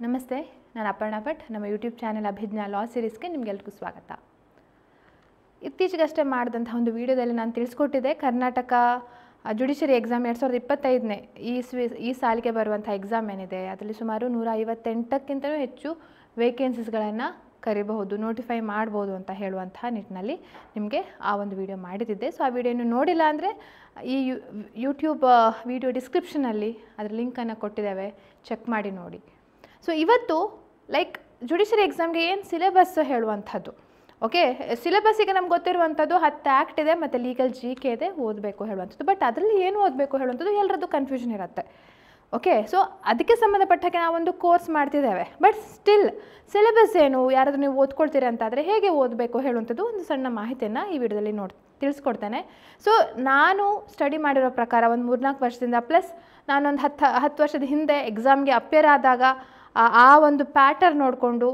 ನಮಸ್ತೆ, ನಾನು ಅಪರ್ಣಾ ಭಟ್. ನಮ್ಮ ಯೂಟ್ಯೂಬ್ ಚಾನೆಲ್ ಅಭಿಜ್ಞಾ ಲಾ ಸೀರೀಸ್ಗೆ ನಿಮಗೆಲ್ಲರಿಗೂ ಸ್ವಾಗತ. ಇತ್ತೀಚೆಗಷ್ಟೇ ಮಾಡಿದಂಥ ಒಂದು ವಿಡಿಯೋದಲ್ಲಿ ನಾನು ತಿಳಿಸ್ಕೊಟ್ಟಿದ್ದೆ ಕರ್ನಾಟಕ ಜುಡಿಷರಿ ಎಕ್ಸಾಮ್ 2025ನೇ ಈ ಸಾಲಿಗೆ ಬರುವಂಥ ಎಕ್ಸಾಮ್ ಏನಿದೆ ಅದರಲ್ಲಿ ಸುಮಾರು 158ಕ್ಕಿಂತಲೂ ಹೆಚ್ಚು ವೇಕೆನ್ಸೀಸ್ಗಳನ್ನು ಕರಿಬಹುದು, ನೋಟಿಫೈ ಮಾಡ್ಬೋದು ಅಂತ ಹೇಳುವಂಥ ನಿಟ್ಟಿನಲ್ಲಿ ನಿಮಗೆ ಆ ಒಂದು ವಿಡಿಯೋ ಮಾಡಿದ್ದೆ. ಸೊ ಆ ವಿಡಿಯೋನು ನೋಡಿಲ್ಲ ಅಂದರೆ ಈ ಯೂಟ್ಯೂಬ್ ವಿಡಿಯೋ ಡಿಸ್ಕ್ರಿಪ್ಷನಲ್ಲಿ ಅದರ ಲಿಂಕನ್ನು ಕೊಟ್ಟಿದ್ದೇವೆ, ಚೆಕ್ ಮಾಡಿ ನೋಡಿ. ಸೊ ಇವತ್ತು ಲೈಕ್ ಜುಡಿಷರಿ ಎಕ್ಸಾಮ್ಗೆ ಏನು ಸಿಲೆಬಸ್ ಹೇಳುವಂಥದ್ದು. ಓಕೆ, ಸಿಲೆಬಸ್ಸಿಗೆ ನಮ್ಗೆ ಗೊತ್ತಿರುವಂಥದ್ದು 10 ಆ್ಯಕ್ಟ್ ಇದೆ ಮತ್ತು ಲೀಗಲ್ GK ಇದೆ, ಓದಬೇಕು ಹೇಳುವಂಥದ್ದು. ಬಟ್ ಅದರಲ್ಲಿ ಏನು ಓದಬೇಕು ಹೇಳುವಂಥದ್ದು ಎಲ್ಲರದ್ದು ಕನ್ಫ್ಯೂಷನ್ ಇರುತ್ತೆ. ಓಕೆ, ಸೊ ಅದಕ್ಕೆ ಸಂಬಂಧಪಟ್ಟಾಗೆ ನಾವೊಂದು ಕೋರ್ಸ್ ಮಾಡ್ತಿದ್ದೇವೆ. ಬಟ್ ಸ್ಟಿಲ್ ಸಿಲೆಬಸ್ ಏನು, ಯಾರಾದರೂ ನೀವು ಓದ್ಕೊಳ್ತೀರಿ ಅಂತಾದರೆ ಹೇಗೆ ಓದಬೇಕು ಹೇಳುವಂಥದ್ದು ಒಂದು ಸಣ್ಣ ಮಾಹಿತಿಯನ್ನು ಈ ವಿಡಿಯೋದಲ್ಲಿ ತಿಳಿಸ್ಕೊಡ್ತೇನೆ. ಸೊ ನಾನು ಸ್ಟಡಿ ಮಾಡಿರೋ ಪ್ರಕಾರ ಒಂದು 3-4 ವರ್ಷದಿಂದ ಪ್ಲಸ್ ನಾನೊಂದು 10 ವರ್ಷದ ಹಿಂದೆ ಎಕ್ಸಾಮ್ಗೆ ಅಪಿಯರ್ ಆದಾಗ ಆ ಒಂದು ಪ್ಯಾಟರ್ನ್ ನೋಡಿಕೊಂಡು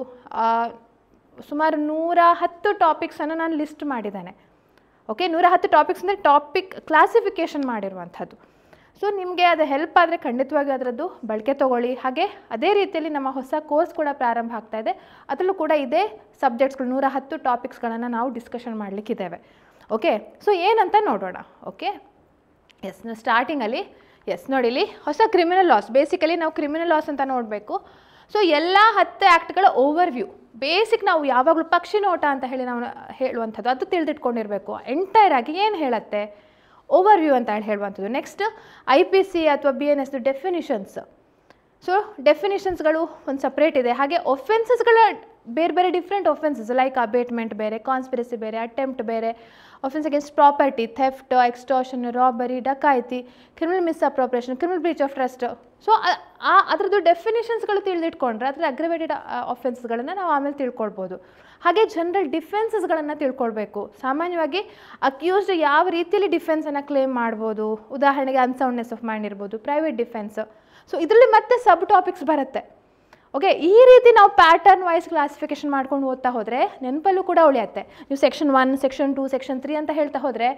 ಸುಮಾರು 110 ಟಾಪಿಕ್ಸನ್ನು ನಾನು ಲಿಸ್ಟ್ ಮಾಡಿದ್ದೇನೆ. ಓಕೆ, 110 ಟಾಪಿಕ್ಸ್ ಅಂದರೆ ಟಾಪಿಕ್ ಕ್ಲಾಸಿಫಿಕೇಷನ್ ಮಾಡಿರುವಂಥದ್ದು. ಸೊ ನಿಮಗೆ ಅದು ಹೆಲ್ಪ್ ಆದರೆ ಖಂಡಿತವಾಗಿ ಅದರದ್ದು ಬಳಕೆ ತೊಗೊಳ್ಳಿ. ಹಾಗೆ ಅದೇ ರೀತಿಯಲ್ಲಿ ನಮ್ಮ ಹೊಸ ಕೋರ್ಸ್ ಕೂಡ ಪ್ರಾರಂಭ ಆಗ್ತಾ ಇದೆ. ಅದರಲ್ಲೂ ಕೂಡ ಇದೇ ಸಬ್ಜೆಕ್ಟ್ಸ್ಗಳು 110 ಟಾಪಿಕ್ಸ್ಗಳನ್ನು ನಾವು ಡಿಸ್ಕಷನ್ ಮಾಡಲಿಕ್ಕಿದ್ದೇವೆ. ಓಕೆ, ಸೊ ಏನಂತ ನೋಡೋಣ. ಓಕೆ, ಎಸ್, ಸ್ಟಾರ್ಟಿಂಗಲ್ಲಿ ನೋಡಿ, ಇಲ್ಲಿ ಹೊಸ ಕ್ರಿಮಿನಲ್ ಲಾಸ್. ಬೇಸಿಕಲಿ ನಾವು ಕ್ರಿಮಿನಲ್ ಲಾಸ್ ಅಂತ ನೋಡಬೇಕು. ಸೊ ಎಲ್ಲ 10 ಆ್ಯಕ್ಟ್ಗಳ ಓವರ್ವ್ಯೂ ಬೇಸಿಕ್ ನಾವು ಯಾವಾಗಲೂ ಪಕ್ಷಿ ನೋಟ ಅಂತ ಹೇಳಿ ನಾವು ಹೇಳುವಂಥದ್ದು ಅದು ತಿಳಿದಿಟ್ಕೊಂಡಿರಬೇಕು. ಎಂಟೈರ್ ಆಗಿ ಏನು ಹೇಳುತ್ತೆ ಓವರ್ವ್ಯೂ ಅಂತ ಹೇಳುವಂಥದ್ದು. ನೆಕ್ಸ್ಟ್ IPC ಅಥವಾ BNS ಡೆಫಿನಿಷನ್ಸ್. ಸೊ ಡೆಫಿನಿಷನ್ಸ್ಗಳು ಒಂದು ಸಪ್ರೇಟ್ ಇದೆ. ಹಾಗೆ ಒಫೆನ್ಸಸ್ಗಳ ಬೇರೆ ಬೇರೆ ಡಿಫ್ರೆಂಟ್ ಒಫೆನ್ಸಸ್ ಲೈಕ್ ಅಬೇಟ್ಮೆಂಟ್ ಬೇರೆ, ಕಾನ್ಸ್ಪಿರಸಿ ಬೇರೆ, ಅಟೆಂಪ್ಟ್ ಬೇರೆ, offence against property, theft, extortion, robbery, dacoity, criminal misappropriation, criminal breach of trust. So ಅದರದ್ದು ಡೆಫಿನಿಷನ್ಸ್ಗಳು ತಿಳಿದಿಟ್ಕೊಂಡ್ರೆ ಅದರ ಅಗ್ರವೇಟೆಡ್ ಒಫೆನ್ಸ್ಗಳನ್ನು ನಾವು ಆಮೇಲೆ ತಿಳ್ಕೊಳ್ಬೋದು. ಹಾಗೆ ಜನರಲ್ ಡಿಫೆನ್ಸಸ್ಗಳನ್ನು ತಿಳ್ಕೊಳ್ಬೇಕು. ಸಾಮಾನ್ಯವಾಗಿ ಅಕ್ಯೂಸ್ಡ್ ಯಾವ ರೀತಿಯಲ್ಲಿ ಡಿಫೆನ್ಸನ್ನು ಕ್ಲೇಮ್ ಮಾಡ್ಬೋದು, ಉದಾಹರಣೆಗೆ ಅನ್ಸೌಂಡ್ನೆಸ್ ಆಫ್ ಮೈಂಡ್ ಇರ್ಬೋದು, ಪ್ರೈವೇಟ್ ಡಿಫೆನ್ಸ್. ಸೊ ಇದರಲ್ಲಿ ಮತ್ತೆ ಸಬ್ ಟಾಪಿಕ್ಸ್ ಬರುತ್ತೆ. ಓಕೆ, ಈ ರೀತಿ ನಾವು ಪ್ಯಾಟರ್ನ್ ವೈಸ್ ಕ್ಲಾಸಿಫಿಕೇಷನ್ ಮಾಡ್ಕೊಂಡು ಓದ್ತಾ ಹೋದರೆ ನೆನಪಲ್ಲೂ ಕೂಡ ಉಳಿಯುತ್ತೆ. ನೀವು ಸೆಕ್ಷನ್ 1, ಸೆಕ್ಷನ್ 2, ಸೆಕ್ಷನ್ 3 ಅಂತ ಹೇಳ್ತಾ ಹೋದರೆ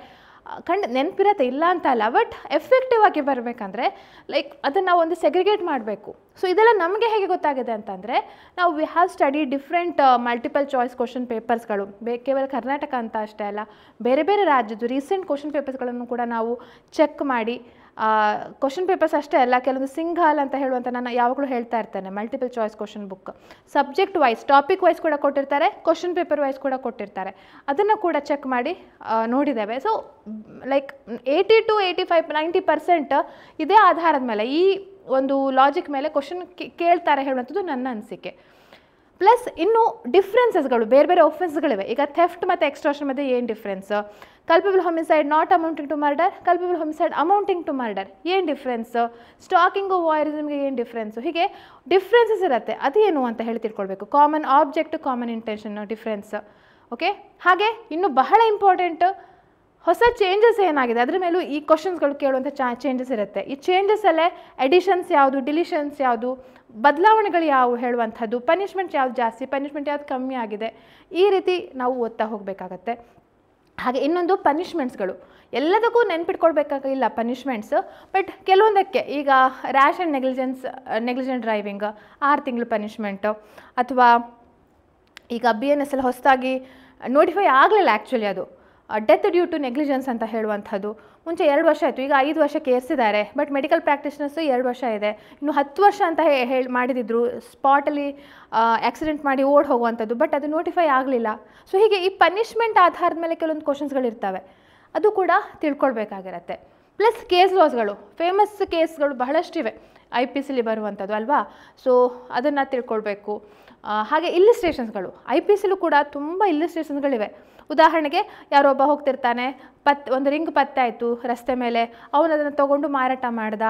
ನೆನಪಿರತ್ತೆ, ಇಲ್ಲ ಅಂತ ಅಲ್ಲ. ಬಟ್ ಎಫೆಕ್ಟಿವ್ ಆಗಿ ಬರಬೇಕಂದ್ರೆ ಲೈಕ್ ಅದನ್ನು ನಾವು ಒಂದು ಸೆಗ್ರಿಗೇಟ್ ಮಾಡಬೇಕು. ಸೊ ಇದೆಲ್ಲ ನಮಗೆ ಹೇಗೆ ಗೊತ್ತಾಗಿದೆ ಅಂತಂದರೆ ನಾವು we have study different multiple choice question ಪೇಪರ್ಸ್ಗಳು. ಕೇವಲ ಕರ್ನಾಟಕ ಅಂತ ಅಷ್ಟೇ ಅಲ್ಲ, ಬೇರೆ ಬೇರೆ ರಾಜ್ಯದ್ದು ರೀಸೆಂಟ್ ಕ್ವಶನ್ ಪೇಪರ್ಸ್ಗಳನ್ನು ಕೂಡ ನಾವು ಚೆಕ್ ಮಾಡಿ ಕ್ವಶನ್ ಪೇಪರ್ಸ್ ಅಷ್ಟೇ ಅಲ್ಲ, ಕೆಲವೊಂದು ಸಿಂಘಾಲ್ ಅಂತ ಹೇಳುವಂಥ ನಾನು ಯಾವಾಗಲೂ ಹೇಳ್ತಾ ಇರ್ತೇನೆ, multiple choice question book subject wise, topic wise ಕೂಡ ಕೊಟ್ಟಿರ್ತಾರೆ, ಕ್ವಶನ್ ಪೇಪರ್ ವೈಸ್ ಕೂಡ ಕೊಟ್ಟಿರ್ತಾರೆ. ಅದನ್ನು ಕೂಡ ಚೆಕ್ ಮಾಡಿ ನೋಡಿದ್ದೇವೆ. ಸೊ ಲೈಕ್ 80 to 85, 90% ಇದೇ ಆಧಾರದ ಮೇಲೆ, ಈ ಒಂದು ಲಾಜಿಕ್ ಮೇಲೆ ಕ್ವಶನ್ ಕೇಳ್ತಾರೆ ಹೇಳುವಂಥದ್ದು ನನ್ನ ಅನಿಸಿಕೆ. ಪ್ಲಸ್ ಇನ್ನು ಡಿಫ್ರೆನ್ಸಸ್ಗಳು ಬೇರೆ ಬೇರೆ ಒಫೆನ್ಸ್ಗಳಿವೆ. ಈಗ ಥೆಫ್ಟ್ ಮತ್ತು ಎಕ್ಸ್ಟ್ರಾಕ್ಷನ್ ಮಧ್ಯೆ ಏನು difference, culpable homicide not amounting to murder, culpable homicide amounting to murder ಏನು ಡಿಫ್ರೆನ್ಸ್, ಸ್ಟಾಕಿಂಗು ವಾಯರಿಸಮ್ಗೆ ಏನು ಡಿಫ್ರೆನ್ಸು, ಹೀಗೆ ಡಿಫ್ರೆನ್ಸಸ್ ಇರುತ್ತೆ. ಅದೇನು ಅಂತ ಹೇಳಿ ತಿಳ್ಕೊಳ್ಬೇಕು. Common object, common intention difference. Okay, ಹಾಗೆ ಇನ್ನು ಬಹಳ ಇಂಪಾರ್ಟೆಂಟ್ ಹೊಸ ಚೇಂಜಸ್ ಏನಾಗಿದೆ ಅದ್ರ ಮೇಲೂ ಈ ಕ್ವಶನ್ಸ್ಗಳು ಕೇಳುವಂಥ ಚೇಂಜಸ್ ಇರುತ್ತೆ. ಈ ಚೇಂಜಸಲ್ಲೇ ಎಡಿಷನ್ಸ್ ಯಾವುದು, ಡಿಲಿಷನ್ಸ್ ಯಾವುದು, ಬದಲಾವಣೆಗಳು ಯಾವುವು ಹೇಳುವಂಥದ್ದು, ಪನಿಷ್ಮೆಂಟ್ ಯಾವ್ದು ಜಾಸ್ತಿ, ಪನಿಷ್ಮೆಂಟ್ ಯಾವ್ದು ಕಮ್ಮಿ ಆಗಿದೆ, ಈ ರೀತಿ ನಾವು ಓದ್ತಾ ಹೋಗಬೇಕಾಗತ್ತೆ. ಹಾಗೆ ಇನ್ನೊಂದು ಪನಿಷ್ಮೆಂಟ್ಸ್ಗಳು. ಎಲ್ಲದಕ್ಕೂ ನೆನ್ಪಿಟ್ಕೊಳ್ಬೇಕಾಗಿಲ್ಲ ಪನಿಷ್ಮೆಂಟ್ಸ್, ಬಟ್ ಕೆಲವೊಂದಕ್ಕೆ ಈಗ ರ್ಯಾಶ್ ಆ್ಯಂಡ್ ನೆಗ್ಲಿಜೆಂಟ್ ಡ್ರೈವಿಂಗ್ 6 ತಿಂಗಳು ಪನಿಷ್ಮೆಂಟು, ಅಥವಾ ಈಗ BNS ಅಲ್ಲಿ ಹೊಸದಾಗಿ ನೋಟಿಫೈ ಆಗಲಿಲ್ಲ ಆ್ಯಕ್ಚುಲಿ, ಅದು ಡೆತ್ ಡ್ಯೂ ಟು ನೆಗ್ಲಿಜೆನ್ಸ್ ಅಂತ ಹೇಳುವಂಥದ್ದು. ಮುಂಚೆ 2 ವರ್ಷ ಆಯಿತು, ಈಗ 5 ವರ್ಷಕ್ಕೆ ಏರಿಸಿದ್ದಾರೆ. ಬಟ್ ಮೆಡಿಕಲ್ ಪ್ರಾಕ್ಟೀಷನರ್ಸು 2 ವರ್ಷ ಇದೆ. ಇನ್ನು 10 ವರ್ಷ ಅಂತ ಮಾಡಿದಿದ್ರು, ಸ್ಪಾಟಲ್ಲಿ ಆಕ್ಸಿಡೆಂಟ್ ಮಾಡಿ ಓಡ್ ಹೋಗುವಂಥದ್ದು. ಬಟ್ ಅದು ನೋಟಿಫೈ ಆಗಲಿಲ್ಲ. ಸೊ ಹೀಗೆ ಈ ಪನಿಷ್ಮೆಂಟ್ ಆಧಾರದ ಮೇಲೆ ಕೆಲವೊಂದು ಕ್ವಶನ್ಸ್ಗಳಿರ್ತವೆ, ಅದು ಕೂಡ ತಿಳ್ಕೊಳ್ಬೇಕಾಗಿರತ್ತೆ. ಪ್ಲಸ್ ಕೇಸ್ ಲಾಸ್ಗಳು, ಫೇಮಸ್ ಕೇಸ್ಗಳು ಬಹಳಷ್ಟಿವೆ IPCಲಿ ಬರುವಂಥದ್ದು ಅಲ್ವಾ. ಸೊ ಅದನ್ನು ತಿಳ್ಕೊಳ್ಬೇಕು. ಹಾಗೆ ಇಲ್ಲಿಸ್ಟ್ರೇಷನ್ಸ್ಗಳು, IPCಲೂ ಕೂಡ ತುಂಬ ಇಲ್ಲಿಸ್ಟ್ರೇಷನ್ಸ್ಗಳಿವೆ. ಉದಾಹರಣೆಗೆ ಯಾರೊಬ್ಬ ಹೋಗ್ತಿರ್ತಾನೆ, ಒಂದು ರಿಂಗ್ ಪತ್ತೆ ಆಯಿತು ರಸ್ತೆ ಮೇಲೆ, ಅವನು ಅದನ್ನು ತೊಗೊಂಡು ಮಾರಾಟ ಮಾಡ್ದ,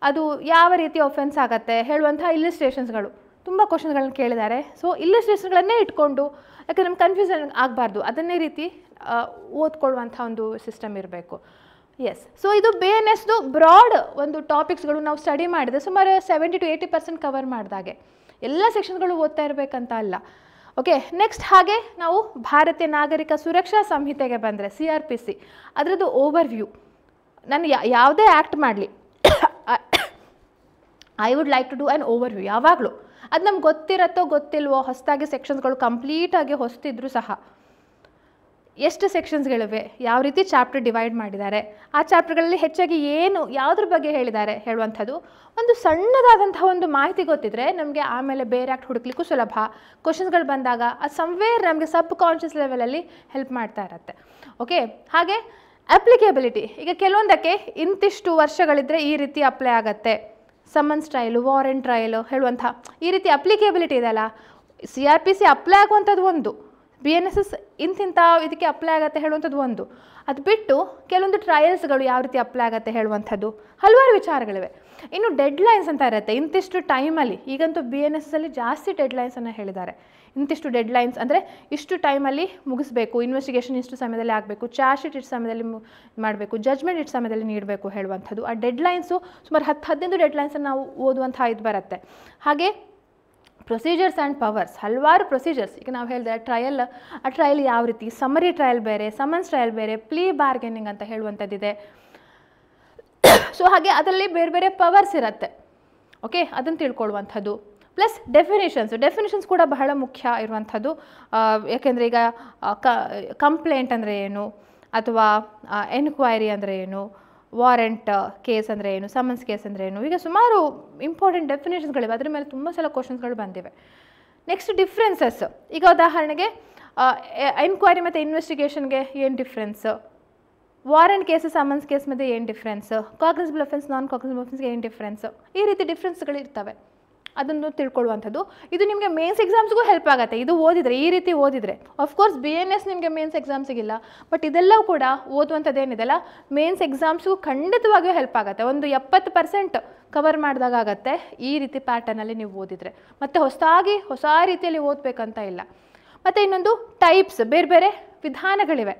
ಅದು ಯಾವ ರೀತಿ ಒಫೆನ್ಸ್ ಆಗುತ್ತೆ ಹೇಳುವಂಥ ಇಲ್ಲಿಸ್ಟ್ರೇಷನ್ಸ್ಗಳು ತುಂಬ ಕ್ವಶನ್ಗಳನ್ನ ಕೇಳಿದ್ದಾರೆ. ಸೊ ಇಲ್ಲಿಸ್ಟ್ರೇಷನ್ಗಳನ್ನೇ ಇಟ್ಕೊಂಡು, ಯಾಕಂದರೆ ನಮ್ಗೆ ಕನ್ಫ್ಯೂಷನ್ ಆಗಬಾರ್ದು, ಅದನ್ನೇ ರೀತಿ ಓದ್ಕೊಳ್ಳುವಂಥ ಒಂದು ಸಿಸ್ಟಮ್ ಇರಬೇಕು. ಎಸ್, ಸೊ ಇದು BNSದು ಬ್ರಾಡ್ ಒಂದು ಟಾಪಿಕ್ಸ್ಗಳು ನಾವು ಸ್ಟಡಿ ಮಾಡಿದೆ. ಸುಮಾರು 70 to 80% ಕವರ್ ಮಾಡಿದಾಗೆ. ಎಲ್ಲ ಸೆಕ್ಷನ್ಗಳು ಓದ್ತಾ ಇರಬೇಕಂತ ಅಲ್ಲ. ಓಕೆ, ನೆಕ್ಸ್ಟ್ ಹಾಗೆ ನಾವು ಭಾರತೀಯ ನಾಗರಿಕ ಸುರಕ್ಷಾ ಸಂಹಿತೆಗೆ ಬಂದರೆ CRPC, ಅದರದ್ದು ಓವರ್ವ್ಯೂ. ನಾನು ಯಾವುದೇ ಆ್ಯಕ್ಟ್ ಮಾಡಲಿ I would like to do an overview. ಯಾವಾಗಲೂ ಅದು ನಮ್ಗೆ ಗೊತ್ತಿರತ್ತೋ ಗೊತ್ತಿಲ್ವೋ, ಹೊಸದಾಗಿ ಸೆಕ್ಷನ್ಸ್ಗಳು ಕಂಪ್ಲೀಟಾಗಿ ಹೊಸ್ತಿದ್ರು ಸಹ ಎಷ್ಟು ಸೆಕ್ಷನ್ಸ್ಗಳಿವೆ, ಯಾವ ರೀತಿ ಚಾಪ್ಟರ್ ಡಿವೈಡ್ ಮಾಡಿದ್ದಾರೆ, ಆ ಚಾಪ್ಟರ್ಗಳಲ್ಲಿ ಹೆಚ್ಚಾಗಿ ಏನು ಯಾವುದ್ರ ಬಗ್ಗೆ ಹೇಳಿದ್ದಾರೆ ಹೇಳುವಂಥದ್ದು ಒಂದು ಸಣ್ಣದಾದಂತಹ ಒಂದು ಮಾಹಿತಿ ಗೊತ್ತಿದ್ರೆ ನಮಗೆ ಆಮೇಲೆ ಬೇರೆ ಆಕ್ಟ್ ಹುಡುಕ್ಲಿಕ್ಕೂ ಸುಲಭ. ಕ್ವಶನ್ಸ್ಗಳು ಬಂದಾಗ ಅದು ಸಮ್ವೇರ್ ನಮಗೆ ಸಬ್ ಕಾನ್ಷಿಯಸ್ ಲೆವೆಲಲ್ಲಿ ಹೆಲ್ಪ್ ಮಾಡ್ತಾ ಇರತ್ತೆ. ಓಕೆ, ಹಾಗೆ ಅಪ್ಲಿಕೇಬಿಲಿಟಿ. ಈಗ ಕೆಲವೊಂದಕ್ಕೆ ಇಂತಿಷ್ಟು ವರ್ಷಗಳಿದ್ದರೆ ಈ ರೀತಿ ಅಪ್ಲೈ ಆಗುತ್ತೆ, ಸಮನ್ಸ್ ಟ್ರಯಲು, ವಾರೆಂಟ್ ಟ್ರಯಲು ಹೇಳುವಂಥ ಈ ರೀತಿ ಅಪ್ಲಿಕೇಬಿಲಿಟಿ ಇದೆಯಲ್ಲ. CRPC ಅಪ್ಲೈ ಆಗುವಂಥದ್ದು ಒಂದು, BNSS ಇಂತಿಂಥ ಇದಕ್ಕೆ ಅಪ್ಲೈ ಆಗುತ್ತೆ ಹೇಳುವಂಥದ್ದು ಒಂದು. ಅದು ಬಿಟ್ಟು ಕೆಲವೊಂದು ಟ್ರಯಲ್ಸ್ಗಳು ಯಾವ ರೀತಿ ಅಪ್ಲೈ ಆಗುತ್ತೆ ಹೇಳುವಂಥದ್ದು ಹಲವಾರು ವಿಚಾರಗಳಿವೆ. ಇನ್ನು ಡೆಡ್ಲೈನ್ಸ್ ಅಂತ ಇರುತ್ತೆ, ಇಂತಿಷ್ಟು ಟೈಮಲ್ಲಿ. ಈಗಂತೂ BNSS ಅಲ್ಲಿ ಜಾಸ್ತಿ ಡೆಡ್ಲೈನ್ಸನ್ನು ಹೇಳಿದ್ದಾರೆ. ಇಂತಿಷ್ಟು ಡೆಡ್ಲೈನ್ಸ್ ಅಂದರೆ ಇಷ್ಟು ಟೈಮಲ್ಲಿ ಮುಗಿಸ್ಬೇಕು, ಇನ್ವೆಸ್ಟಿಗೇಷನ್ ಇಷ್ಟು ಸಮಯದಲ್ಲಿ ಆಗಬೇಕು, ಚಾರ್ಜ್ ಶೀಟ್ ಇಷ್ಟು ಸಮಯದಲ್ಲಿ ಮಾಡಬೇಕು, ಜಜ್ಮೆಂಟ್ ಇಷ್ಟು ಸಮಯದಲ್ಲಿ ನೀಡಬೇಕು ಹೇಳುವಂಥದ್ದು. ಆ ಡೆಡ್ಲೈನ್ಸು ಸುಮಾರು 10-15 ಡೆಡ್ಲೈನ್ಸನ್ನು ನಾವು ಓದುವಂಥ ಇದು ಬರುತ್ತೆ. ಹಾಗೆ ಪ್ರೊಸೀಜರ್ಸ್ ಆ್ಯಂಡ್ ಪವರ್ಸ್, ಹಲವಾರು ಪ್ರೊಸೀಜರ್ಸ್. ಈಗ ನಾವು ಹೇಳಿದೆ ಆ ಟ್ರಯಲ್ ಯಾವ ರೀತಿ, ಸಮರಿ ಟ್ರಯಲ್ ಬೇರೆ, ಸಮನ್ಸ್ ಟ್ರಯಲ್ ಬೇರೆ, ಪ್ಲೀ ಬಾರ್ಗೇನಿಂಗ್ ಅಂತ ಹೇಳುವಂಥದ್ದಿದೆ. ಸೊ ಹಾಗೆ ಅದರಲ್ಲಿ ಬೇರೆ ಬೇರೆ ಪವರ್ಸ್ ಇರುತ್ತೆ. ಓಕೆ, ಅದನ್ನು ತಿಳ್ಕೊಳ್ಳುವಂಥದ್ದು. ಪ್ಲಸ್ ಡೆಫಿನೇಷನ್ಸ್ ಕೂಡ ಬಹಳ ಮುಖ್ಯ ಇರುವಂಥದ್ದು. ಯಾಕೆಂದರೆ ಈಗ ಕಂಪ್ಲೇಂಟ್ ಅಂದರೆ ಏನು, ಅಥವಾ ಎನ್ಕ್ವೈರಿ ಅಂದರೆ ಏನು, ವಾರೆಂಟ್ ಕೇಸ್ ಅಂದರೆ ಏನು, ಸಮನ್ಸ್ ಕೇಸ್ ಅಂದರೆ ಏನು, ಈಗ ಸುಮಾರು ಇಂಪಾರ್ಟೆಂಟ್ ಡೆಫಿನೇಷನ್ಸ್ಗಳಿವೆ. ಅದ್ರ ಮೇಲೆ ತುಂಬ ಸಲ ಕ್ವಶನ್ಸ್ಗಳು ಬಂದಿವೆ. Next differences. ಈಗ ಉದಾಹರಣೆಗೆ ಎನ್ಕ್ವೈರಿ ಮತ್ತು ಇನ್ವೆಸ್ಟಿಗೇಷನ್ಗೆ ಏನು difference, warrant case summons case ಮಧ್ಯೆ ಏನು ಡಿಫ್ರೆನ್ಸ್, ಕಾಗ್ನಿಸಬಲ್ ಅಫೆನ್ಸ್ ನಾನ್ ಕಾಗ್ನಿಸಬಲ್ ಅಫೆನ್ಸ್ಗೆ ಏನು ಡಿಫ್ರೆನ್ಸ್, ಈ ರೀತಿ ಡಿಫ್ರೆನ್ಸ್ಗಳು ಇರ್ತವೆ. ಅದನ್ನು ತಿಳ್ಕೊಳ್ಳುವಂಥದ್ದು. ಇದು ನಿಮಗೆ ಮೇನ್ಸ್ ಎಕ್ಸಾಮ್ಸ್ಗೂ ಹೆಲ್ಪ್ ಆಗುತ್ತೆ ಇದು ಓದಿದರೆ, ಈ ರೀತಿ ಓದಿದರೆ. ಆಫ್ಕೋರ್ಸ್ BNS ನಿಮಗೆ ಮೇನ್ಸ್ ಎಕ್ಸಾಮ್ಸಿಗಿಲ್ಲ, ಬಟ್ ಇದೆಲ್ಲವೂ ಕೂಡ ಓದುವಂಥದ್ದು ಏನಿದೆಲ್ಲ ಮೇನ್ಸ್ ಎಕ್ಸಾಮ್ಸ್ಗೂ ಖಂಡಿತವಾಗಿಯೂ ಹೆಲ್ಪ್ ಆಗುತ್ತೆ. ಒಂದು 70% ಕವರ್ ಮಾಡಿದಾಗ ಆಗುತ್ತೆ ಈ ರೀತಿ ಪ್ಯಾಟರ್ನಲ್ಲಿ ನೀವು ಓದಿದರೆ. ಮತ್ತು ಹೊಸ ರೀತಿಯಲ್ಲಿ ಓದಬೇಕಂತ ಇಲ್ಲ. ಮತ್ತು ಇನ್ನೊಂದು ಟೈಪ್ಸ್, ಬೇರೆ ಬೇರೆ ವಿಧಾನಗಳಿವೆ.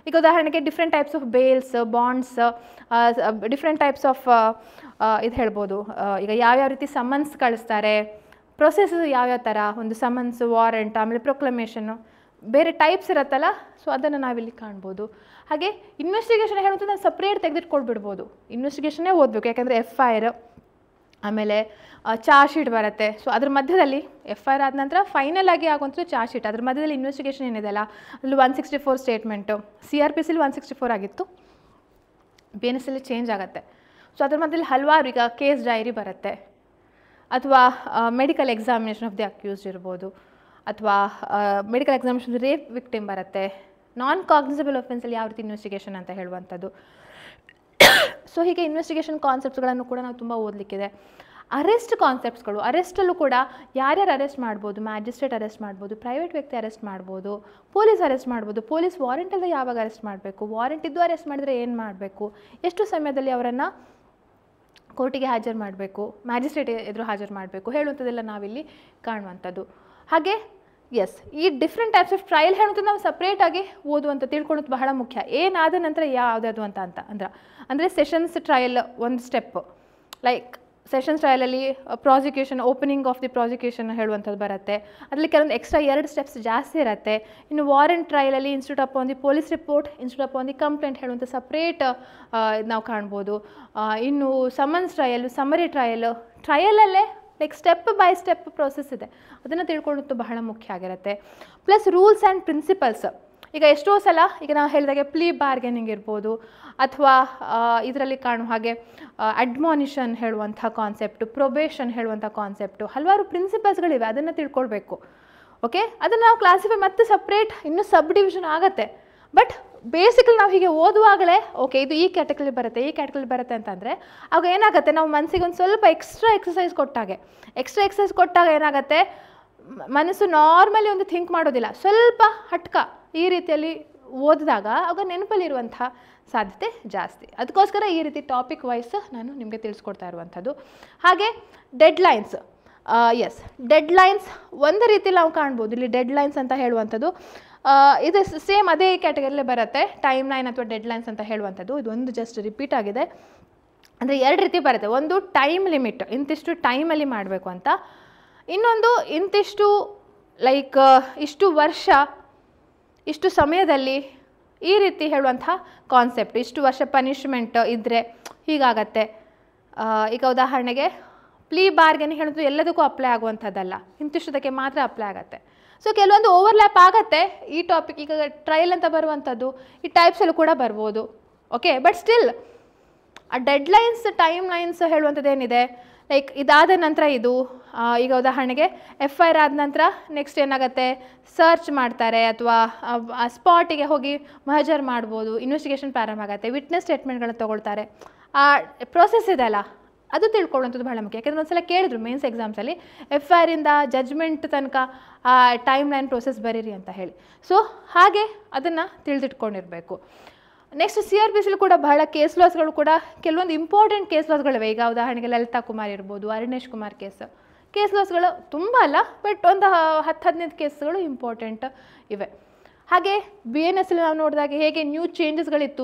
ಈಗ ಉದಾಹರಣೆಗೆ different types of bails, bonds, different types of ಇದು ಹೇಳ್ಬೋದು. ಈಗ ಯಾವ್ಯಾವ ರೀತಿ ಸಮನ್ಸ್ ಕಳಿಸ್ತಾರೆ, ಪ್ರೊಸೆಸ್ ಯಾವ್ಯಾವ ಥರ, ಒಂದು ಸಮನ್ಸ್, ವಾರೆಂಟ್, ಆಮೇಲೆ ಪ್ರೊಕ್ಲಮೇಷನ್ನು, ಬೇರೆ ಟೈಪ್ಸ್ ಇರುತ್ತಲ್ಲ. ಸೊ ಅದನ್ನು ನಾವಿಲ್ಲಿ ಕಾಣ್ಬೋದು. ಹಾಗೆ ಇನ್ವೆಸ್ಟಿಗೇಷನ್ ಹೇಳುವಂಥ ನಾವು ಸಪ್ರೇಟ್ ತೆಗೆದಿಟ್ಕೊಳ್ಬಿಡ್ಬೋದು. ಇನ್ವೆಸ್ಟಿಗೇಷನ್ನೇ ಓದಬೇಕು, ಯಾಕೆಂದರೆ FIR, ಆಮೇಲೆ ಚಾರ್ಜ್ ಶೀಟ್ ಬರುತ್ತೆ. ಸೊ ಅದ್ರ ಮಧ್ಯದಲ್ಲಿ FIR ಆದ ನಂತರ ಫೈನಲ್ ಆಗಿ ಆಗುವಂಥದ್ದು ಚಾರ್ಜ್ ಶೀಟ್. ಅದ್ರ ಮಧ್ಯದಲ್ಲಿ ಇನ್ವೆಸ್ಟಿಗೇಷನ್ ಏನಿದೆಯಲ್ಲ ಅಲ್ಲಿ 164 ಸ್ಟೇಟ್ಮೆಂಟು, CRPCಲಿ 164 ಆಗಿತ್ತು, BNSಲ್ಲಿ ಚೇಂಜ್ ಆಗುತ್ತೆ. ಸೊ ಅದ್ರ ಮಧ್ಯದಲ್ಲಿ ಹಲವಾರು, ಈಗ ಕೇಸ್ ಡೈರಿ ಬರುತ್ತೆ, ಅಥವಾ medical examination of the accused ಇರ್ಬೋದು, ಅಥವಾ ಮೆಡಿಕಲ್ ಎಕ್ಸಾಮಿನೇಷನ್ ರೇಪ್ ವಿಕ್ಟಿಮ್ ಬರುತ್ತೆ, ನಾನ್ ಕಾಗ್ನಿಸಬಲ್ ಅಫೆನ್ಸಲ್ಲಿ ಯಾವ ರೀತಿ ಇನ್ವೆಸ್ಟಿಗೇಷನ್ ಅಂತ ಹೇಳುವಂಥದ್ದು. ಸೊ ಹೀಗೆ ಇನ್ವೆಸ್ಟಿಗೇಷನ್ ಕಾನ್ಸೆಪ್ಟ್ಸ್ಗಳನ್ನು ಕೂಡ ನಾವು ತುಂಬ ಓದಲಿಕ್ಕಿದೆ. ಅರೆಸ್ಟ್ ಕಾನ್ಸೆಪ್ಟ್ಸ್ಗಳು, ಅರೆಸ್ಟಲ್ಲೂ ಕೂಡ ಯಾರ್ಯಾರು ಅರೆಸ್ಟ್ ಮಾಡ್ಬೋದು, ಮ್ಯಾಜಿಸ್ಟ್ರೇಟ್ ಅರೆಸ್ಟ್ ಮಾಡ್ಬೋದು, ಪ್ರೈವೇಟ್ ವ್ಯಕ್ತಿ ಅರೆಸ್ಟ್ ಮಾಡ್ಬೋದು, ಪೊಲೀಸ್ ಅರೆಸ್ಟ್ ಮಾಡ್ಬೋದು, ಪೊಲೀಸ್ ವಾರೆಂಟ್ ಅಲ್ಲದೆ ಯಾವಾಗ ಅರೆಸ್ಟ್ ಮಾಡಬೇಕು, ವಾರೆಂಟ್ ಇದ್ದು ಅರೆಸ್ಟ್ ಮಾಡಿದರೆ ಏನು ಮಾಡಬೇಕು, ಎಷ್ಟು ಸಮಯದಲ್ಲಿ ಅವರನ್ನು ಕೋರ್ಟಿಗೆ ಹಾಜರು ಮಾಡಬೇಕು, ಮ್ಯಾಜಿಸ್ಟ್ರೇಟ್ ಎದುರು ಹಾಜರು ಮಾಡಬೇಕು ಹೇಳುವಂಥದ್ದೆಲ್ಲ ನಾವಿಲ್ಲಿ ಕಾಣುವಂಥದ್ದು. ಹಾಗೆ ಈ ಡಿಫ್ರೆಂಟ್ ಟೈಪ್ಸ್ ಆಫ್ ಟ್ರಯಲ್ ಹೇಳುವಂಥದ್ದು ನಾವು ಸಪ್ರೇಟಾಗಿ ಓದುವಂಥ ತಿಳ್ಕೊಳ್ಳೋದು ಬಹಳ ಮುಖ್ಯ. ಏನಾದ ನಂತರ ಯಾವುದಾದ್ರು ಅಂದರೆ ಸೆಷನ್ಸ್ ಟ್ರಯಲ್ ಒಂದು ಸ್ಟೆಪ್, ಲೈಕ್ ಸೆಷನ್ಸ್ ಟ್ರಯಲಲ್ಲಿ prosecution, opening of the prosecution ಹೇಳುವಂಥದ್ದು ಬರುತ್ತೆ. ಅದರಲ್ಲಿ ಕೆಲವೊಂದು ಎಕ್ಸ್ಟ್ರಾ 2 ಸ್ಟೆಪ್ಸ್ ಜಾಸ್ತಿ ಇರುತ್ತೆ. ಇನ್ನು ವಾರೆಂಟ್ ಟ್ರಯಲಲ್ಲಿ institute upon the police report, institute upon the complaint ಹೇಳುವಂಥ ಸಪ್ರೇಟ್ ನಾವು ಕಾಣ್ಬೋದು. ಇನ್ನು ಸಮನ್ಸ್ ಟ್ರಯಲು, ಸಮರಿ ಟ್ರಯಲಲ್ಲೇ like step by step process ಇದೆ, ಅದನ್ನು ತಿಳ್ಕೊಳ್ಳೋದು ಬಹಳ ಮುಖ್ಯ ಆಗಿರುತ್ತೆ. Plus rules and principles. ಈಗ ಎಷ್ಟೋ ಸಲ ಈಗ ನಾವು ಹೇಳಿದಾಗೆ ಪ್ಲೀ ಬಾರ್ಗೇನಿಂಗ್ ಇರ್ಬೋದು, ಅಥವಾ ಇದರಲ್ಲಿ ಕಾಣುವ ಹಾಗೆ ಅಡ್ಮಾನಿಷನ್ ಹೇಳುವಂಥ ಕಾನ್ಸೆಪ್ಟು, ಪ್ರೊಬೇಷನ್ ಹೇಳುವಂಥ ಕಾನ್ಸೆಪ್ಟು, ಹಲವಾರು ಪ್ರಿನ್ಸಿಪಲ್ಸ್ಗಳಿವೆ, ಅದನ್ನು ತಿಳ್ಕೊಳ್ಬೇಕು. ಓಕೆ, ಅದನ್ನು ನಾವು ಕ್ಲಾಸಿಫೈ ಮತ್ತೆ ಸಪ್ರೇಟ್ ಇನ್ನೂ ಸಬ್ ಡಿವಿಷನ್ ಆಗುತ್ತೆ. ಬಟ್ ಬೇಸಿಕಲಿ ನಾವು ಹೀಗೆ ಓದುವಾಗಲೇ ಓಕೆ ಇದು ಈ ಕ್ಯಾಟಗರಿ ಬರುತ್ತೆ ಅಂತಂದರೆ ಆಗ ಏನಾಗುತ್ತೆ, ನಾವು ಮನಸ್ಸಿಗೆ ಒಂದು ಸ್ವಲ್ಪ ಎಕ್ಸ್ಟ್ರಾ ಎಕ್ಸಸೈಸ್ ಕೊಟ್ಟಾಗ ಏನಾಗುತ್ತೆ, ಮನಸ್ಸು ನಾರ್ಮಲಿ ಒಂದು ಥಿಂಕ್ ಮಾಡೋದಿಲ್ಲ, ಸ್ವಲ್ಪ ಹಟ್ಕ ಈ ರೀತಿಯಲ್ಲಿ ಓದಿದಾಗ ಆಗ ನೆನಪಲ್ಲಿರುವಂಥ ಸಾಧ್ಯತೆ ಜಾಸ್ತಿ. ಅದಕ್ಕೋಸ್ಕರ ಈ ರೀತಿ ಟಾಪಿಕ್ ವೈಸ್ ನಾನು ನಿಮಗೆ ತಿಳಿಸ್ಕೊಡ್ತಾ ಇರುವಂಥದ್ದು. ಹಾಗೆ ಡೆಡ್ಲೈನ್ಸ್. ಡೆಡ್ಲೈನ್ಸ್ ಒಂದು ರೀತಿಯಲ್ಲಿ ನಾವು ಕಾಣ್ಬೋದು. ಇಲ್ಲಿ ಡೆಡ್ಲೈನ್ಸ್ ಅಂತ ಹೇಳುವಂಥದ್ದು ಇದು ಸೇಮ್ ಅದೇ ಕ್ಯಾಟಗರಿಲೇ ಬರುತ್ತೆ, ಟೈಮ್ ಲೈನ್ ಅಥವಾ ಡೆಡ್ಲೈನ್ಸ್ ಅಂತ ಹೇಳುವಂಥದ್ದು. ಇದೊಂದು ಜಸ್ಟ್ ರಿಪೀಟ್ ಆಗಿದೆ. ಅಂದರೆ 2 ರೀತಿ ಬರುತ್ತೆ. ಒಂದು ಟೈಮ್ ಲಿಮಿಟ್, ಇಂತಿಷ್ಟು ಟೈಮಲ್ಲಿ ಮಾಡಬೇಕು ಅಂತ. ಇನ್ನೊಂದು ಇಂತಿಷ್ಟು ಲೈಕ್ ಇಷ್ಟು ವರ್ಷ, ಇಷ್ಟು ಸಮಯದಲ್ಲಿ ಈ ರೀತಿ ಹೇಳುವಂಥ ಕಾನ್ಸೆಪ್ಟ್. ಇಷ್ಟು ವರ್ಷ ಪನಿಷ್ಮೆಂಟ್ ಇದ್ದರೆ ಹೀಗಾಗತ್ತೆ. ಈಗ ಉದಾಹರಣೆಗೆ ಪ್ಲೀ ಬಾರ್ಗೇನ್ ಹೇಳೋದು ಎಲ್ಲದಕ್ಕೂ ಅಪ್ಲೈ ಆಗುವಂಥದ್ದಲ್ಲ, ಇಂತಿಷ್ಟಕ್ಕೆ ಮಾತ್ರ ಅಪ್ಲೈ ಆಗುತ್ತೆ. ಸೊ ಕೆಲವೊಂದು ಓವರ್ಲ್ಯಾಪ್ ಆಗುತ್ತೆ ಈ ಟಾಪಿಕ್. ಈಗ ಟ್ರಯಲ್ ಅಂತ ಬರುವಂಥದ್ದು ಈ ಟೈಪ್ಸಲ್ಲೂ ಕೂಡ ಬರ್ಬೋದು. ಓಕೆ, ಬಟ್ ಸ್ಟಿಲ್ ಆ ಡೆಡ್ಲೈನ್ಸ್, ಟೈಮ್ ಲೈನ್ಸ್ ಹೇಳುವಂಥದ್ದು ಏನಿದೆ, ಲೈಕ್ ಇದಾದ ನಂತರ ಇದು, ಈಗ ಉದಾಹರಣೆಗೆ FIR ಆದ ನಂತರ ನೆಕ್ಸ್ಟ್ ಏನಾಗುತ್ತೆ, ಸರ್ಚ್ ಮಾಡ್ತಾರೆ ಅಥವಾ ಆ ಸ್ಪಾಟಿಗೆ ಹೋಗಿ ಮಹಜರ್ ಮಾಡ್ಬೋದು, ಇನ್ವೆಸ್ಟಿಗೇಷನ್ ಪ್ರಾರಂಭ ಆಗುತ್ತೆ, ವಿಟ್ನೆಸ್ ಸ್ಟೇಟ್ಮೆಂಟ್ಗಳನ್ನ ತೊಗೊಳ್ತಾರೆ. ಆ ಪ್ರೊಸೆಸ್ ಇದೆ ಅಲ್ಲ, ಅದು ತಿಳ್ಕೊಳ್ಳುವಂಥದ್ದು ಬಹಳ ಮುಖ್ಯ. ಯಾಕೆಂದರೆ ಒಂದ್ಸಲ ಕೇಳಿದ್ರು ಮೇನ್ಸ್ ಎಕ್ಸಾಮ್ಸಲ್ಲಿ FIR ಇಂದ ಜಡ್ಜ್ಮೆಂಟ್ ತನಕ ಆ ಟೈಮ್ ಲೈನ್ ಪ್ರೊಸೆಸ್ ಬರೀರಿ ಅಂತ ಹೇಳಿ. ಸೊ ಹಾಗೆ ಅದನ್ನು ತಿಳಿದಿಟ್ಕೊಂಡಿರಬೇಕು. ನೆಕ್ಸ್ಟ್ CRPCಲಿ ಕೂಡ ಬಹಳ ಕೇಸ್ ಲಾಸ್ಗಳು ಕೂಡ ಕೆಲವೊಂದು ಇಂಪಾರ್ಟೆಂಟ್ ಕೇಸ್ ಲಾಸ್ಗಳಿವೆ. ಈಗ ಉದಾಹರಣೆಗೆ ಲಲಿತಾ ಕುಮಾರ್ ಇರ್ಬೋದು, ಅರುಣೇಶ್ ಕುಮಾರ್ ಕೇಸ್ ಲಾಸ್ಗಳು ತುಂಬ ಅಲ್ಲ, ಬಟ್ ಒಂದು 10-15 ಕೇಸ್ಗಳು ಇಂಪಾರ್ಟೆಂಟ್ ಇವೆ. ಹಾಗೆ BNS ನಾವು ನೋಡಿದಾಗ ಹೇಗೆ ನ್ಯೂ ಚೇಂಜಸ್ಗಳಿತ್ತು,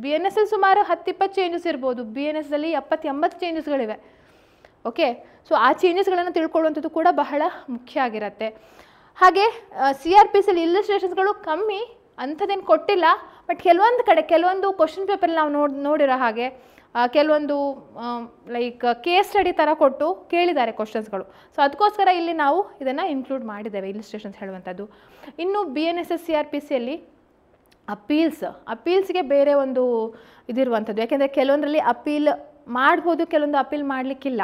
BNS ಸುಮಾರು 10-20 ಚೇಂಜಸ್ ಇರ್ಬೋದು, BNS 70-80 ಚೇಂಜಸ್ಗಳಿವೆ. ಓಕೆ, ಸೊ ಆ ಚೇಂಜಸ್ಗಳನ್ನು ತಿಳ್ಕೊಳ್ಳುವಂಥದ್ದು ಕೂಡ ಬಹಳ ಮುಖ್ಯ ಆಗಿರುತ್ತೆ. ಹಾಗೆ CRPCಲಿ ಇಲ್ಲಸ್ಟ್ರೇಷನ್ಸ್ಗಳು ಕಮ್ಮಿ ಅಂಥದ್ದೇನು ಕೊಟ್ಟಿಲ್ಲ, ಬಟ್ ಕೆಲವೊಂದು ಕಡೆ ಕೆಲವೊಂದು ಕ್ವಶನ್ ಪೇಪರಲ್ಲಿ ನಾವು ನೋಡಿರೋ ಹಾಗೆ ಕೆಲವೊಂದು ಲೈಕ್ ಕೇಸ್ ಸ್ಟಡಿ ಥರ ಕೊಟ್ಟು ಕೇಳಿದ್ದಾರೆ ಕ್ವಶನ್ಸ್ಗಳು. ಸೊ ಅದಕ್ಕೋಸ್ಕರ ಇಲ್ಲಿ ನಾವು ಇದನ್ನು ಇನ್ಕ್ಲೂಡ್ ಮಾಡಿದ್ದೇವೆ, ಇಲ್ಲಸ್ಟ್ರೇಷನ್ಸ್ ಹೇಳುವಂಥದ್ದು. ಇನ್ನು BNSS CRPCಯಲ್ಲಿ ಅಪೀಲ್ಸ್ಗೆ ಬೇರೆ ಒಂದು ಇದಿರುವಂಥದ್ದು. ಯಾಕೆಂದರೆ ಕೆಲವೊಂದರಲ್ಲಿ ಅಪೀಲ್ ಮಾಡ್ಬೋದು, ಕೆಲವೊಂದು ಅಪೀಲ್ ಮಾಡಲಿಕ್ಕಿಲ್ಲ.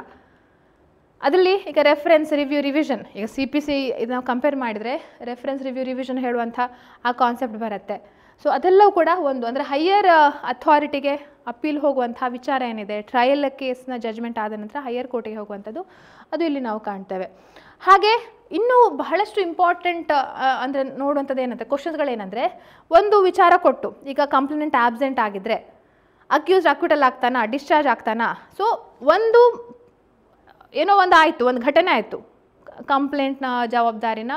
ಅದರಲ್ಲಿ ಈಗ ರೆಫರೆನ್ಸ್ ರಿವ್ಯೂ ರಿವಿಷನ್, ಈಗ CPC ಇದನ್ನು ಕಂಪೇರ್ ಮಾಡಿದರೆ ರೆಫರೆನ್ಸ್ ರಿವ್ಯೂ ರಿವಿಷನ್ ಹೇಳುವಂಥ ಆ ಕಾನ್ಸೆಪ್ಟ್ ಬರುತ್ತೆ. ಸೊ ಅದೆಲ್ಲವೂ ಕೂಡ ಒಂದು ಅಂದರೆ ಹೈಯರ್ ಅಥಾರಿಟಿಗೆ ಅಪೀಲ್ ಹೋಗುವಂಥ ವಿಚಾರ ಏನಿದೆ, ಟ್ರಯಲ್ ಕೇಸ್ನ ಜಡ್ಜ್ಮೆಂಟ್ ಆದ ನಂತರ ಹೈಯರ್ ಕೋರ್ಟಿಗೆ ಹೋಗುವಂಥದ್ದು, ಅದು ಇಲ್ಲಿ ನಾವು ಕಾಣ್ತೇವೆ. ಹಾಗೆ ಇನ್ನೂ ಬಹಳಷ್ಟು ಇಂಪಾರ್ಟೆಂಟ್ ಅಂದರೆ ನೋಡುವಂಥದ್ದು ಏನಂದರೆ ಕ್ವಶನ್ಸ್ಗಳೇನೆಂದರೆ, ಒಂದು ವಿಚಾರ ಕೊಟ್ಟು ಈಗ ಕಂಪ್ಲೇಂಟ್ ಆಬ್ಸೆಂಟ್ ಆಗಿದ್ದರೆ ಅಕ್ಯೂಸ್ಡ್ ಅಕ್ವಿಟಲ್ ಆಗ್ತಾನಾ, ಡಿಸ್ಚಾರ್ಜ್ ಆಗ್ತಾನಾ. ಸೊ ಏನೋ ಒಂದು ಆಯಿತು, ಒಂದು ಘಟನೆ ಆಯಿತು, ಕಂಪ್ಲೇಂಟ್ನ ಜವಾಬ್ದಾರಿನ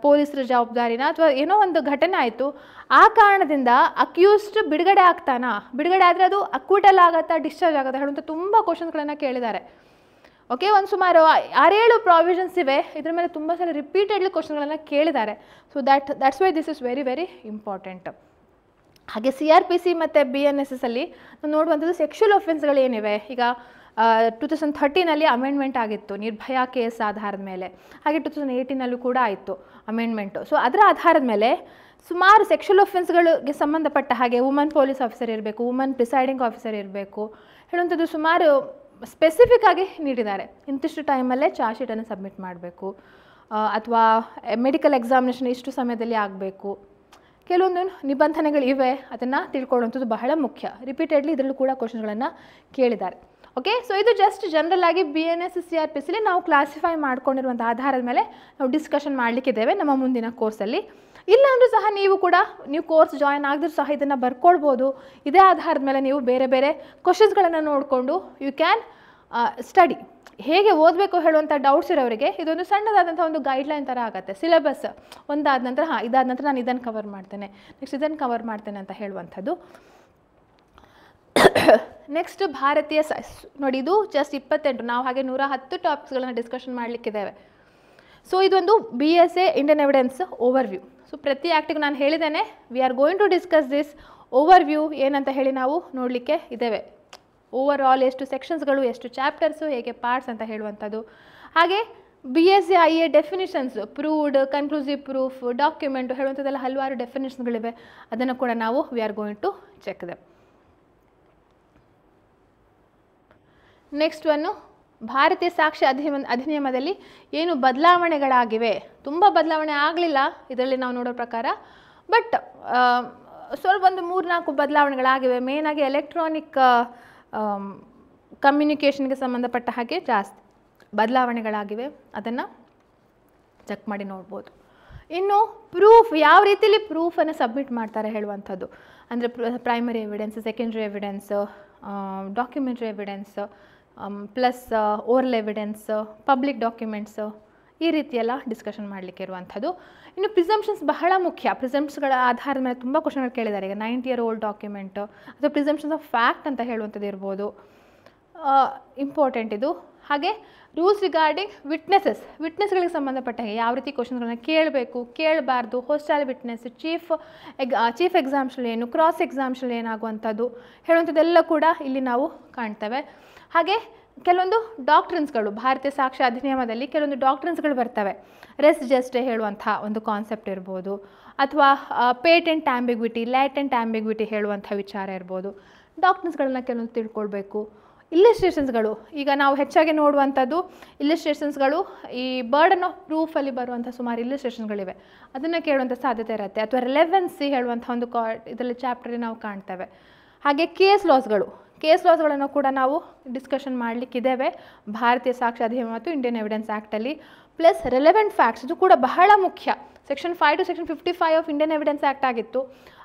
ಪೊಲೀಸರ ಜವಾಬ್ದಾರಿನ ಅಥವಾ ಏನೋ ಒಂದು ಘಟನೆ ಆಯಿತು, ಆ ಕಾರಣದಿಂದ ಅಕ್ಯೂಸ್ಡ್ ಬಿಡುಗಡೆ ಆಗ್ತಾನಾ, ಬಿಡುಗಡೆ ಆದರೆ ಅದು ಅಕ್ವಿಟಲ್ ಆಗುತ್ತಾ, ಡಿಸ್ಚಾರ್ಜ್ ಆಗುತ್ತಾ ಹೇಳುವಂಥ ತುಂಬ ಕ್ವಶನ್ಸ್ಗಳನ್ನು ಕೇಳಿದ್ದಾರೆ. ಓಕೆ, ಒಂದು ಸುಮಾರು 6-7 ಪ್ರಾವಿಷನ್ಸ್ ಇವೆ, ಇದ್ರ ಮೇಲೆ ತುಂಬ ಸಲ ರಿಪೀಟೆಡ್ಲಿ ಕ್ವಶನ್ಗಳನ್ನು ಕೇಳಿದ್ದಾರೆ. So that's why this is very very important. ಹಾಗೆ CRPC ಮತ್ತು BNSSಲ್ಲಿ ನಾವು ನೋಡುವಂಥದ್ದು ಸೆಕ್ಷುವಲ್ ಅಫೆನ್ಸ್ಗಳು ಏನಿವೆ. ಈಗ 2013ನಲ್ಲಿ ಅಮೆಂಡ್ಮೆಂಟ್ ಆಗಿತ್ತು ನಿರ್ಭಯಾ ಕೇಸ್ ಆಧಾರದ ಮೇಲೆ, ಹಾಗೆ 2018ನಲ್ಲೂ ಕೂಡ ಆಯಿತು ಅಮೆಂಡ್ಮೆಂಟು. ಸೊ ಅದರ ಆಧಾರದ ಮೇಲೆ ಸುಮಾರು ಸೆಕ್ಷುವಲ್ ಅಫೆನ್ಸ್ಗಳಿಗೆ ಸಂಬಂಧಪಟ್ಟ ಹಾಗೆ ವುಮನ್ ಪೊಲೀಸ್ ಆಫೀಸರ್ ಇರಬೇಕು, ವುಮನ್ ಪ್ರಿಸೈಡಿಂಗ್ ಆಫೀಸರ್ ಇರಬೇಕು ಹೇಳುವಂಥದ್ದು ಸುಮಾರು ಸ್ಪೆಸಿಫಿಕ್ ಆಗಿ ನೀಡಿದ್ದಾರೆ. ಇಂತಿಷ್ಟು ಟೈಮಲ್ಲೇ ಚಾರ್ಜ್ ಶೀಟನ್ನು ಸಬ್ಮಿಟ್ ಮಾಡಬೇಕು, ಅಥವಾ ಮೆಡಿಕಲ್ ಎಕ್ಸಾಮಿನೇಷನ್ ಇಷ್ಟು ಸಮಯದಲ್ಲಿ ಆಗಬೇಕು, ಕೆಲವೊಂದು ನಿಬಂಧನೆಗಳಿವೆ, ಅದನ್ನು ತಿಳ್ಕೊಳ್ಳುವಂಥದ್ದು ಬಹಳ ಮುಖ್ಯ. ರಿಪೀಟೆಡ್ಲಿ ಇದರಲ್ಲೂ ಕೂಡ ಕ್ವಶನ್ಗಳನ್ನು ಕೇಳಿದ್ದಾರೆ. ಓಕೆ, ಸೊ ಇದು ಜಸ್ಟ್ ಜನರಲ್ ಆಗಿ BNS CRPCಲಿ ನಾವು ಕ್ಲಾಸಿಫೈ ಮಾಡ್ಕೊಂಡಿರುವಂಥ ಆಧಾರದ ಮೇಲೆ ನಾವು ಡಿಸ್ಕಷನ್ ಮಾಡಲಿಕ್ಕಿದ್ದೇವೆ ನಮ್ಮ ಮುಂದಿನ ಕೋರ್ಸಲ್ಲಿ. ಇಲ್ಲಾಂದರೂ ಸಹ ನೀವು ಕೋರ್ಸ್ ಜಾಯಿನ್ ಆಗಿದ್ರೂ ಸಹ ಇದನ್ನು ಬರ್ಕೊಳ್ಬೋದು. ಇದೇ ಆಧಾರದ ಮೇಲೆ ನೀವು ಬೇರೆ ಬೇರೆ ಕ್ವಶನ್ಸ್ಗಳನ್ನು ನೋಡಿಕೊಂಡು ಯು ಕ್ಯಾನ್ ಸ್ಟಡಿ. ಹೇಗೆ ಓದಬೇಕು ಹೇಳುವಂಥ ಡೌಟ್ಸ್ ಇರೋರಿಗೆ ಇದೊಂದು ಸಣ್ಣದಾದಂಥ ಒಂದು ಗೈಡ್ಲೈನ್ ಥರ ಆಗುತ್ತೆ. ಸಿಲೆಬಸ್ ಒಂದಾದ ನಂತರ ಇದಾದ ನಂತರ ನಾನು ಇದನ್ನು ಕವರ್ ಮಾಡ್ತೇನೆ, ನೆಕ್ಸ್ಟ್ ಇದನ್ನು ಕವರ್ ಮಾಡ್ತೇನೆ ಅಂತ ಹೇಳುವಂಥದ್ದು. ನೆಕ್ಸ್ಟ್ ಭಾರತೀಯ ನೋಡಿ, ಇದು ಜಸ್ಟ್ 28, ನಾವು ಹಾಗೆ 110 ಟಾಪಿಕ್ಸ್ಗಳನ್ನು ಡಿಸ್ಕಷನ್ ಮಾಡಲಿಕ್ಕಿದ್ದೇವೆ. ಸೊ ಇದೊಂದು BSA Indian evidence overview. So ಪ್ರತಿ ಆ್ಯಕ್ಟಿಗೆ ನಾನು ಹೇಳಿದ್ದೇನೆ, we are going to discuss this overview ಏನಂತ ಹೇಳಿ ನಾವು ನೋಡಲಿಕ್ಕೆ ಇದ್ದೇವೆ. ಓವರ್ ಆಲ್ ಎಷ್ಟು ಸೆಕ್ಷನ್ಸ್ಗಳು, ಎಷ್ಟು ಚಾಪ್ಟರ್ಸು, ಹೇಗೆ ಪಾರ್ಟ್ಸ್ ಅಂತ ಹೇಳುವಂಥದ್ದು. ಹಾಗೆ BSA IA definitions, proved, conclusive proof, document ಹೇಳುವಂಥದ್ದೆಲ್ಲ ಹಲವಾರು ಡೆಫಿನಿಷನ್ಗಳಿವೆ. ಅದನ್ನು ಕೂಡ ನಾವು we are going to check them. Next one Bharatiya Sakshya ಅಧಿನಿಯಮದಲ್ಲಿ ಏನು ಬದಲಾವಣೆಗಳಾಗಿವೆ. ತುಂಬ ಬದಲಾವಣೆ ಆಗಲಿಲ್ಲ ಇದರಲ್ಲಿ ನಾವು ನೋಡೋ ಪ್ರಕಾರ, ಬಟ್ ಸ್ವಲ್ಪ ಒಂದು 3-4 ಬದಲಾವಣೆಗಳಾಗಿವೆ. ಮೇಯ್ನಾಗಿ ಎಲೆಕ್ಟ್ರಾನಿಕ್ ಕಮ್ಯುನಿಕೇಷನ್ಗೆ ಸಂಬಂಧಪಟ್ಟ ಹಾಗೆ ಜಾಸ್ತಿ ಬದಲಾವಣೆಗಳಾಗಿವೆ, ಅದನ್ನು ಚೆಕ್ ಮಾಡಿ ನೋಡ್ಬೋದು. ಇನ್ನು ಪ್ರೂಫ್, ಯಾವ ರೀತಿಯಲ್ಲಿ ಪ್ರೂಫನ್ನು ಸಬ್ಮಿಟ್ ಮಾಡ್ತಾರೆ ಹೇಳುವಂಥದ್ದು, ಅಂದರೆ primary evidence, secondary evidence, documentary evidence, plus oral evidence, public documents, ಈ ರೀತಿಯೆಲ್ಲ ಡಿಸ್ಕಷನ್ ಮಾಡಲಿಕ್ಕೆ ಇರುವಂಥದ್ದು. ಇನ್ನು ಪ್ರಿಸಂಪ್ಷನ್ಸ್ ಬಹಳ ಮುಖ್ಯ. ಪ್ರಿಸಂಪ್ಷನ್ಸ್ಗಳ ಆಧಾರದ ಮೇಲೆ ತುಂಬ ಕ್ವಶನ್ಗಳು ಕೇಳಿದ್ದಾರೆ. ಈಗ 90 year old ಡಾಕ್ಯುಮೆಂಟ್ ಅಥವಾ ಪ್ರಿಸಂಪ್ಷನ್ಸ್ ಆಫ್ ಫ್ಯಾಕ್ಟ್ ಅಂತ ಹೇಳುವಂಥದ್ದು ಇರ್ಬೋದು, ಇಂಪಾರ್ಟೆಂಟ್ ಇದು. ಹಾಗೆ ರೂಲ್ಸ್ ರಿಗಾರ್ಡಿಂಗ್ ವಿಟ್ನೆಸ್ಗಳಿಗೆ ಸಂಬಂಧಪಟ್ಟ ಹಾಗೆ ಯಾವ ರೀತಿ ಕ್ವಶನ್ಗಳನ್ನ ಕೇಳಬೇಕು, ಕೇಳಬಾರ್ದು, ಹೋಸ್ಟೈಲ್ ವಿಟ್ನೆಸ್, ಚೀಫ್ ಎಕ್ಸಾಮ್ಷನ್ ಏನು, ಕ್ರಾಸ್ ಎಕ್ಸಾಮ್ಷನ್ ಏನಾಗುವಂಥದ್ದು ಹೇಳುವಂಥದ್ದೆಲ್ಲ ಕೂಡ ಇಲ್ಲಿ ನಾವು ಕಾಣ್ತೇವೆ. ಹಾಗೆ ಕೆಲವೊಂದು ಡಾಕ್ಟ್ರಿನ್ಸ್ಗಳು ಭಾರತೀಯ ಸಾಕ್ಷ್ಯ ಅಧಿನಿಯಮದಲ್ಲಿ ಕೆಲವೊಂದು ಡಾಕ್ಟ್ರಿನ್ಸ್ಗಳು ಬರ್ತವೆ. ರೆಸ್ ಜಸ್ಟೆ ಹೇಳುವಂಥ ಒಂದು ಕಾನ್ಸೆಪ್ಟ್ ಇರ್ಬೋದು, ಅಥವಾ ಪೇಟೆಂಟ್ ಆಂಬಿಗ್ವಿಟಿ, ಲ್ಯಾಟೆಂಟ್ ಆಂಬಿಗ್ವಿಟಿ ಹೇಳುವಂಥ ವಿಚಾರ ಇರ್ಬೋದು. ಡಾಕ್ಟ್ರಿನ್ಸ್ಗಳನ್ನ ಕೆಲವೊಂದು ತಿಳ್ಕೊಳ್ಬೇಕು. ಇಲ್ಲಿಸ್ಟ್ರೇಷನ್ಸ್ಗಳು, ಈಗ ನಾವು ಹೆಚ್ಚಾಗಿ ನೋಡುವಂಥದ್ದು ಇಲ್ಲಿಸ್ಟ್ರೇಷನ್ಸ್ಗಳು, ಈ ಬರ್ಡನ್ ಆಫ್ ಪ್ರೂಫಲ್ಲಿ ಬರುವಂಥ ಸುಮಾರು ಇಲ್ಲಿಸ್ಟ್ರೇಷನ್ಸ್ಗಳಿವೆ, ಅದನ್ನು ಕೇಳುವಂಥ ಸಾಧ್ಯತೆ ಇರುತ್ತೆ. ಅಥವಾ ರಿಲೆವೆನ್ಸಿ ಹೇಳುವಂಥ ಒಂದು ಇದರಲ್ಲಿ ಚಾಪ್ಟರಲ್ಲಿ ನಾವು ಕಾಣ್ತೇವೆ. ಹಾಗೆ ಕೇಸ್ ಲಾಸ್ಗಳನ್ನು ಕೂಡ ನಾವು ಡಿಸ್ಕಷನ್ ಮಾಡಲಿಕ್ಕಿದ್ದೇವೆ ಭಾರತೀಯ ಸಾಕ್ಷ್ಯ ಅಧಿನಿಯಮ ಮತ್ತು ಇಂಡಿಯನ್ ಎವಿಡೆನ್ಸ್ ಆ್ಯಕ್ಟಲ್ಲಿ. ಪ್ಲಸ್ ರೆಲೆವೆಂಟ್ ಫ್ಯಾಕ್ಟ್ಸ್, ಇದು ಕೂಡ ಬಹಳ ಮುಖ್ಯ. Section 5 to section 55 of Indian evidence act ಆಗಿತ್ತು.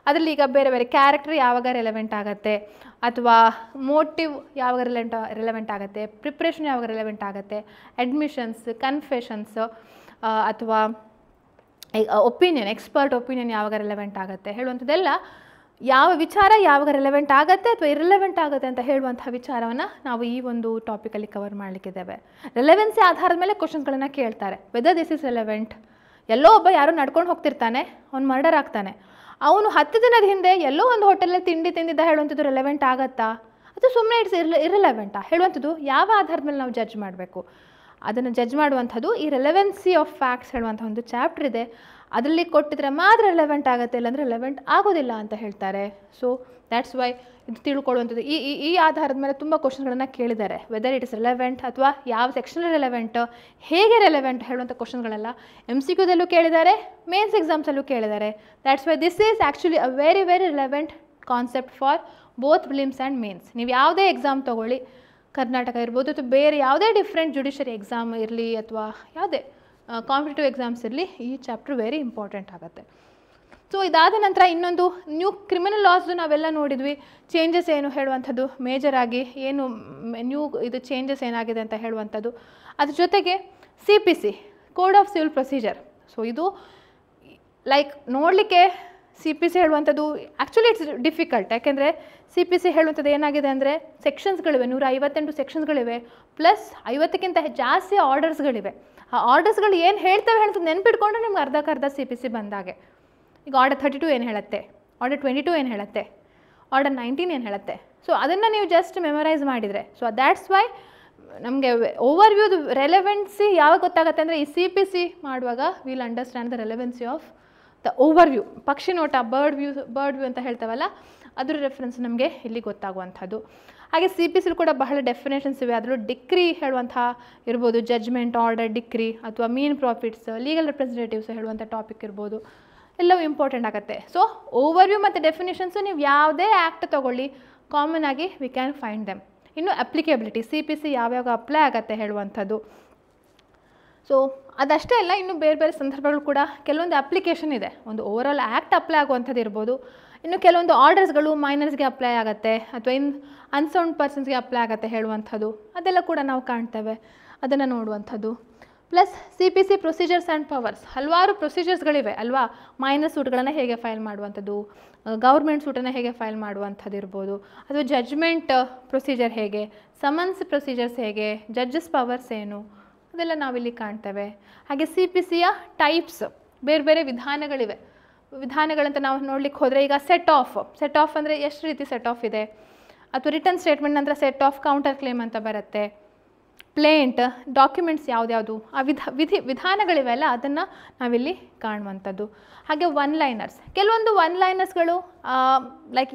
ಅದರಲ್ಲಿ ಈಗ ಬೇರೆ ಬೇರೆ ಕ್ಯಾರೆಕ್ಟರ್ ಯಾವಾಗ ರೆಲೆವೆಂಟ್ ಆಗುತ್ತೆ, ಅಥವಾ ಮೋಟಿವ್ ಯಾವಾಗ ರೆಲೆವೆಂಟ್ ಆಗುತ್ತೆ, ಪ್ರಿಪ್ರೇಷನ್ ಯಾವಾಗ ರೆಲೆವೆಂಟ್ ಆಗುತ್ತೆ, ಅಡ್ಮಿಷನ್ಸ್, ಕನ್ಫೆಷನ್ಸ್, ಅಥವಾ ಒಪಿನಿಯನ್, ಎಕ್ಸ್ಪರ್ಟ್ ಒಪಿನಿಯನ್ ಯಾವಾಗ ರೆಲೆವೆಂಟ್ ಆಗುತ್ತೆ ಹೇಳುವಂಥದ್ದೆಲ್ಲ, ಯಾವ ವಿಚಾರ ಯಾವಾಗ ರೆಲೆವೆಂಟ್ ಆಗುತ್ತೆ ಅಥವಾ ಇರ್ರೆಲೆವೆಂಟ್ ಆಗುತ್ತೆ ಅಂತ ಹೇಳುವಂಥ ವಿಚಾರವನ್ನು ನಾವು ಈ ಒಂದು ಟಾಪಿಕಲ್ಲಿ ಕವರ್ ಮಾಡಲಿಕ್ಕಿದ್ದೇವೆ. ರೆಲೆವೆನ್ಸಿ ಆಧಾರದ ಮೇಲೆ ಕ್ವಶನ್ಸ್ಗಳನ್ನು ಕೇಳ್ತಾರೆ. Whether this is relevant. ಎಲ್ಲೋ ಒಬ್ಬ ಯಾರೋ ನಡ್ಕೊಂಡು ಹೋಗ್ತಿರ್ತಾನೆ, ಅವ್ನು ಮರ್ಡರ್ ಆಗ್ತಾನೆ, ಅವನು 10 ದಿನದ ಹಿಂದೆ ಎಲ್ಲೋ ಒಂದು ಹೋಟೆಲಲ್ಲಿ ತಿಂಡಿ ತಿಂದಿದ್ದ ಹೇಳುವಂಥದ್ದು ರೆಲೆವೆಂಟ್ ಆಗುತ್ತಾ, ಅಥವಾ ಸುಮ್ಮನೆ ಇರ್ರೆಲೆವೆಂಟಾ ಹೇಳುವಂಥದ್ದು ಯಾವ ಆಧಾರದ ಮೇಲೆ ನಾವು ಜಡ್ಜ್ ಮಾಡಬೇಕು. ಅದನ್ನು ಜಡ್ಜ್ ಮಾಡುವಂಥದ್ದು ಈ ರೆಲೆವೆನ್ಸಿ ಆಫ್ ಫ್ಯಾಕ್ಟ್ಸ್ ಹೇಳುವಂಥ ಒಂದು ಚಾಪ್ಟರ್ ಇದೆ. ಅದರಲ್ಲಿ ಕೊಟ್ಟಿದ್ರೆ ಮಾತ್ರ ರೆಲೆವೆಂಟ್ ಆಗುತ್ತೆ, ಇಲ್ಲಾಂದರೆ ರೆಲೆವೆಂಟ್ ಆಗೋದಿಲ್ಲ ಅಂತ ಹೇಳ್ತಾರೆ. ಸೊ ದ್ಯಾಟ್ಸ್ ವೈ ಇದು ತಿಳ್ಕೊಳ್ಳುವಂಥದ್ದು. ಈ ಆಧಾರದ ಮೇಲೆ ತುಂಬ ಕ್ವಶನ್ಗಳನ್ನು ಕೇಳಿದ್ದಾರೆ. ವೆದರ್ ಇಟ್ ಇಸ್ ರೆಲೆವೆಂಟ್, ಅಥವಾ ಯಾವ ಸೆಕ್ಷನಲ್ಲಿ ರೆಲೆವೆಂಟ್, ಹೇಗೆ ರೆಲೆವೆಂಟ್ ಹೇಳುವಂಥ ಕ್ವಶನ್ಗಳೆಲ್ಲ MCQ ದಲ್ಲೂ ಕೇಳಿದ್ದಾರೆ, ಮೇನ್ಸ್ ಎಕ್ಸಾಮ್ಸಲ್ಲೂ ಕೇಳಿದ್ದಾರೆ. That's why this is actually a very relevant concept for both prelims and mains. ನೀವು ಯಾವುದೇ ಎಕ್ಸಾಮ್ ತೊಗೊಳ್ಳಿ, ಕರ್ನಾಟಕ ಇರ್ಬೋದು ಅಥವಾ ಬೇರೆ ಯಾವುದೇ ಡಿಫ್ರೆಂಟ್ ಜುಡಿಷರಿ ಎಕ್ಸಾಮ್ ಇರಲಿ ಅಥವಾ ಯಾವುದೇ ಕಾಂಪಿಟೇಟಿವ್ ಎಕ್ಸಾಮ್ಸ್ ಇರಲಿ, ಈ ಚಾಪ್ಟರ್ ವೆರಿ ಇಂಪಾರ್ಟೆಂಟ್ ಆಗುತ್ತೆ. ಸೊ ಇದಾದ ನಂತರ ಇನ್ನೊಂದು ನ್ಯೂ ಕ್ರಿಮಿನಲ್ ಲಾಸ್ದು ನಾವೆಲ್ಲ ನೋಡಿದ್ವಿ. ಚೇಂಜಸ್ ಏನು ಹೇಳುವಂಥದ್ದು, ಮೇಜರಾಗಿ ಏನು ನ್ಯೂ ಇದು ಚೇಂಜಸ್ ಏನಾಗಿದೆ ಅಂತ ಹೇಳುವಂಥದ್ದು. ಅದ್ರ ಜೊತೆಗೆ CPC, code of civil procedure. So ಇದು ಲೈಕ್ ನೋಡಲಿಕ್ಕೆ CPC ಹೇಳುವಂಥದ್ದು ಆ್ಯಕ್ಚುಲಿ ಇಟ್ಸ್ ಡಿಫಿಕಲ್ಟ್. ಯಾಕೆಂದರೆ CPC ಹೇಳುವಂಥದ್ದು ಏನಾಗಿದೆ ಅಂದರೆ ಸೆಕ್ಷನ್ಸ್ಗಳಿವೆ, 158 ಸೆಕ್ಷನ್ಸ್ಗಳಿವೆ, ಪ್ಲಸ್ 50ಕ್ಕಿಂತ ಜಾಸ್ತಿ ಆರ್ಡರ್ಸ್ಗಳಿವೆ. ಆ ಆರ್ಡರ್ಸ್ಗಳು ಏನು ಹೇಳ್ತವೆ ನೆನ್ಪಿಟ್ಕೊಂಡ್ರೆ ನಿಮ್ಗೆ ಅರ್ಧಕ್ಕರ್ಧ CPC ಬಂದಾಗೆ. ಈಗ ಆರ್ಡರ್ 32 ಏನು ಹೇಳುತ್ತೆ, ಆರ್ಡರ್ 22 ಏನು ಹೇಳುತ್ತೆ, ಆರ್ಡರ್ 19 ಏನು ಹೇಳುತ್ತೆ. ಸೊ ಅದನ್ನು ನೀವು ಜಸ್ಟ್ ಮೆಮೊರೈಸ್ ಮಾಡಿದರೆ, ಸೊ ದ್ಯಾಟ್ಸ್ ವೈ ನಮಗೆ ಓವರ್ ವ್ಯೂದು ರೆಲೆವೆನ್ಸಿ ಯಾವಾಗ ಗೊತ್ತಾಗುತ್ತೆ ಅಂದರೆ ಈ CPC ಮಾಡುವಾಗ will understand the relevancy of the overview. ಪಕ್ಷಿ ನೋಟ, ಬರ್ಡ್ ವ್ಯೂ ಅಂತ ಹೇಳ್ತೇವಲ್ಲ, ಅದ್ರ ರೆಫರೆನ್ಸ್ ನಮಗೆ ಇಲ್ಲಿ ಗೊತ್ತಾಗುವಂಥದ್ದು. ಹಾಗೆ CPC ಕೂಡ ಬಹಳ ಡೆಫಿನೇಷನ್ಸ್ ಇವೆ. ಅದರಲ್ಲೂ ಡಿಕ್ರಿ ಹೇಳುವಂಥ ಇರ್ಬೋದು, ಜಡ್ಜ್ಮೆಂಟ್, ಆರ್ಡರ್, ಡಿಕ್ರಿ, ಅಥವಾ ಮೀನ್ ಪ್ರಾಫಿಟ್ಸ್, ಲೀಗಲ್ ರೆಪ್ರೆಸೆಂಟೇಟಿವ್ಸ್ ಹೇಳುವಂಥ ಟಾಪಿಕ್ ಇರ್ಬೋದು, ಎಲ್ಲವೂ ಇಂಪಾರ್ಟೆಂಟ್ ಆಗುತ್ತೆ. ಸೊ ಓವರ್ ವ್ಯೂ ಮತ್ತು ಡೆಫಿನೇಷನ್ಸು ನೀವು ಯಾವುದೇ ಆ್ಯಕ್ಟ್ ತೊಗೊಳ್ಳಿ, ಕಾಮನ್ ಆಗಿ ವಿ ಕ್ಯಾನ್ ಫೈಂಡ್ ದೆಮ್. ಇನ್ನು ಅಪ್ಲಿಕೇಬಿಲಿಟಿ, CPC ಯಾವ್ಯಾವ ಅಪ್ಲೈ ಆಗುತ್ತೆ ಹೇಳುವಂಥದ್ದು. ಸೊ ಅದಷ್ಟೇ ಅಲ್ಲ, ಇನ್ನು ಬೇರೆ ಬೇರೆ ಸಂದರ್ಭಗಳು ಕೂಡ ಕೆಲವೊಂದು ಅಪ್ಲಿಕೇಶನ್ ಇದೆ. ಒಂದು ಓವರಾಲ್ ಆ್ಯಕ್ಟ್ ಅಪ್ಲೈ ಆಗುವಂಥದ್ದು ಇರ್ಬೋದು, ಇನ್ನು ಕೆಲವೊಂದು ಆರ್ಡರ್ಸ್ಗಳು ಮೈನರ್ಸ್ಗೆ ಅಪ್ಲೈ ಆಗುತ್ತೆ, ಅಥವಾ ಅನ್ಸೌಂಡ್ ಪರ್ಸನ್ಸ್ಗೆ ಅಪ್ಲೈ ಆಗುತ್ತೆ ಹೇಳುವಂಥದ್ದು, ಅದೆಲ್ಲ ಕೂಡ ನಾವು ಕಾಣ್ತೇವೆ, ಅದನ್ನು ನೋಡುವಂಥದ್ದು. ಪ್ಲಸ್ CPC ಪ್ರೊಸೀಜರ್ಸ್ ಆ್ಯಂಡ್ ಪವರ್ಸ್, ಹಲವಾರು ಪ್ರೊಸೀಜರ್ಸ್ಗಳಿವೆ ಅಲ್ವಾ. ಮೈನರ್ ಸೂಟ್ಗಳನ್ನು ಹೇಗೆ ಫೈಲ್ ಮಾಡುವಂಥದ್ದು, ಗೌರ್ಮೆಂಟ್ ಸೂಟನ್ನು ಹೇಗೆ ಫೈಲ್ ಮಾಡುವಂಥದ್ದು ಇರ್ಬೋದು, ಅಥವಾ ಜಡ್ಜ್ಮೆಂಟ್ ಪ್ರೊಸೀಜರ್ ಹೇಗೆ, ಸಮನ್ಸ್ ಪ್ರೊಸೀಜರ್ಸ್ ಹೇಗೆ, ಜಡ್ಜಸ್ ಪವರ್ಸ್ ಏನು, ಅದೆಲ್ಲ ನಾವಿಲ್ಲಿ ಕಾಣ್ತೇವೆ. ಹಾಗೆ CPCಯ ಟೈಪ್ಸ್, ಬೇರೆ ಬೇರೆ ವಿಧಾನಗಳಂತ ನಾವು ನೋಡ್ಲಿಕ್ಕೆ ಹೋದರೆ, ಈಗ ಸೆಟ್ ಆಫ್ ಅಂದರೆ ಎಷ್ಟು ರೀತಿ ಸೆಟ್ ಆಫ್ ಇದೆ, ಅಥವಾ ರಿಟರ್ನ್ ಸ್ಟೇಟ್ಮೆಂಟ್ ನಂತರ ಸೆಟ್ ಆಫ್, ಕೌಂಟರ್ ಕ್ಲೇಮ್ ಅಂತ ಬರುತ್ತೆ, ಪ್ಲೇಂಟ್, ಡಾಕ್ಯುಮೆಂಟ್ಸ್ ಯಾವುದ್ಯಾವುದು, ಆ ವಿಧಾನಗಳಿವೆಲ್ಲ ಅದನ್ನು ನಾವಿಲ್ಲಿ ಕಾಣುವಂಥದ್ದು. ಹಾಗೆ ಒನ್ ಲೈನರ್ಸ್, ಕೆಲವೊಂದು ಒನ್ ಲೈನರ್ಸ್ಗಳು ಲೈಕ್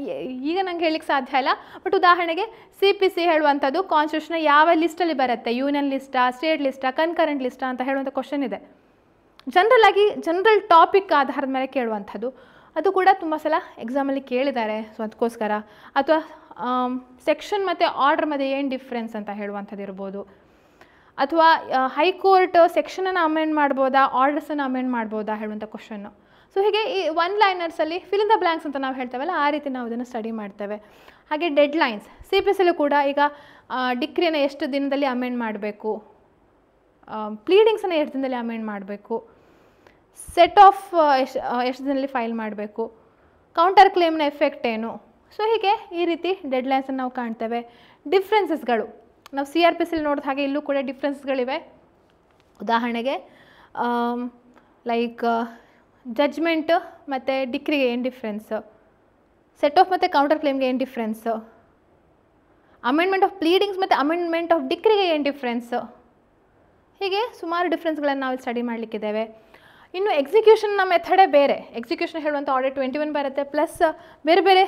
ಈಗ ನಂಗೆ ಹೇಳಲಿಕ್ಕೆ ಸಾಧ್ಯ ಇಲ್ಲ, ಬಟ್ ಉದಾಹರಣೆಗೆ CPC ಹೇಳುವಂಥದ್ದು ಕಾನ್ಸ್ಟಿಟ್ಯೂಷನ್ ಯಾವ ಲಿಸ್ಟಲ್ಲಿ ಬರುತ್ತೆ, ಯೂನಿಯನ್ ಲಿಸ್ಟಾ, ಸ್ಟೇಟ್ ಲಿಸ್ಟಾ, ಕನ್ಕರೆಂಟ್ ಲಿಸ್ಟಾ ಅಂತ ಹೇಳುವಂಥ ಕ್ವಶನ್ ಇದೆ. ಜನರಲ್ ಟಾಪಿಕ್ ಆಧಾರದ ಮೇಲೆ ಕೇಳುವಂಥದ್ದು, ಅದು ಕೂಡ ತುಂಬ ಸಲ ಎಕ್ಸಾಮಲ್ಲಿ ಕೇಳಿದ್ದಾರೆ. ಸೊ ಅದಕ್ಕೋಸ್ಕರ, ಅಥವಾ ಸೆಕ್ಷನ್ ಮತ್ತು ಆರ್ಡರ್ ಮಧ್ಯೆ ಏನು ಡಿಫ್ರೆನ್ಸ್ ಅಂತ ಹೇಳುವಂಥದ್ದು ಇರ್ಬೋದು, ಅಥವಾ ಹೈಕೋರ್ಟ್ ಸೆಕ್ಷನನ್ನು ಅಮೆಂಡ್ ಮಾಡ್ಬೋದಾ, ಆರ್ಡರ್ಸನ್ನು ಅಮೆಂಡ್ ಮಾಡ್ಬೋದಾ ಹೇಳುವಂಥ ಕ್ವಶನ್ನು. ಸೊ ಹೀಗೆ ಈ ಒನ್ ಲೈನರ್ಸಲ್ಲಿ ಫಿಲ್ ಇನ್ ದ ಬ್ಲ್ಯಾಂಕ್ಸ್ ಅಂತ ನಾವು ಹೇಳ್ತೇವಲ್ಲ, ಆ ರೀತಿ ನಾವು ಅದನ್ನು ಸ್ಟಡಿ ಮಾಡ್ತೇವೆ. ಹಾಗೆ ಡೆಡ್ ಲೈನ್ಸ್, CPCಲೂ ಕೂಡ ಈಗ ಡಿಕ್ರಿಯನ್ನು ಎಷ್ಟು ದಿನದಲ್ಲಿ ಅಮೆಂಡ್ ಮಾಡಬೇಕು, ಪ್ಲೀಡಿಂಗ್ಸನ್ನು ಎಷ್ಟು ದಿನದಲ್ಲಿ ಅಮೆಂಡ್ ಮಾಡಬೇಕು, ಸೆಟ್ ಆಫ್ ಎಷ್ಟು ದಿನದಲ್ಲಿ ಫೈಲ್ ಮಾಡಬೇಕು, ಕೌಂಟರ್ ಕ್ಲೇಮ್ನ ಎಫೆಕ್ಟ್ ಏನು. ಸೊ ಹೀಗೆ ಈ ರೀತಿ ಡೆಡ್ ಲೈನ್ಸನ್ನು ನಾವು ಕಾಣ್ತೇವೆ. ಡಿಫ್ರೆನ್ಸಸ್ಗಳು, ನಾವು CRPCಲಿ ನೋಡಿದ ಹಾಗೆ ಇಲ್ಲೂ ಕೂಡ ಡಿಫ್ರೆನ್ಸ್ಗಳಿವೆ. ಉದಾಹರಣೆಗೆ ಲೈಕ್ ಜಡ್ಜ್ಮೆಂಟ್ ಮತ್ತು ಡಿಕ್ರಿಗೆ ಏನು ಡಿಫ್ರೆನ್ಸು, ಸೆಟ್ ಆಫ್ ಮತ್ತು ಕೌಂಟರ್ ಕ್ಲೇಮ್ಗೆ ಏನು ಡಿಫ್ರೆನ್ಸು, ಅಮೆಂಡ್ಮೆಂಟ್ ಆಫ್ ಪ್ಲೀಡಿಂಗ್ಸ್ ಮತ್ತು ಅಮೆಂಡ್ಮೆಂಟ್ ಆಫ್ ಡಿಕ್ರಿಗೆ ಏನು ಡಿಫ್ರೆನ್ಸು, ಹೀಗೆ ಸುಮಾರು ಡಿಫ್ರೆನ್ಸ್ಗಳನ್ನು ನಾವು ಸ್ಟಡಿ ಮಾಡಲಿಕ್ಕಿದ್ದೇವೆ. ಇನ್ನು ಎಕ್ಸಿಕ್ಯೂಷನ್ನ ಮೆಥಡೇ ಬೇರೆ. ಎಕ್ಸಿಕ್ಯೂಷನ್ ಹೇಳುವಂಥ ಆರ್ಡರ್ 21 ಬರುತ್ತೆ, ಪ್ಲಸ್ ಬೇರೆ ಬೇರೆ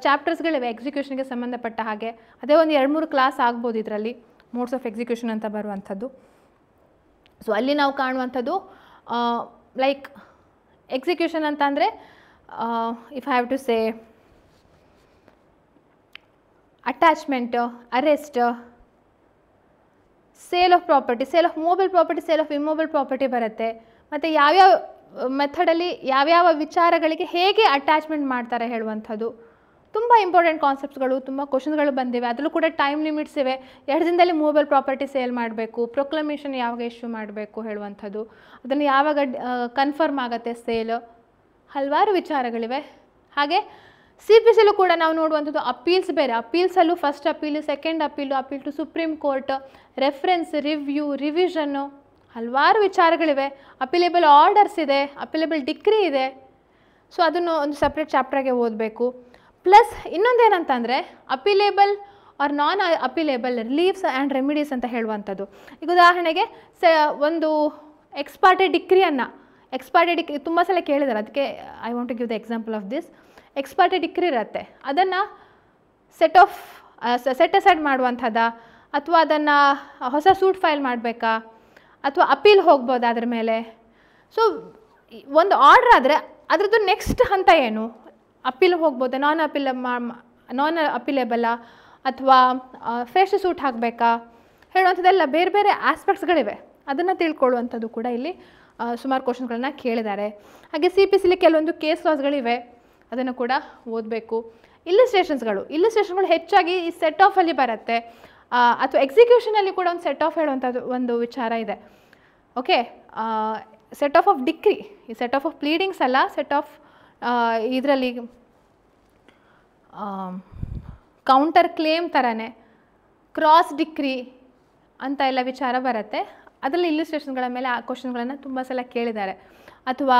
ಚಾಪ್ಟರ್ಸ್ಗಳಿವೆ ಎಕ್ಸಿಕ್ಯೂಷನ್ಗೆ ಸಂಬಂಧಪಟ್ಟ ಹಾಗೆ. ಅದೇ ಒಂದು 2-3 ಕ್ಲಾಸ್ ಆಗ್ಬೋದು ಇದರಲ್ಲಿ, ಮೋಡ್ಸ್ ಆಫ್ ಎಕ್ಸಿಕ್ಯೂಷನ್ ಅಂತ ಬರುವಂಥದ್ದು. ಸೊ ಅಲ್ಲಿ ನಾವು ಕಾಣುವಂಥದ್ದು ಲೈಕ್ ಎಕ್ಸಿಕ್ಯೂಷನ್ ಅಂತ ಅಂದರೆ if I have to say attachment, arrest, sale of property, sale of movable property, sale of immovable property ಬರುತ್ತೆ. ಮತ್ತು ಯಾವ್ಯಾವ ಮೆಥಡಲ್ಲಿ ಯಾವ್ಯಾವ ವಿಚಾರಗಳಿಗೆ ಹೇಗೆ ಅಟ್ಯಾಚ್ಮೆಂಟ್ ಮಾಡ್ತಾರೆ ಹೇಳುವಂಥದ್ದು ತುಂಬ ಇಂಪಾರ್ಟೆಂಟ್ ಕಾನ್ಸೆಪ್ಟ್ಸ್ಗಳು, ತುಂಬ ಕ್ವಶನ್ಗಳು ಬಂದಿವೆ. ಅದರಲ್ಲೂ ಕೂಡ ಟೈಮ್ ಲಿಮಿಟ್ಸ್ ಇವೆ. 2 ದಿನದಲ್ಲಿ ಮೂವಬಲ್ ಪ್ರಾಪರ್ಟಿ ಸೇಲ್ ಮಾಡಬೇಕು, ಪ್ರೊಕ್ಲಮೇಷನ್ ಯಾವಾಗ ಇಶ್ಯೂ ಮಾಡಬೇಕು ಹೇಳುವಂಥದ್ದು, ಅದನ್ನು ಯಾವಾಗ ಕನ್ಫರ್ಮ್ ಆಗುತ್ತೆ ಸೇಲ್, ಹಲವಾರು ವಿಚಾರಗಳಿವೆ. ಹಾಗೆ CPCಯಲ್ಲೂ ಕೂಡ ನಾವು ನೋಡುವಂಥದ್ದು ಅಪೀಲ್ಸ್ ಬೇರೆ. ಅಪೀಲ್ಸಲ್ಲೂ first appeal, second appeal, appeal to supreme court, reference, review, revision, ಹಲವಾರು ವಿಚಾರಗಳಿವೆ. ಅಪೀಲೇಬಲ್ ಆರ್ಡರ್ಸ್ ಇದೆ, ಅಪೀಲೇಬಲ್ ಡಿಕ್ರಿ ಇದೆ. ಸೊ ಅದನ್ನು ಒಂದು ಸಪ್ರೇಟ್ ಚಾಪ್ಟರ್ಗೆ ಓದಬೇಕು. ಪ್ಲಸ್ ಇನ್ನೊಂದೇನಂತಂದರೆ appealable or non appealable reliefs and remedies ಅಂತ ಹೇಳುವಂಥದ್ದು. ಈಗ ಉದಾಹರಣೆಗೆ ಒಂದು ಎಕ್ಸ್ಪಾರ್ಟೆ ಡಿಕ್ರಿಯನ್ನು, ಎಕ್ಸ್ಪಾರ್ಟೆ ಡಿಕ್ರಿ ತುಂಬ ಸಲ ಕೇಳಿದ್ದಾರೆ, ಅದಕ್ಕೆ I want to give the example of this. Ex parte decree ಇರುತ್ತೆ, ಅದನ್ನು ಸೆಟ್ ಅಸೈಡ್ ಮಾಡುವಂಥದ್ದು, ಅಥವಾ ಅದನ್ನು ಹೊಸ ಸೂಟ್ ಫೈಲ್ ಮಾಡಬೇಕಾ, ಅಥವಾ ಅಪೀಲ್ ಹೋಗ್ಬೋದು ಅದ್ರ ಮೇಲೆ. ಸೊ ಒಂದು ಆರ್ಡ್ರ್ ಆದರೆ ಅದರದ್ದು ನೆಕ್ಸ್ಟ್ ಹಂತ ಏನು, ಅಪೀಲ್ ಹೋಗ್ಬೋದಾ, ನಾನ್ ಅಪೀಲೇಬಲ್ಲ, ಅಥವಾ ಫ್ರೆಶ್ ಸೂಟ್ ಹಾಕಬೇಕಾ ಹೇಳುವಂಥದ್ದೆಲ್ಲ ಬೇರೆ ಬೇರೆ ಆಸ್ಪೆಕ್ಟ್ಸ್ಗಳಿವೆ. ಅದನ್ನು ತಿಳ್ಕೊಳ್ಳುವಂಥದ್ದು ಕೂಡ ಇಲ್ಲಿ ಸುಮಾರು ಕ್ವಶನ್ಗಳನ್ನ ಕೇಳಿದ್ದಾರೆ. ಹಾಗೆ CPCಲಿ ಕೆಲವೊಂದು ಕೇಸ್ ಲಾಸ್ಗಳಿವೆ, ಅದನ್ನು ಕೂಡ ಓದಬೇಕು. ಇಲ್ಲಿಸ್ಟ್ರೇಷನ್ಸ್ಗಳು ಹೆಚ್ಚಾಗಿ ಈ ಸೆಟ್ ಆಫಲ್ಲಿ ಬರುತ್ತೆ, ಅಥವಾ ಎಕ್ಸಿಕ್ಯೂಷನಲ್ಲಿ ಕೂಡ ಒಂದು ಸೆಟ್ ಆಫ್ ಹೇಳುವಂಥದ್ದು ಒಂದು ವಿಚಾರ ಇದೆ. ಓಕೆ, ಸೆಟ್ ಆಫ್ ಡಿಕ್ರಿ, ಈ ಸೆಟ್ ಆಫ್ ಪ್ಲೀಡಿಂಗ್ಸ್ ಅಲ್ಲ, ಸೆಟ್ ಆಫ್ ಇದರಲ್ಲಿ ಕೌಂಟರ್ ಕ್ಲೇಮ್ ಥರನೇ ಕ್ರಾಸ್ ಡಿಕ್ರಿ ಅಂತ ಎಲ್ಲ ವಿಚಾರ ಬರುತ್ತೆ. ಅದರಲ್ಲಿ ಇಲ್ಲಿಸ್ಟ್ರೇಷನ್ಗಳ ಮೇಲೆ ಆ ಕ್ವಶನ್ಗಳನ್ನು ತುಂಬ ಸಲ ಕೇಳಿದ್ದಾರೆ. ಅಥವಾ